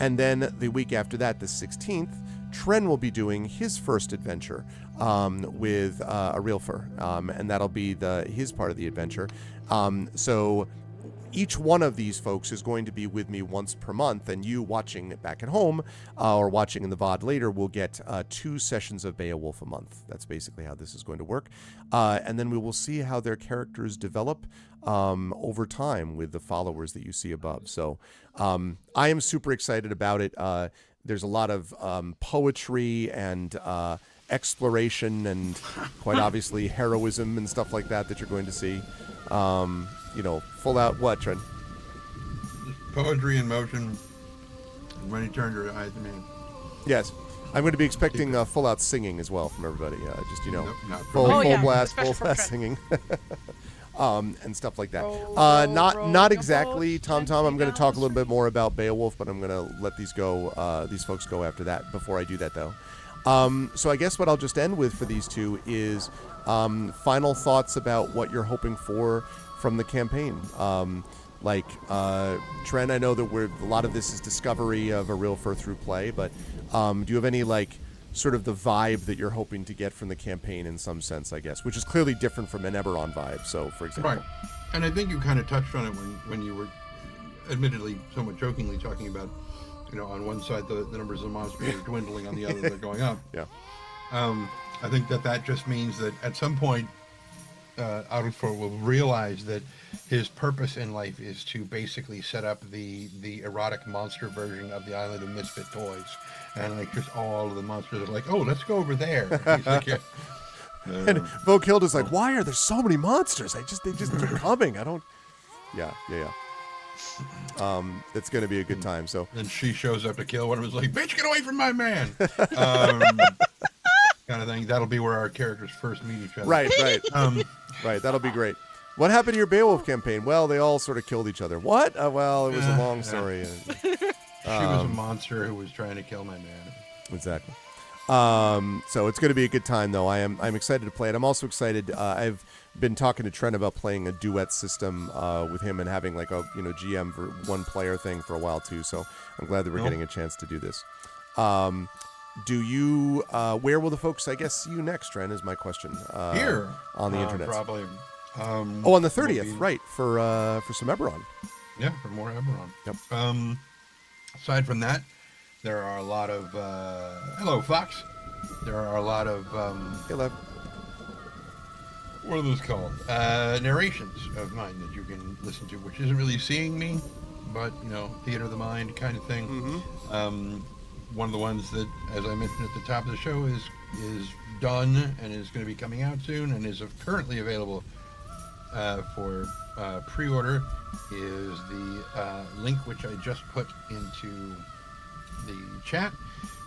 And then the week after that, the 16th, Tren will be doing his first adventure with a Realfer, and that'll be his part of the adventure. So each one of these folks is going to be with me once per month, and you watching it back at home or watching in the VOD later will get 2 sessions of Beowulf a month. That's basically how this is going to work. And then we will see how their characters develop over time with the followers that you see above. So I am super excited about it. There's a lot of poetry and exploration and quite obviously heroism and stuff like that you're going to see. Full out what, Trent? Poetry in motion when he turned her eyes to me. Yes. I'm going to be expecting full out singing as well from everybody. Just Nope, not for full me. Oh, yeah, blast, especially full from blast Trent. singing, and stuff like that. Row, Not row not your exactly, boat Tom. I'm gently going to down talk a the little bit stream. more about Beowulf, but I'm going to let these folks go after that. Before I do that, though, so I guess what I'll just end with for these two is final thoughts about what you're hoping for from the campaign. Trent, I know that a lot of this is discovery of a real through play, but do you have any sort of the vibe that you're hoping to get from the campaign in some sense, I guess, which is clearly different from an Eberron vibe. So, for example, Right, and I think you kind of touched on it when you were, admittedly, somewhat jokingly talking about, on one side the numbers of monsters are dwindling, on the other they're going up. Yeah. I think that just means that at some point, Adolfo will realize that his purpose in life is to basically set up the erotic monster version of the Island of Misfit Toys, and just all of the monsters are like, oh, let's go over there. He's like, yeah. And Vokilda's like, why are there so many monsters? They just keep coming. I don't. Yeah. It's going to be a good time. So. And she shows up to kill one of them. Is like, bitch, get away from my man. Kind of thing. That'll be where our characters first meet each other. Right. Right. That'll be great. What happened to your Beowulf campaign? Well, they all sort of killed each other. What? Well, it was a long story. She was a monster who was trying to kill my man. Exactly. So it's going to be a good time, though. I'm excited to play it. I'm also excited. I've been talking to Trent about playing a duet system with him and having a GM for one player thing for a while too. So I'm glad that we're getting a chance to do this. Do you? Where will the folks, I guess, see you next, Trent? Is my question. Here on the internet, probably. On the 30th, right? For some Eberron. Yeah, for more Eberron. Yep. Aside from that, there are a lot of hello, Fox. There are a lot of Hello. What are those called? Narrations of mine that you can listen to, which isn't really seeing me, but theater of the mind kind of thing. Mm-hmm. One of the ones that, as I mentioned at the top of the show, is done and is going to be coming out soon and is currently available for pre-order is the link which I just put into the chat,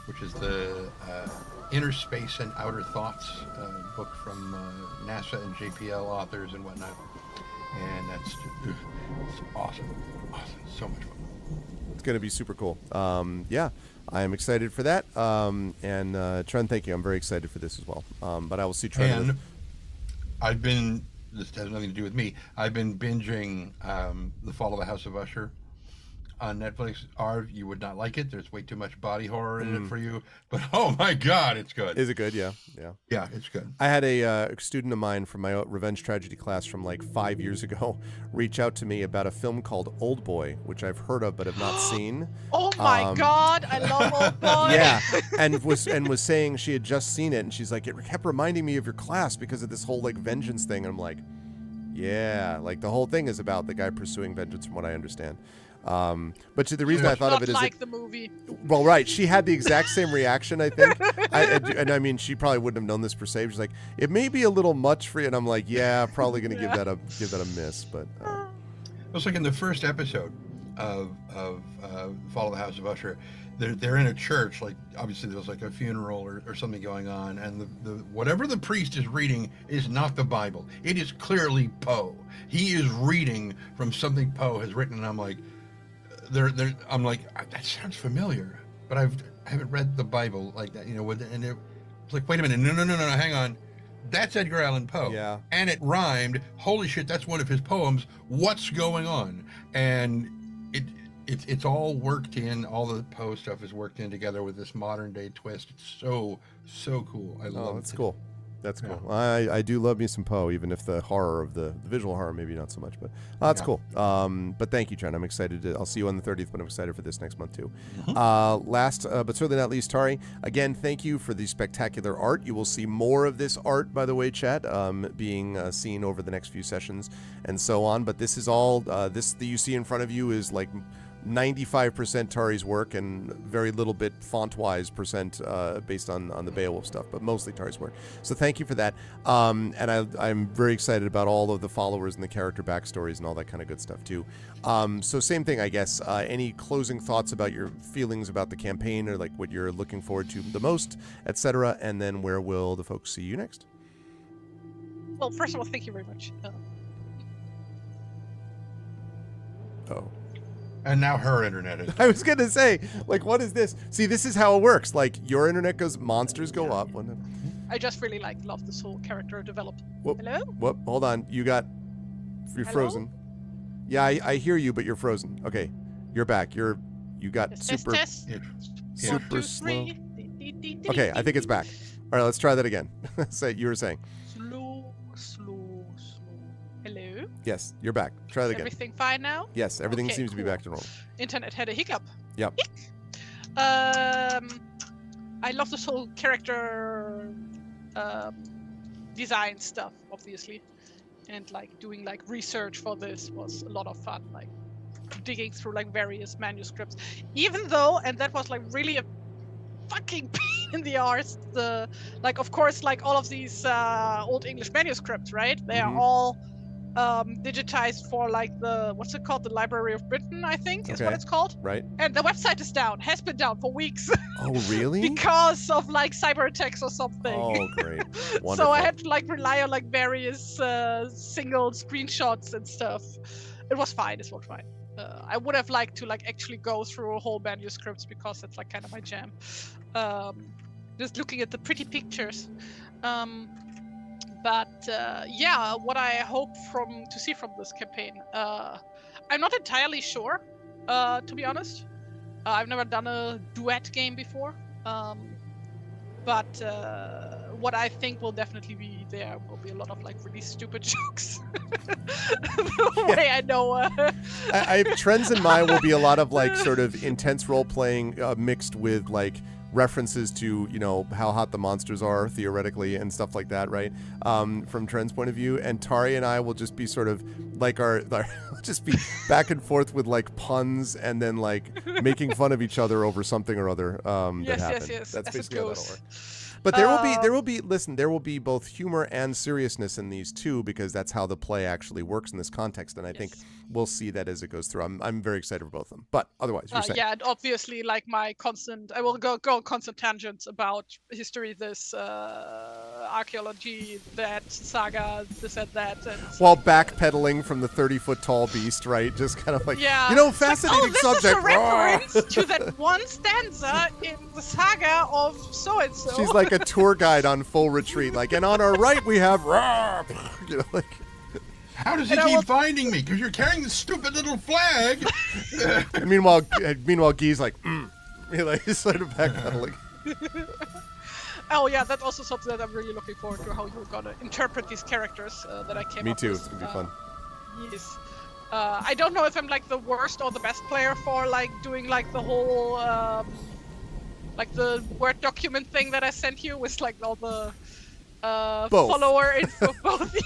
which is the Inner Space and Outer Thoughts book from NASA and JPL authors and whatnot. And that's it's awesome. So much fun. It's going to be super cool. Yeah, I am excited for that. And Trent, thank you. I'm very excited for this as well. But I will see Trent. And I've been, this has nothing to do with me, I've been binging The Fall of the House of Usher on Netflix. Arv, you would not like it. There's way too much body horror in it for you. But oh my God, it's good. Is it good? Yeah. Yeah, it's good. I had a student of mine from my Revenge Tragedy class from 5 years ago reach out to me about a film called Old Boy, which I've heard of but have not seen. Oh my God, I love Old Boy. Yeah, and was saying she had just seen it, and she's like, it kept reminding me of your class because of this whole vengeance thing. And I'm like, yeah, the whole thing is about the guy pursuing vengeance, from what I understand. But the reason I thought of it is like the movie. Well, right, she had the exact same reaction, I think. I mean, she probably wouldn't have known this per se. She's like, it may be a little much for you, and I'm like, yeah, probably going to give that a miss. But it was in the first episode of Fall of the House of Usher. They're in a church, obviously there was a funeral or something going on, and the whatever the priest is reading is not the Bible. It is clearly Poe. He is reading from something Poe has written, and I'm like, I'm like, that sounds familiar, but I haven't read the Bible like that, and it's like, wait a minute, no, hang on. That's Edgar Allan Poe. Yeah. And it rhymed. Holy shit, that's one of his poems. What's going on? And it's all worked in. All the Poe stuff is worked in together with this modern day twist. It's so cool. I love it. That's cool. That's cool. I do love me some Poe, even if the horror of the visual horror maybe not so much, but that's cool. But thank you, Trent. I'm excited I'll see you on the 30th, but I'm excited for this next month too. Last but certainly not least, Tari, again, thank you for the spectacular art. You will see more of this art, by the way, chat, being seen over the next few sessions and so on. But this is all this that you see in front of you is 95% Tari's work and very little bit font-wise percent based on the Beowulf stuff, but mostly Tari's work. So thank you for that. And I'm very excited about all of the followers and the character backstories and all that kind of good stuff too. So same thing, I guess. Any closing thoughts about your feelings about the campaign, or like what you're looking forward to the most, etc. And then where will the folks see you next? Well, first of all, thank you very much. Oh. And now her internet is. I was gonna say, like, what is this? See, this is how it works. Like, your internet goes, monsters go up. I just really love this whole character development. Whoop, Hello? whoop, hold on. You're Hello? frozen. Yeah, I hear you, but you're frozen. Okay, you're back. You got Test, super test. super 1, 2, slow. 3. Okay, I think it's back. All right, let's try that again. Say you were saying. Slow. Hello? Yes, you're back. Try that again. Everything fine now? Yes, everything Okay, seems to be cool. back to normal. Internet had a hiccup. Yep. I love this whole character design stuff, obviously, and like doing like research for this was a lot of fun. Like digging through like various manuscripts, even though, and that was like really a fucking pain in the arse. Like, of course, like all of these old English manuscripts, right? They are all digitized for like what's it called? The Library of Britain, I think is what it's called. Right. And the website is down, has been down for weeks. Oh, really? Because of like cyber attacks or something. Oh, great. Wonderful. So I had to like rely on like various single screenshots and stuff. It was fine. It was fine. I would have liked to like actually go through a whole manuscripts because that's like kind of my jam. Just looking at the pretty pictures. But yeah, what I hope to see from this campaign, I'm not entirely sure, to be honest. I've never done a duet game before, but what I think will definitely be there will be a lot of like really stupid jokes. The way I know. Trends in mine will be a lot of like sort of intense role playing mixed with like references to, you know, how hot the monsters are theoretically and stuff like that, right? From Trend's point of view, and Tari and I will just be sort of like our just be back and forth with like puns and then like making fun of each other over something or other that happened. Yes. That's as basically it how goes. that'll work. But there will be both humor and seriousness in these too, because that's how the play actually works in this context, and I think we'll see that as it goes through. I'm very excited for both of them. But otherwise, you're saying. Yeah, and obviously, like I will go on constant tangents about history, this archaeology, that saga, this and that, and while backpedaling from the 30-foot tall beast, right? Just kind of like, yeah, you know, fascinating this subject. Is a reference to that one stanza in the saga of so and so. She's like a tour guide on full retreat, like, and on our right we have, you know, like. How does he keep finding me? Because you're carrying this stupid little flag. And meanwhile, Guy's like, he's sort of backpedaling. Oh yeah, that's also something that I'm really looking forward to, how you're gonna interpret these characters that I came up with. Me too. It's gonna be fun. Yes. I don't know if I'm like the worst or the best player for like doing like the whole like the Word document thing that I sent you with like all the follower info. Both.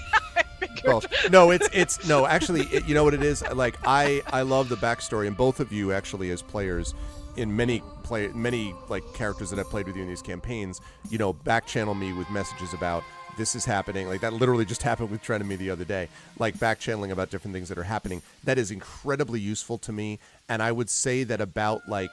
Both. No, it's no. Actually, you know what it is. Like I love the backstory, and both of you actually as players in many like characters that I've played with you in these campaigns, you know, back channel me with messages about this is happening. Like that literally just happened with Trend and me the other day. Like back channeling about different things that are happening. That is incredibly useful to me, and I would say that about like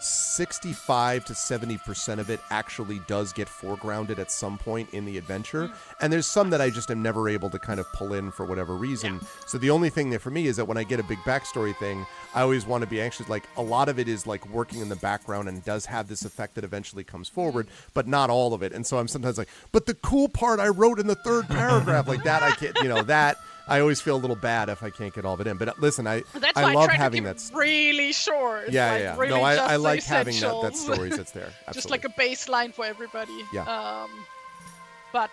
65 to 70% of it actually does get foregrounded at some point in the adventure, and there's some that I just am never able to kind of pull in for whatever reason. So the only thing that for me is that when I get a big backstory thing, I always want to be anxious. Like a lot of it is like working in the background and does have this effect that eventually comes forward, but not all of it. And so I'm sometimes like, but the cool part I wrote in the third paragraph, like that I can't, you know, that I always feel a little bad if I can't get all of it in. But listen, I love having that. Really short. Yeah. Really no, I like having that stories that's there. Absolutely. Just like a baseline for everybody. Yeah. But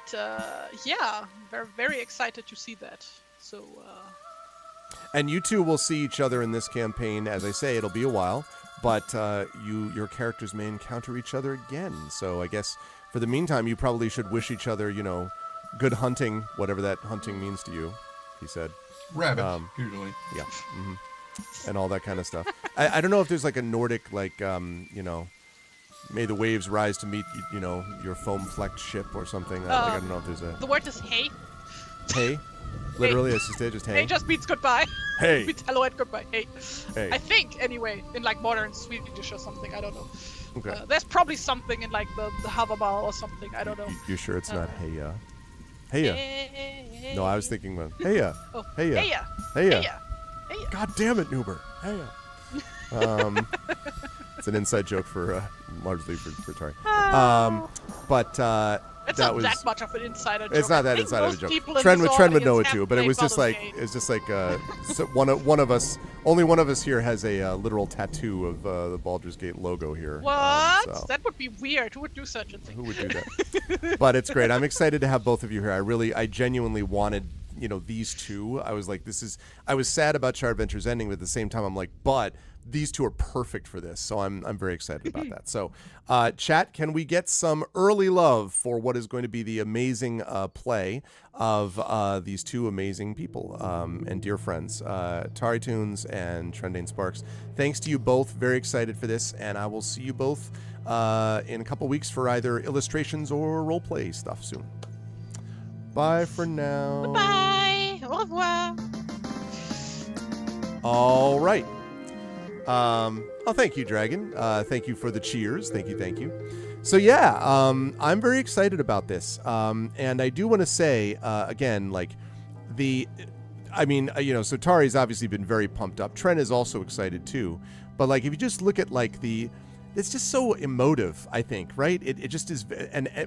yeah, very very excited to see that. So. And you two will see each other in this campaign. As I say, it'll be a while, but your characters may encounter each other again. So I guess for the meantime, you probably should wish each other, you know, good hunting, whatever that hunting means to you. He said. Rabbits, usually. Yeah. Mm-hmm. And all that kind of stuff. I don't know if there's like a Nordic, like, may the waves rise to meet, your foam-flecked ship or something. I don't know if there's a... The word is hey. Hey? Literally, it's just hey? Hey just means goodbye. Hey. It means hello and goodbye. Hey. Hey. I think, anyway, in like modern Swedish or something. I don't know. Okay. There's probably something in like the Havabal or something. I don't know. You sure it's not hey-ya? Hey-ya. Hey. No, I was thinking about hey-ya. Oh. Hey-ya. Hey-ya. Hey-ya. Hey-ya. Hey-ya. God damn it, Nuber. Hey-ya. It's an inside joke for largely for Tari. It's that not was that much of an insider joke. it's not that I think inside of a most joke. people in Trend this would know it audience too, have but it was played just like Baldur's Gate. it's just like so one of us, only one of us here has a literal tattoo of the Baldur's Gate logo here. What? So That would be weird. Who would do such a thing? who would do that? But it's great. I'm excited to have both of you here. I genuinely wanted these two. I was like, I was sad about Char Adventures ending, but at the same time, I'm like, but these two are perfect for this. So I'm very excited about that. So, chat, can we get some early love for what is going to be the amazing play of these two amazing people and dear friends, TariToons and Trendane Sparks. Thanks to you both. Very excited for this, and I will see you both in a couple weeks for either illustrations or roleplay stuff soon. Bye for now. Bye. Au revoir. All right. Thank you, Dragon. Thank you for the cheers. Thank you. So yeah, I'm very excited about this. And I do want to say, again, like so Tari's obviously been very pumped up. Trent is also excited too. But like, if you just look at like it's just so emotive, I think, right? It just is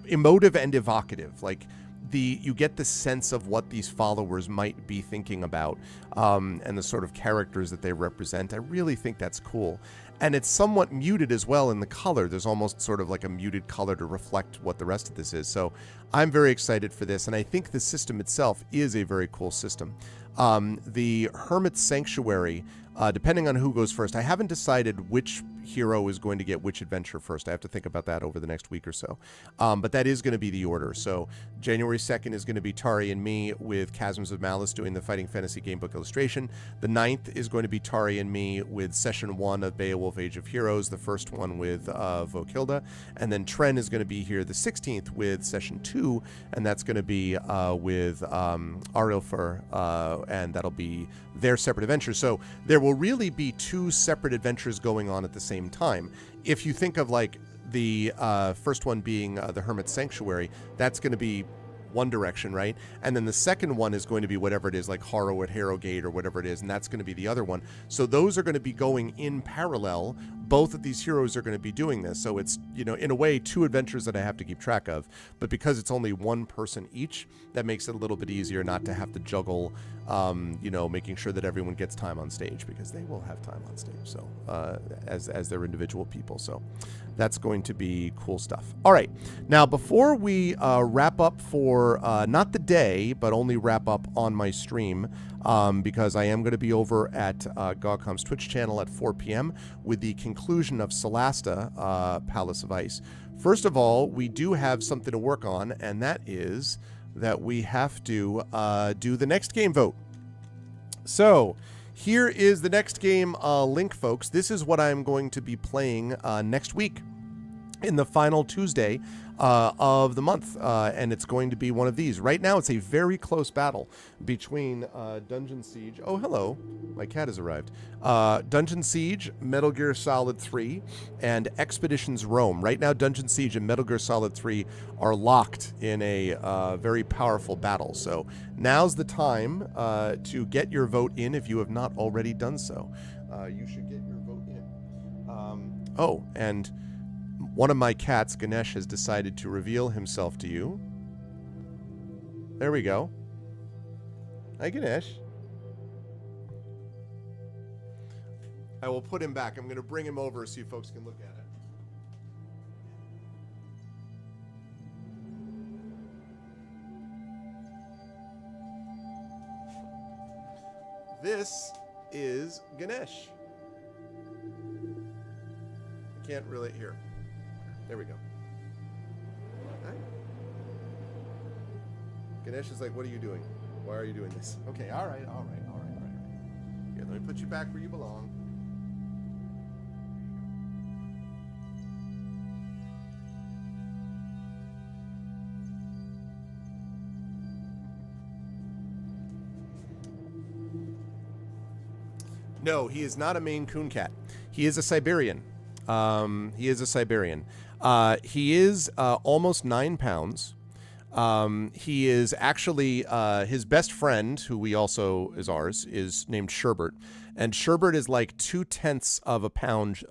emotive and evocative. Like, you get the sense of what these followers might be thinking about, and the sort of characters that they represent. I really think that's cool. And it's somewhat muted as well in the color. There's almost sort of like a muted color to reflect what the rest of this is. So I'm very excited for this. And I think the system itself is a very cool system. The Hermit's Sanctuary, depending on who goes first, I haven't decided which hero is going to get which adventure first. I have to think about that over the next week or so. But that is going to be the order. So January 2nd is going to be Tari and me with Chasms of Malice doing the Fighting Fantasy Gamebook illustration. The 9th is going to be Tari and me with Session 1 of Beowulf Age of Heroes, the first one with Vokilda. And then Tren is going to be here the 16th with Session 2, and that's going to be with Arilfur, and that'll be their separate adventures. So there will really be two separate adventures going on at the same time. If you think of like the first one being the Hermit's Sanctuary, that's going to be one direction, right? And then the second one is going to be whatever it is, like Harrow at Harrowgate or whatever it is, and that's going to be the other one. So those are going to be going in parallel. Both of these heroes are going to be doing this. So it's, in a way, two adventures that I have to keep track of. But because it's only one person each, that makes it a little bit easier not to have to juggle, making sure that everyone gets time on stage, because they will have time on stage. So as their individual people. So that's going to be cool stuff. All right. Now, before we wrap up for not the day, but only wrap up on my stream, because I am going to be over at GogCom's Twitch channel at 4 p.m. with the conclusion of Solasta, Palace of Ice. First of all, we do have something to work on, and that is that we have to do the next game vote. So here is the next game link, folks. This is what I'm going to be playing next week in the final Tuesday of the month, and it's going to be one of these. Right now, it's a very close battle between Dungeon Siege. Oh, hello. My cat has arrived. Dungeon Siege, Metal Gear Solid 3, and Expeditions Rome. Right now, Dungeon Siege and Metal Gear Solid 3 are locked in a very powerful battle. So now's the time to get your vote in if you have not already done so. You should get your vote in. And one of my cats, Ganesh, has decided to reveal himself to you. There we go. Hi, Ganesh. I will put him back. I'm going to bring him over so you folks can look at it. This is Ganesh. I can't really hear. There we go. Hi. Ganesh is like, what are you doing? Why are you doing this? Okay, all right. Here, let me put you back where you belong. No, he is not a Maine Coon cat. He is a Siberian. He is almost 9 pounds. He is actually his best friend, who we also is ours, is named Sherbert, and Sherbert is like 0.2 of a pound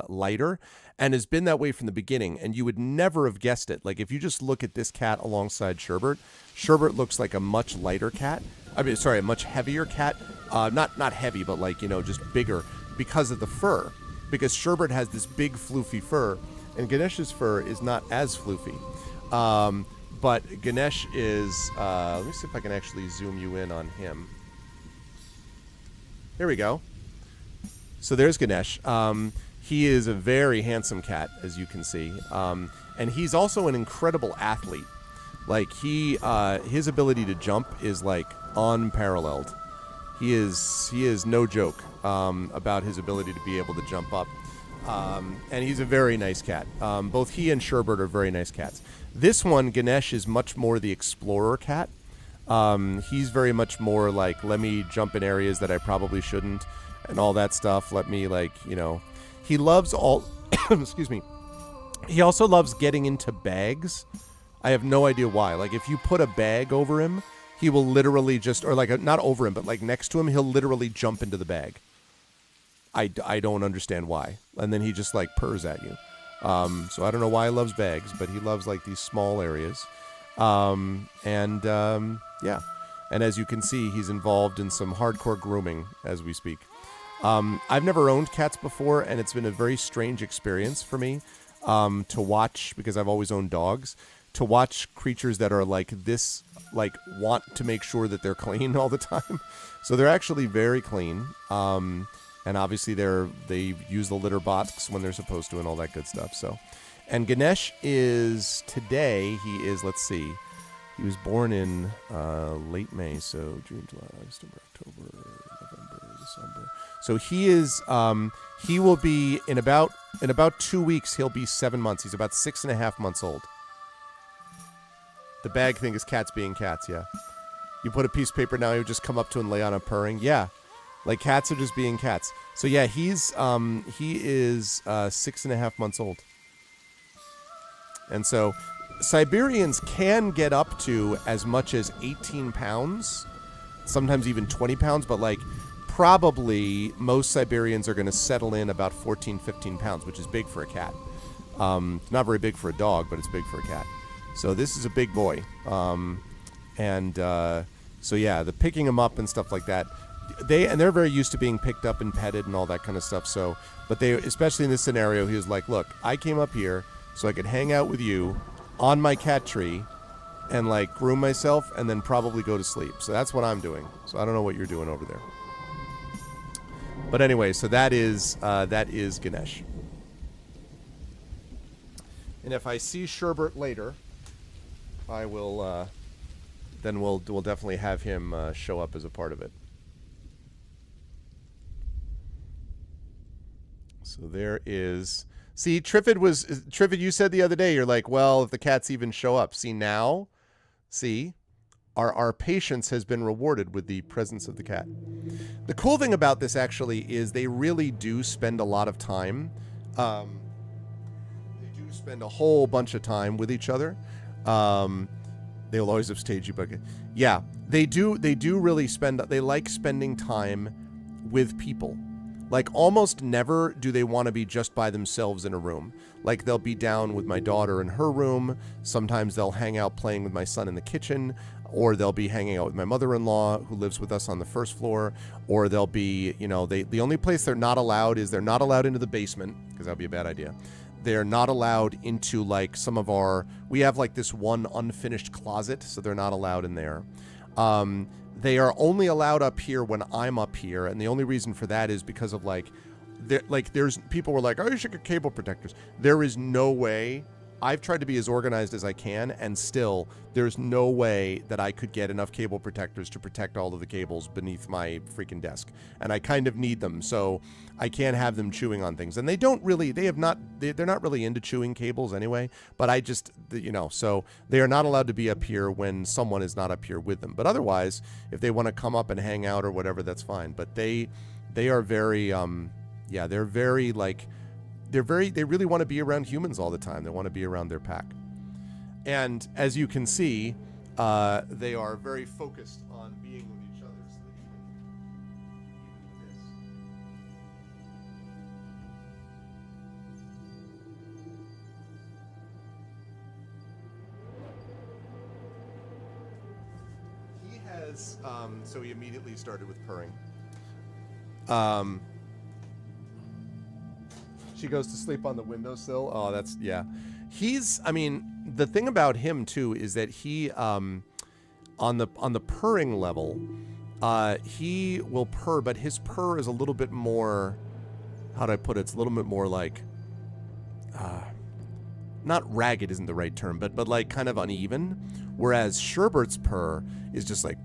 lighter, and has been that way from the beginning. And you would never have guessed it. Like if you just look at this cat alongside Sherbert, Sherbert looks like a much lighter cat. I mean, sorry, a much heavier cat. Not heavy, but like, you know, just bigger because of the fur. Because Sherbert has this big floofy fur, and Ganesh's fur is not as floofy. But Ganesh is, let me see if I can actually zoom you in on him. There we go. So there's Ganesh. He is a very handsome cat, as you can see. And he's also an incredible athlete. Like his ability to jump is like unparalleled. He is no joke about his ability to be able to jump up. And he's a very nice cat. Both he and Sherbert are very nice cats. This one, Ganesh, is much more the explorer cat. He's very much more like, let me jump in areas that I probably shouldn't and all that stuff. Let me, like, you know, he loves all, excuse me. He also loves getting into bags. I have no idea why. Like, if you put a bag over him, he will literally just, or like, not over him, but like next to him, he'll literally jump into the bag. I don't understand why. And then he just like purrs at you. So I don't know why he loves bags, but he loves like these small areas. Yeah. And as you can see, he's involved in some hardcore grooming as we speak. I've never owned cats before, and it's been a very strange experience for me to watch, because I've always owned dogs, to watch creatures that are like this, like want to make sure that they're clean all the time. So they're actually very clean. And obviously they use the litter box when they're supposed to and all that good stuff. So, and Ganesh is today, let's see, he was born in late May, so June, July, August, September, October, November, December. So he will be in about 2 weeks, he'll be 7 months. He's about 6.5 months old. The bag thing is cats being cats, yeah. You put a piece of paper now, you just come up to and lay on a purring, yeah. Like, cats are just being cats. So yeah, he is 6.5 months old. And so Siberians can get up to as much as 18 pounds, sometimes even 20 pounds, but like probably most Siberians are going to settle in about 14, 15 pounds, which is big for a cat. Not very big for a dog, but it's big for a cat. So this is a big boy. So yeah, the picking him up and stuff like that, they're very used to being picked up and petted and all that kind of stuff. So, but they, especially in this scenario, he was like, look, I came up here so I could hang out with you on my cat tree and like groom myself and then probably go to sleep. So that's what I'm doing. So I don't know what you're doing over there. But anyway, so that is Ganesh. And if I see Sherbert later, I will, then we'll definitely have him show up as a part of it. So there is. See, Triffid, you said the other day, you're like, well, if the cats even show up. See, now, our patience has been rewarded with the presence of the cat. The cool thing about this, actually, is they really do spend a lot of time. They do spend a whole bunch of time with each other. They will always have stagey bucket. Yeah, they do really they like spending time with people. Like, almost never do they want to be just by themselves in a room. Like, they'll be down with my daughter in her room. Sometimes they'll hang out playing with my son in the kitchen. Or they'll be hanging out with my mother-in-law, who lives with us on the first floor. Or they'll be, the only place they're not allowed is they're not allowed into the basement, because that would be a bad idea. They're not allowed into, like, we have, like, this one unfinished closet, so they're not allowed in there. They are only allowed up here when I'm up here, and the only reason for that is because of there's people were like, oh, you should get cable protectors. There is no way. I've tried to be as organized as I can, and still, there's no way that I could get enough cable protectors to protect all of the cables beneath my freaking desk. And I kind of need them, so I can't have them chewing on things. And they're not really into chewing cables anyway, but I just, so they are not allowed to be up here when someone is not up here with them. But otherwise, if they want to come up and hang out or whatever, that's fine. But they They are very, they're very like, they really want to be around humans all the time. They want to be around their pack. And as you can see, they are very focused on being with each other. So that even this. He has, so he immediately started with purring. She goes to sleep on the windowsill. Oh, that's, yeah. The thing about him too is that he, on the purring level, he will purr, but his purr is a little bit more, how do I put it? It's a little bit more like, not ragged isn't the right term, but like kind of uneven. Whereas Sherbert's purr is just like,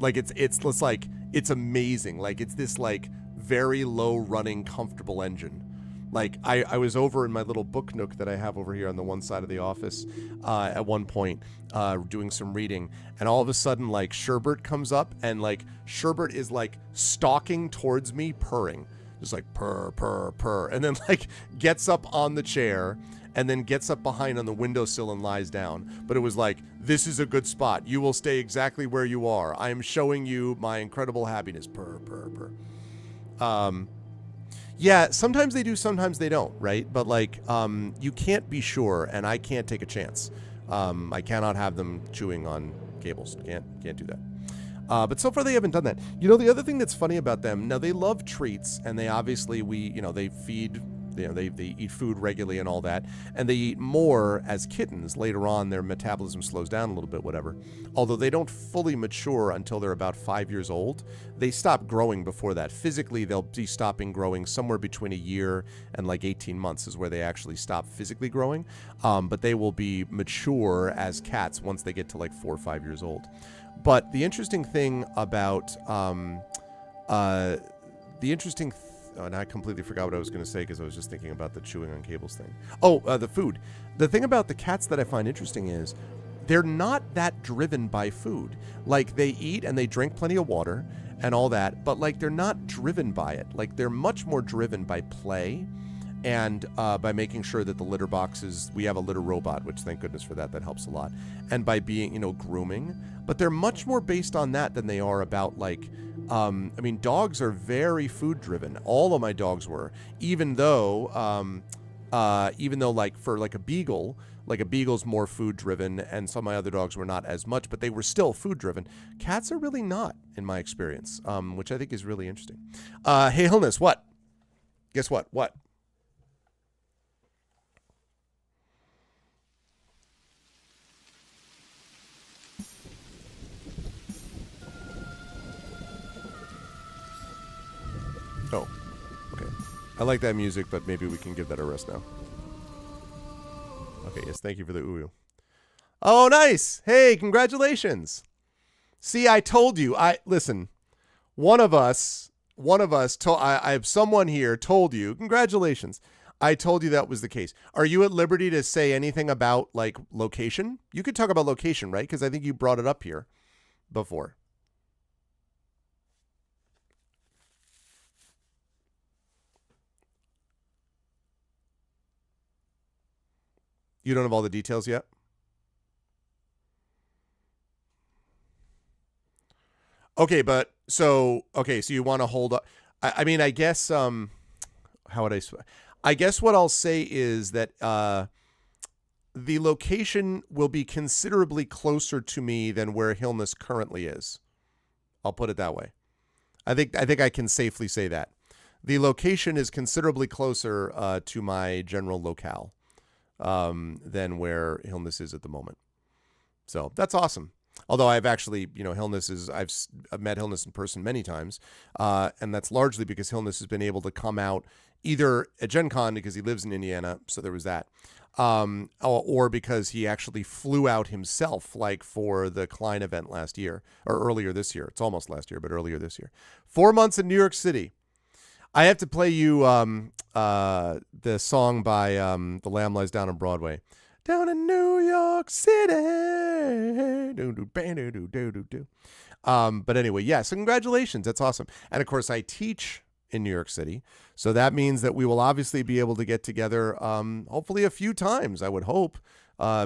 like it's like, it's amazing. Like it's this like very low running, comfortable engine. Like I was over in my little book nook that I have over here on the one side of the office at one point doing some reading, and all of a sudden like Sherbert comes up, and like Sherbert is like stalking towards me purring, just like purr, purr, purr, and then like gets up on the chair and then gets up behind on the windowsill and lies down. But it was like, this is a good spot. You will stay exactly where you are. I am showing you my incredible happiness. Purr, purr, purr. Yeah, sometimes they do, sometimes they don't, right? But like, you can't be sure, and I can't take a chance. I cannot have them chewing on cables. Can't do that. But so far they haven't done that. You know, the other thing that's funny about them, now they love treats, and they obviously, they feed, they eat food regularly and all that, and they eat more as kittens. Later on, their metabolism slows down a little bit, whatever. Although they don't fully mature until they're about 5 years old. They stop growing before that. Physically, they'll be stopping growing somewhere between a year and like 18 months is where they actually stop physically growing. But they will be mature as cats once they get to like 4 or 5 years old. But the interesting thing about, and I completely forgot what I was going to say because I was just thinking about the chewing on cables thing. The food. The thing about the cats that I find interesting is they're not that driven by food. Like, they eat and they drink plenty of water and all that, but like they're not driven by it. Like, they're much more driven by play and by making sure that the litter boxes, we have a litter robot, which thank goodness for that helps a lot. And by being, grooming. But they're much more based on that than they are about like, dogs are very food driven. All of my dogs were, even though like for like a beagle's more food driven, and some of my other dogs were not as much, but they were still food driven. Cats are really not, in my experience, which I think is really interesting. Hey, Hillness, what? Guess what? What? Oh, okay. I like that music, but maybe we can give that a rest now. Okay, yes, thank you for the ooh. Oh, nice. Hey, congratulations. See, I told you. Listen, one of us I have someone here told you, congratulations. I told you that was the case. Are you at liberty to say anything about like location? You could talk about location, right? Because I think you brought it up here before. You don't have all the details yet? Okay, so you want to hold up. I guess, how would I guess what I'll say is that the location will be considerably closer to me than where Hillness currently is. I'll put it that way. I think I can safely say that. The location is considerably closer to my general locale than where Hillness is at the moment. So that's awesome. Although I've actually, I've met Hillness in person many times, and that's largely because Hillness has been able to come out either at Gen Con because he lives in Indiana, so there was that, or because he actually flew out himself, like for the Klein event last year, or earlier this year. It's almost last year, but earlier this year. 4 months in New York City. I have to play you the song by The Lamb Lies Down on Broadway. Down in New York City. But anyway, yeah, so congratulations. That's awesome. And of course, I teach in New York City. So that means that we will obviously be able to get together, hopefully a few times, I would hope,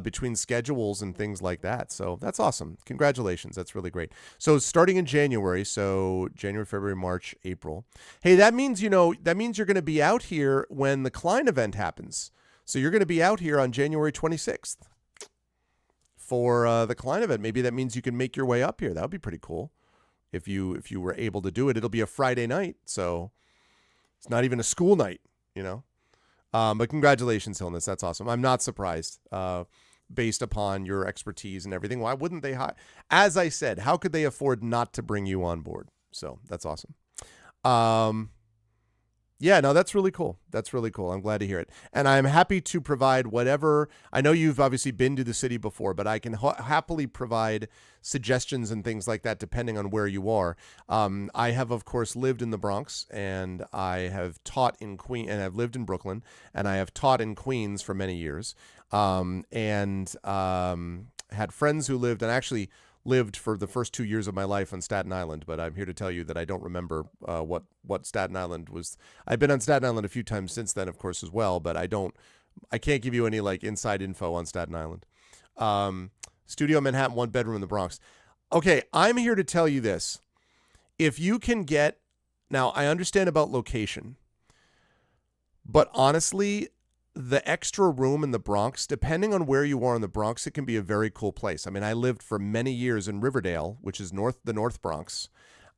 between schedules and things like that. So that's awesome. Congratulations. That's really great. So starting in January, so January, February, March, April. Hey, that means you're going to be out here when the Klein event happens. So you're going to be out here on January 26th for the Klein event. Maybe that means you can make your way up here. That would be pretty cool. If you were able to do it. It'll be a Friday night, so it's not even a school night, But congratulations, Hilness. That's awesome. I'm not surprised, based upon your expertise and everything. Why wouldn't they As I said, how could they afford not to bring you on board? So that's awesome. Yeah, no, that's really cool. That's really cool. I'm glad to hear it. And I'm happy to provide whatever. I know you've obviously been to the city before, but I can happily provide suggestions and things like that depending on where you are. I have, of course, lived in the Bronx, and I have taught in Queens, and I've lived in Brooklyn, and I have taught in Queens for many years, and had friends who lived, and actually lived for the first 2 years of my life on Staten Island, but I'm here to tell you that I don't remember what Staten Island was. I've been on Staten Island a few times since then, of course, as well, but I can't give you any like inside info on Staten Island. Studio Manhattan, 1 bedroom in the Bronx. Okay, I'm here to tell you this. If you can get, now I understand about location, but honestly, the extra room in the Bronx, depending on where you are in the Bronx, it can be a very cool place. I mean, I lived for many years in Riverdale, which is the North Bronx,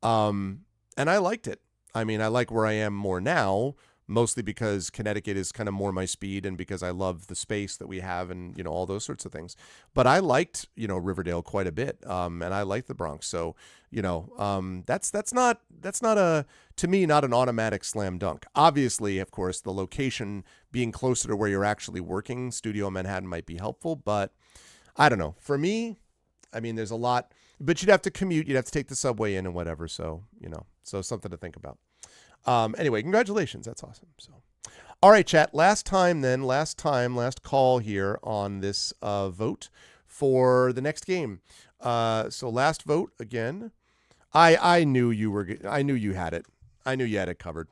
and I liked it. I mean, I like where I am more now, mostly because Connecticut is kind of more my speed and because I love the space that we have and, all those sorts of things. But I liked, Riverdale quite a bit, and I liked the Bronx. So, that's not to me, not an automatic slam dunk. Obviously, of course, the location being closer to where you're actually working, Studio Manhattan might be helpful, but I don't know. For me, I mean, there's a lot, but you'd have to commute, you'd have to take the subway in and whatever. So, so something to think about. Anyway, congratulations. That's awesome. So, all right, chat. Last call here on this vote for the next game. So last vote again. I knew you had it. I knew you had it covered.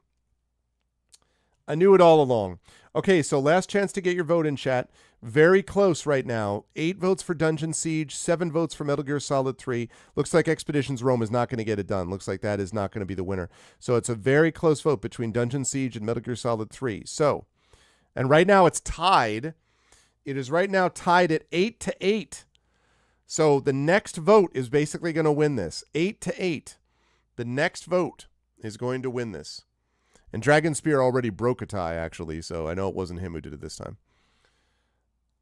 I knew it all along. Okay, so last chance to get your vote in, chat. Very close right now. 8 votes for Dungeon Siege, 7 votes for Metal Gear Solid 3. Looks like Expeditions Rome is not going to get it done. Looks like that is not going to be the winner. So it's a very close vote between Dungeon Siege and Metal Gear Solid 3. So, and right now it's tied. It is right now tied at 8-8. So the next vote is basically going to win this. 8-8. The next vote is going to win this. And Dragon Spear already broke a tie, actually, so I know it wasn't him who did it this time.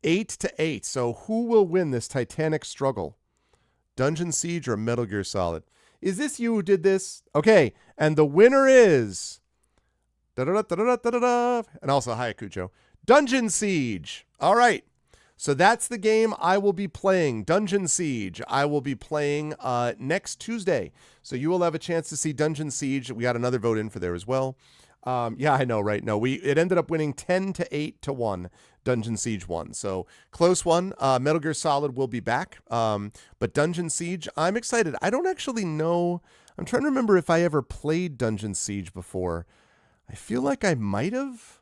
8-8. So who will win this titanic struggle? Dungeon Siege or Metal Gear Solid? Is this you who did this? Okay, and the winner is... Da-da-da-da-da-da-da-da. And also, hi, Akucho. Dungeon Siege. All right. So that's the game I will be playing, Dungeon Siege. I will be playing next Tuesday. So you will have a chance to see Dungeon Siege. We got another vote in for there as well. Yeah, I know, right? No, it ended up winning 10-8 to 1. Dungeon Siege won. So close one. Metal Gear Solid will be back. But Dungeon Siege, I'm excited. I don't actually know. I'm trying to remember if I ever played Dungeon Siege before. I feel like I might have.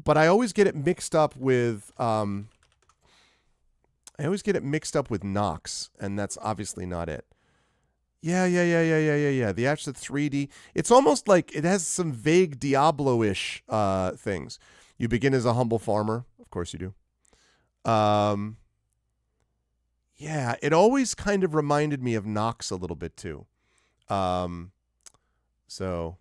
But I always get it mixed up with Nox, and that's obviously not it. Yeah. The actual 3D. It's almost like it has some vague Diablo-ish things. You begin as a humble farmer. Of course you do. Yeah, it always kind of reminded me of Nox a little bit too. So...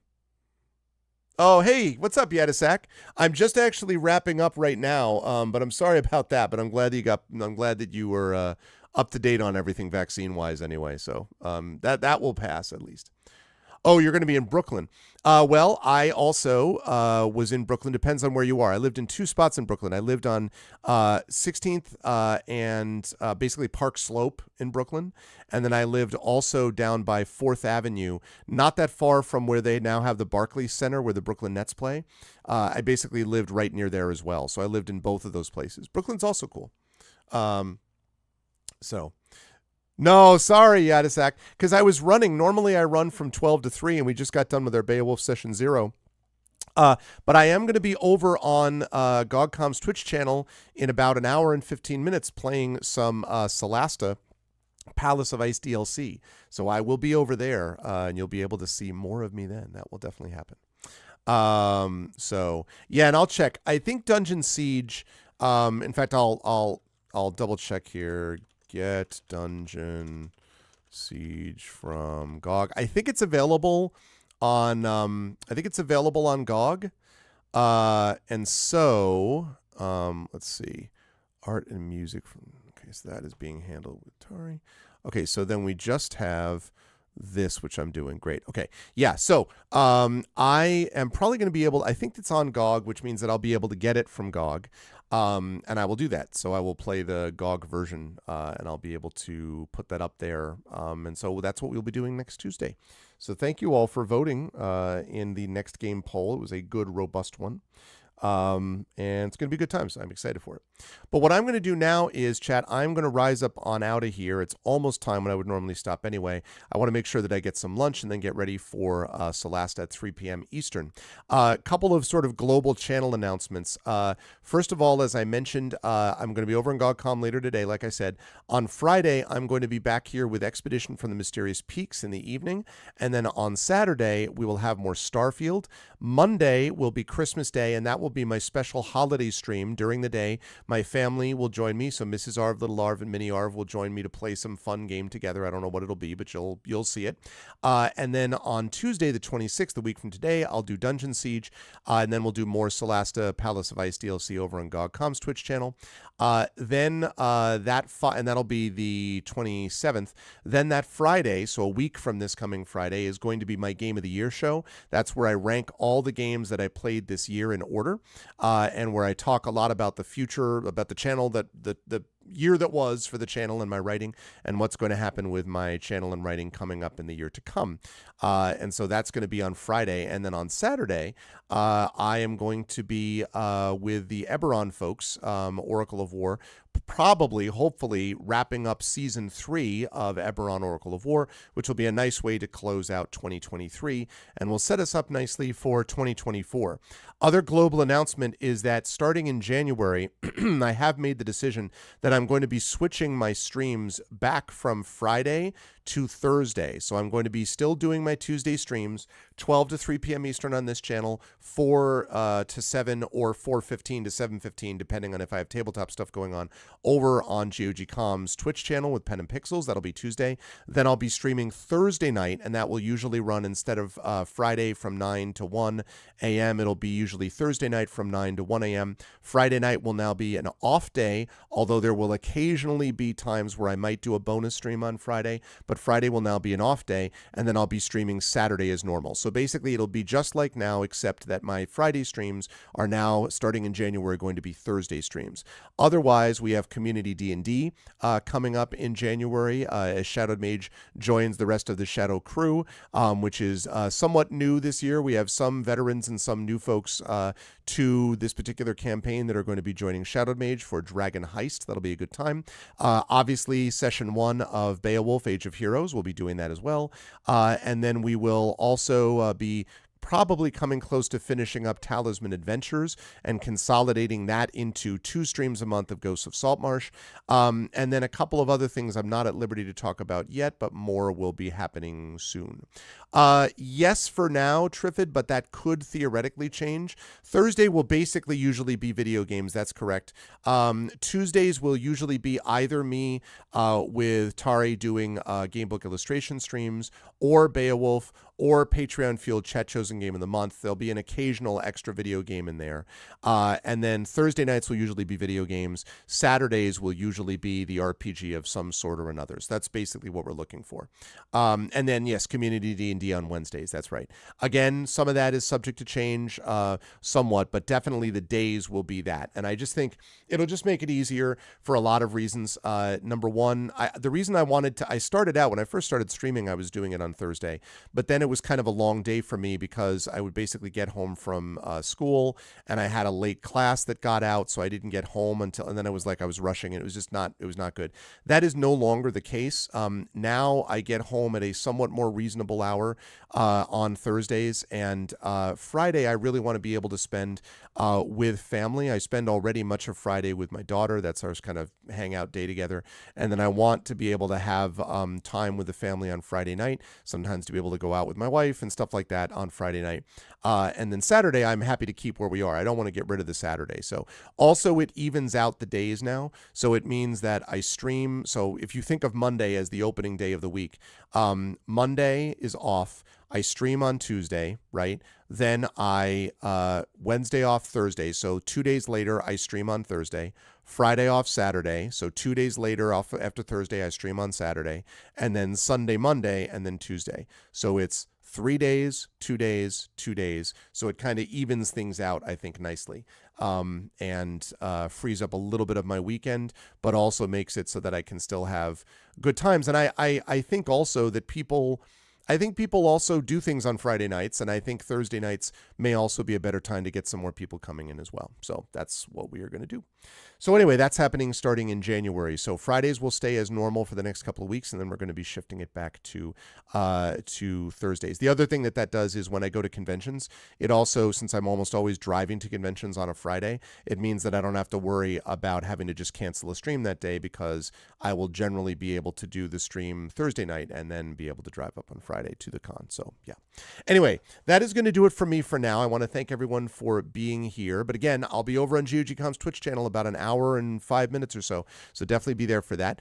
Oh, hey, what's up, Yadasak? I'm just actually wrapping up right now, but I'm sorry about that. But I'm glad that you were up to date on everything vaccine-wise anyway. So that will pass at least. Oh, you're going to be in Brooklyn. Well, I also was in Brooklyn. Depends on where you are. I lived in 2 spots in Brooklyn. I lived on 16th and basically Park Slope in Brooklyn. And then I lived also down by 4th Avenue, not that far from where they now have the Barclays Center where the Brooklyn Nets play. I basically lived right near there as well. So I lived in both of those places. Brooklyn's also cool. So... No, sorry, Yadisak, because I was running. Normally I run from 12 to 3, and we just got done with our Beowulf Session Zero. But I am going to be over on GogCom's Twitch channel in about an hour and 15 minutes playing some Solasta Palace of Ice DLC. So I will be over there, and you'll be able to see more of me then. That will definitely happen. So yeah, and I'll check. I think Dungeon Siege. In fact, I'll double check here. Get Dungeon Siege from GOG. I think it's available on GOG. And so let's see. Art and music from, okay, so that is being handled with Tari. Okay, so then we just have this, which I'm doing. Great. Okay. Yeah. So I am probably going to be able, I think it's on GOG, which means that I'll be able to get it from GOG. And I will do that. So I will play the GOG version, and I'll be able to put that up there. And so that's what we'll be doing next Tuesday. So thank you all for voting in the next game poll. It was a good, robust one. And it's going to be good times. I'm excited for it. But what I'm going to do now is, chat, I'm going to rise up on out of here. It's almost time when I would normally stop anyway. I want to make sure that I get some lunch and then get ready for Solasta at 3 p.m. Eastern. A couple of sort of global channel announcements. First of all, as I mentioned, I'm going to be over in GogCom later today, like I said. On Friday, I'm going to be back here with Expedition from the Mysterious Peaks in the evening. And then on Saturday, we will have more Starfield. Monday will be Christmas Day, and that will be my special holiday stream during the day. My family will join me, so Mrs. Arv, Little Arv, and Mini Arv will join me to play some fun game together. I don't know what it'll be, but you'll see it. And then on Tuesday, the 26th, a week from today, I'll do Dungeon Siege, and then we'll do more Solasta Palace of Ice DLC over on GogCom's Twitch channel. And that'll be the 27th. Then that Friday, so a week from this coming Friday, is going to be my Game of the Year show. That's where I rank all the games that I played this year in order, and where I talk a lot about the future, about the channel, that the year that was for the channel and my writing, and what's going to happen with my channel and writing coming up in the year to come. And so that's going to be on Friday. And then on Saturday, I am going to be with the Eberron folks, Oracle of War, probably, hopefully, wrapping up Season 3 of Eberron Oracle of War, which will be a nice way to close out 2023 and will set us up nicely for 2024. Other global announcement is that starting in January, I have made the decision that I'm going to be switching my streams back from Friday to Thursday. So I'm going to be still doing my Tuesday streams, 12 to 3 p.m. Eastern on this channel, 4 to 7 or 4:15 to 7:15, depending on if I have tabletop stuff going on, over on GOG.com's Twitch channel with Pen and Pixels. That'll be Tuesday. Then I'll be streaming Thursday night, and that will usually run, instead of Friday from 9 to 1 a.m., it'll be usually Thursday night from 9 to 1 a.m. Friday night will now be an off day, although there will occasionally be times where I might do a bonus stream on Friday, but Friday will now be an off day, and then I'll be streaming Saturday as normal. So basically, it'll be just like now, except that my Friday streams are now, starting in January, going to be Thursday streams. Otherwise, we have Community D&D coming up in January as Shadowed Mage joins the rest of the Shadow crew, which is somewhat new this year. We have some veterans and some new folks to this particular campaign that are going to be joining Shadowed Mage for Dragon Heist. That'll be a good time. Obviously, Session 1 of Beowulf, Age of Heroes, will be doing that as well. And then we will also be probably coming close to finishing up Talisman Adventures and consolidating that into 2 streams a month of Ghosts of Saltmarsh. And then a couple of other things I'm not at liberty to talk about yet, but more will be happening soon. Yes, for now, Triffid, but that could theoretically change. Thursday will basically usually be video games. That's correct. Tuesdays will usually be either me with Tari doing gamebook illustration streams, or Beowulf, or Patreon Fueled Chat Chosen Game of the Month. There'll be an occasional extra video game in there. And then Thursday nights will usually be video games. Saturdays will usually be the RPG of some sort or another. So that's basically what we're looking for. And then, yes, Community D&D on Wednesdays. That's right. Again, some of that is subject to change somewhat, but definitely the days will be that. And I just think it'll just make it easier for a lot of reasons. Number one, the reason I started out, when I first started streaming, I was doing it on Thursday, but then it it was kind of a long day for me because I would basically get home from school, and I had a late class that got out, so I didn't get home until, and then I was rushing, and it was not good. That is no longer the case. Now I get home at a somewhat more reasonable hour on Thursdays, and Friday I really want to be able to spend with family. I spend already much of Friday with my daughter. That's our kind of hangout day together. And then I want to be able to have time with the family on Friday night, sometimes to be able to go out with my wife and stuff like that on Friday night. And then Saturday, I'm happy to keep where we are. I don't want to get rid of the Saturday. So also it evens out the days now. So it means that I stream. So if you think of Monday as the opening day of the week, Monday is off. I stream on Tuesday, right? Then I Wednesday off Thursday. So 2 days later, I stream on Thursday. Friday off Saturday. So 2 days later, off after Thursday, I stream on Saturday. And then Sunday, Monday, and then Tuesday. So it's 3 days, 2 days, 2 days. So it kind of evens things out, I think, nicely. And frees up a little bit of my weekend, but also makes it so that I can still have good times. And I think also that people also do things on Friday nights, and I think Thursday nights may also be a better time to get some more people coming in as well. So that's what we are going to do. So anyway, that's happening starting in January. So Fridays will stay as normal for the next couple of weeks, and then we're going to be shifting it back to Thursdays. The other thing that does is when I go to conventions, it also, since I'm almost always driving to conventions on a Friday, it means that I don't have to worry about having to just cancel a stream that day, because I will generally be able to do the stream Thursday night and then be able to drive up on Friday to the con. So yeah. Anyway, that is going to do it for me for now. I want to thank everyone for being here. But again, I'll be over on GOGCon's Twitch channel about an hour and 5 minutes or so. So definitely be there for that.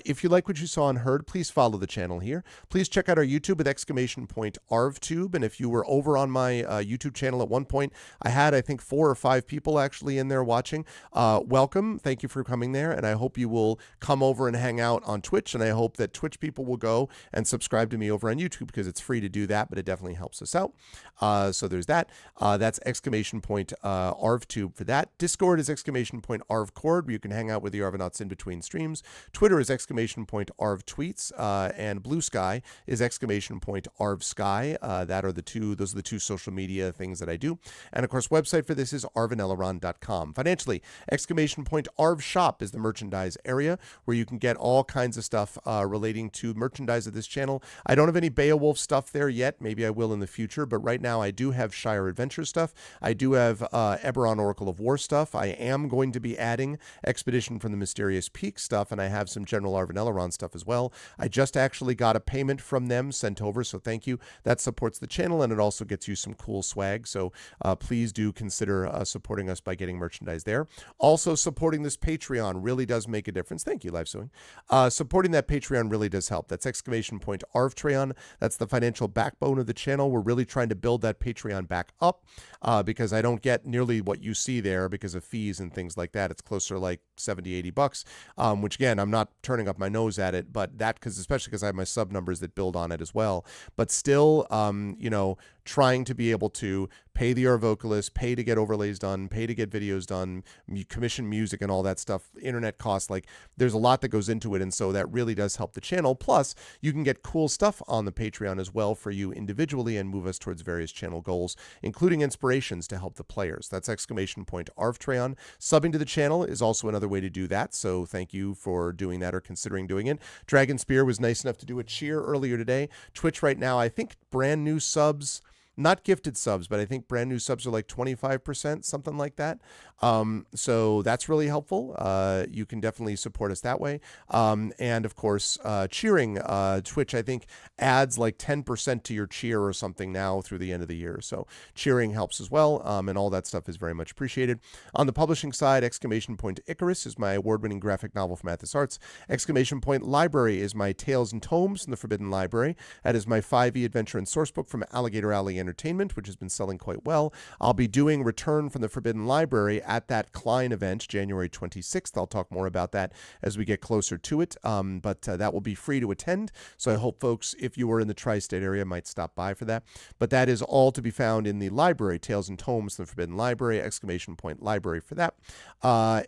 If you like what you saw and heard, please follow the channel here. Please check out our YouTube with !ArvTube. And if you were over on my YouTube channel at one point, I had, I think, 4 or 5 people actually in there watching. Welcome. Thank you for coming there. And I hope you will come over and hang out on Twitch. And I hope that Twitch people will go and subscribe to me over on YouTube, because it's free to do that, but it definitely helps us out. So there's that. That's !ArvTube for that. Discord is !ArvCord, where you can hang out with the Arvanauts in between streams. Twitter is !ArvTweets. And Blue Sky is !ArvSky. Those are the two social media things that I do. And of course, website for this is arvaneleron.com. Financially, !ArvShop is the merchandise area where you can get all kinds of stuff relating to merchandise of this channel. I don't have any Beowulf stuff there yet. Maybe I will in the future, but right now I do have Shire Adventure stuff. I do have Eberron Oracle of War stuff. I am going to be adding Expedition from the Mysterious Peak stuff, and I have some General Arvan Eleron stuff as well. I just actually got a payment from them sent over, so thank you. That supports the channel, and it also gets you some cool swag, so please do consider supporting us by getting merchandise there. Also, supporting this Patreon really does make a difference. Thank you, Live Suing. Supporting that Patreon really does help. That's !ArvTreon. That's the financial backbone of the channel. We're really trying to build that Patreon back up because I don't get nearly what you see there because of fees and things like that. It's closer to like $70-$80, which again, I'm not turning up my nose at it, but that especially because I have my sub numbers that build on it as well. But still, trying to be able to pay the vocalist, pay to get overlays done, pay to get videos done, commission music and all that stuff, internet costs, like there's a lot that goes into it. And so that really does help the channel. Plus you can get cool stuff on the Patreon as well for you individually and move us towards various channel goals, including inspirations to help the players. That's !ArvTreon. Subbing to the channel is also another way to do that. So thank you for doing that or considering doing it. Dragon Spear was nice enough to do a cheer earlier today. Twitch right now, I think brand new subs, not gifted subs, but I think brand new subs are like 25%, something like that. So that's really helpful. You can definitely support us that way. And of course, cheering, Twitch, I think adds like 10% to your cheer or something now through the end of the year. So cheering helps as well. And all that stuff is very much appreciated. On the publishing side, !Icarus is my award-winning graphic novel from Athos Arts. !Library is my Tales and Tomes from the Forbidden Library. That is my 5e adventure and sourcebook from Alligator Alley and Entertainment, which has been selling quite well. I'll be doing Return from the Forbidden Library at that Klein event, January 26th. I'll talk more about that as we get closer to it, but that will be free to attend. So I hope folks, if you were in the tri-state area, might stop by for that. But that is all to be found in the library, Tales and Tomes from the Forbidden Library, exclamation point library for that,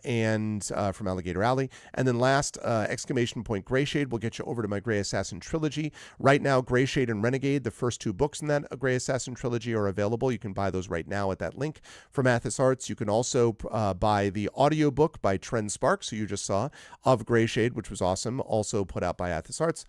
and from Alligator Alley. And then last, exclamation point Greyshade will get you over to my Grey Assassin trilogy. Right now, Greyshade and Renegade, the first 2 books in that Grey Assassin trilogy, are available. You can buy those right now at that link from Athos Arts. You can also buy the audiobook by Trend Sparks, who you just saw, of Greyshade, which was awesome, also put out by Athos Arts.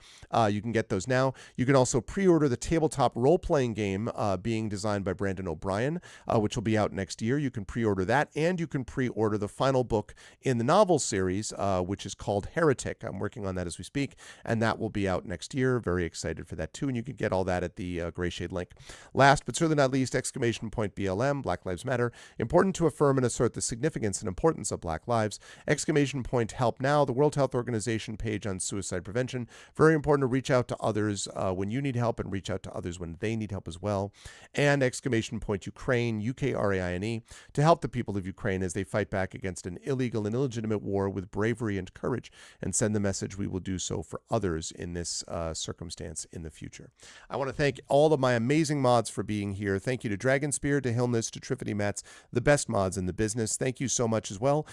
You can get those now. You can also pre-order the tabletop role-playing game being designed by Brandon O'Brien, which will be out next year. You can pre-order that, and you can pre-order the final book in the novel series, which is called Heretic. I'm working on that as we speak, and that will be out next year. Very excited for that too, and you can get all that at the Greyshade link. Last but certainly not least, exclamation point BLM, Black Lives Matter. Important to affirm and assert the significance and importance of Black lives. Exclamation point Help Now, the World Health Organization page on suicide prevention. Very important to reach out to others when you need help and reach out to others when they need help as well. And exclamation point Ukraine, UKRAINE, to help the people of Ukraine as they fight back against an illegal and illegitimate war with bravery and courage, and send the message we will do so for others in this circumstance in the future. I want to thank all of my amazing mods for being here. Thank you to Dragonspear, to Hillness, to Triffity Mats, the best mods in the business. Thank you so much as well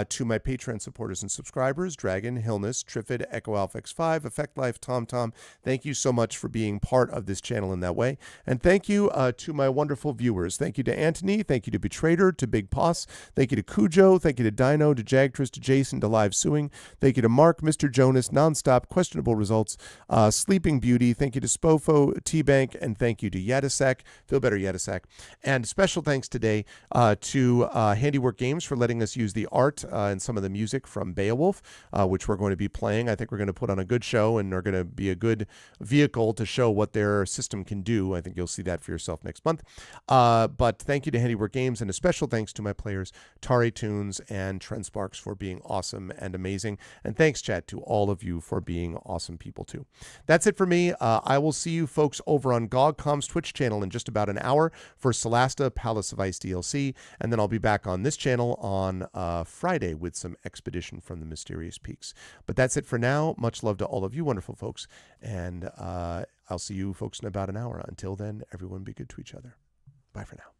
to my Patreon supporters and subscribers, Dragon, Hillness, Triffid, Echo Alpha X5, Effect Life, TomTom. Thank you so much for being part of this channel in that way. And thank you to my wonderful viewers. Thank you to Anthony. Thank you to Betrader, to Big Poss. Thank you to Cujo. Thank you to Dino, to Jagtris, to Jason, to Live Suing. Thank you to Mark, Mr. Jonas, Nonstop, Questionable Results, Sleeping Beauty. Thank you to Spofo, T-Bank, and thank you to Yadasak. Feel better, Yadasak. And special thanks today to Handiwork Games for letting us use the art and some of the music from Beowulf, which we're going to be playing. I think we're going to put on a good show and are going to be a good vehicle to show what their system can do. I think you'll see that for yourself next month. But thank you to Handiwork Games, and a special thanks to my players, TariToons and Trend Sparks, for being awesome and amazing. And thanks, chat, to all of you for being awesome people too. That's it for me. I will see you folks over on GogCom's Twitch channel in just about an hour for Solasta Palace of Ice DLC, and then I'll be back on this channel on Friday with some Expedition from the Mysterious Peaks. But that's it for now. Much love to all of you wonderful folks, and I'll see you folks in about an hour. Until then, everyone be good to each other. Bye for now.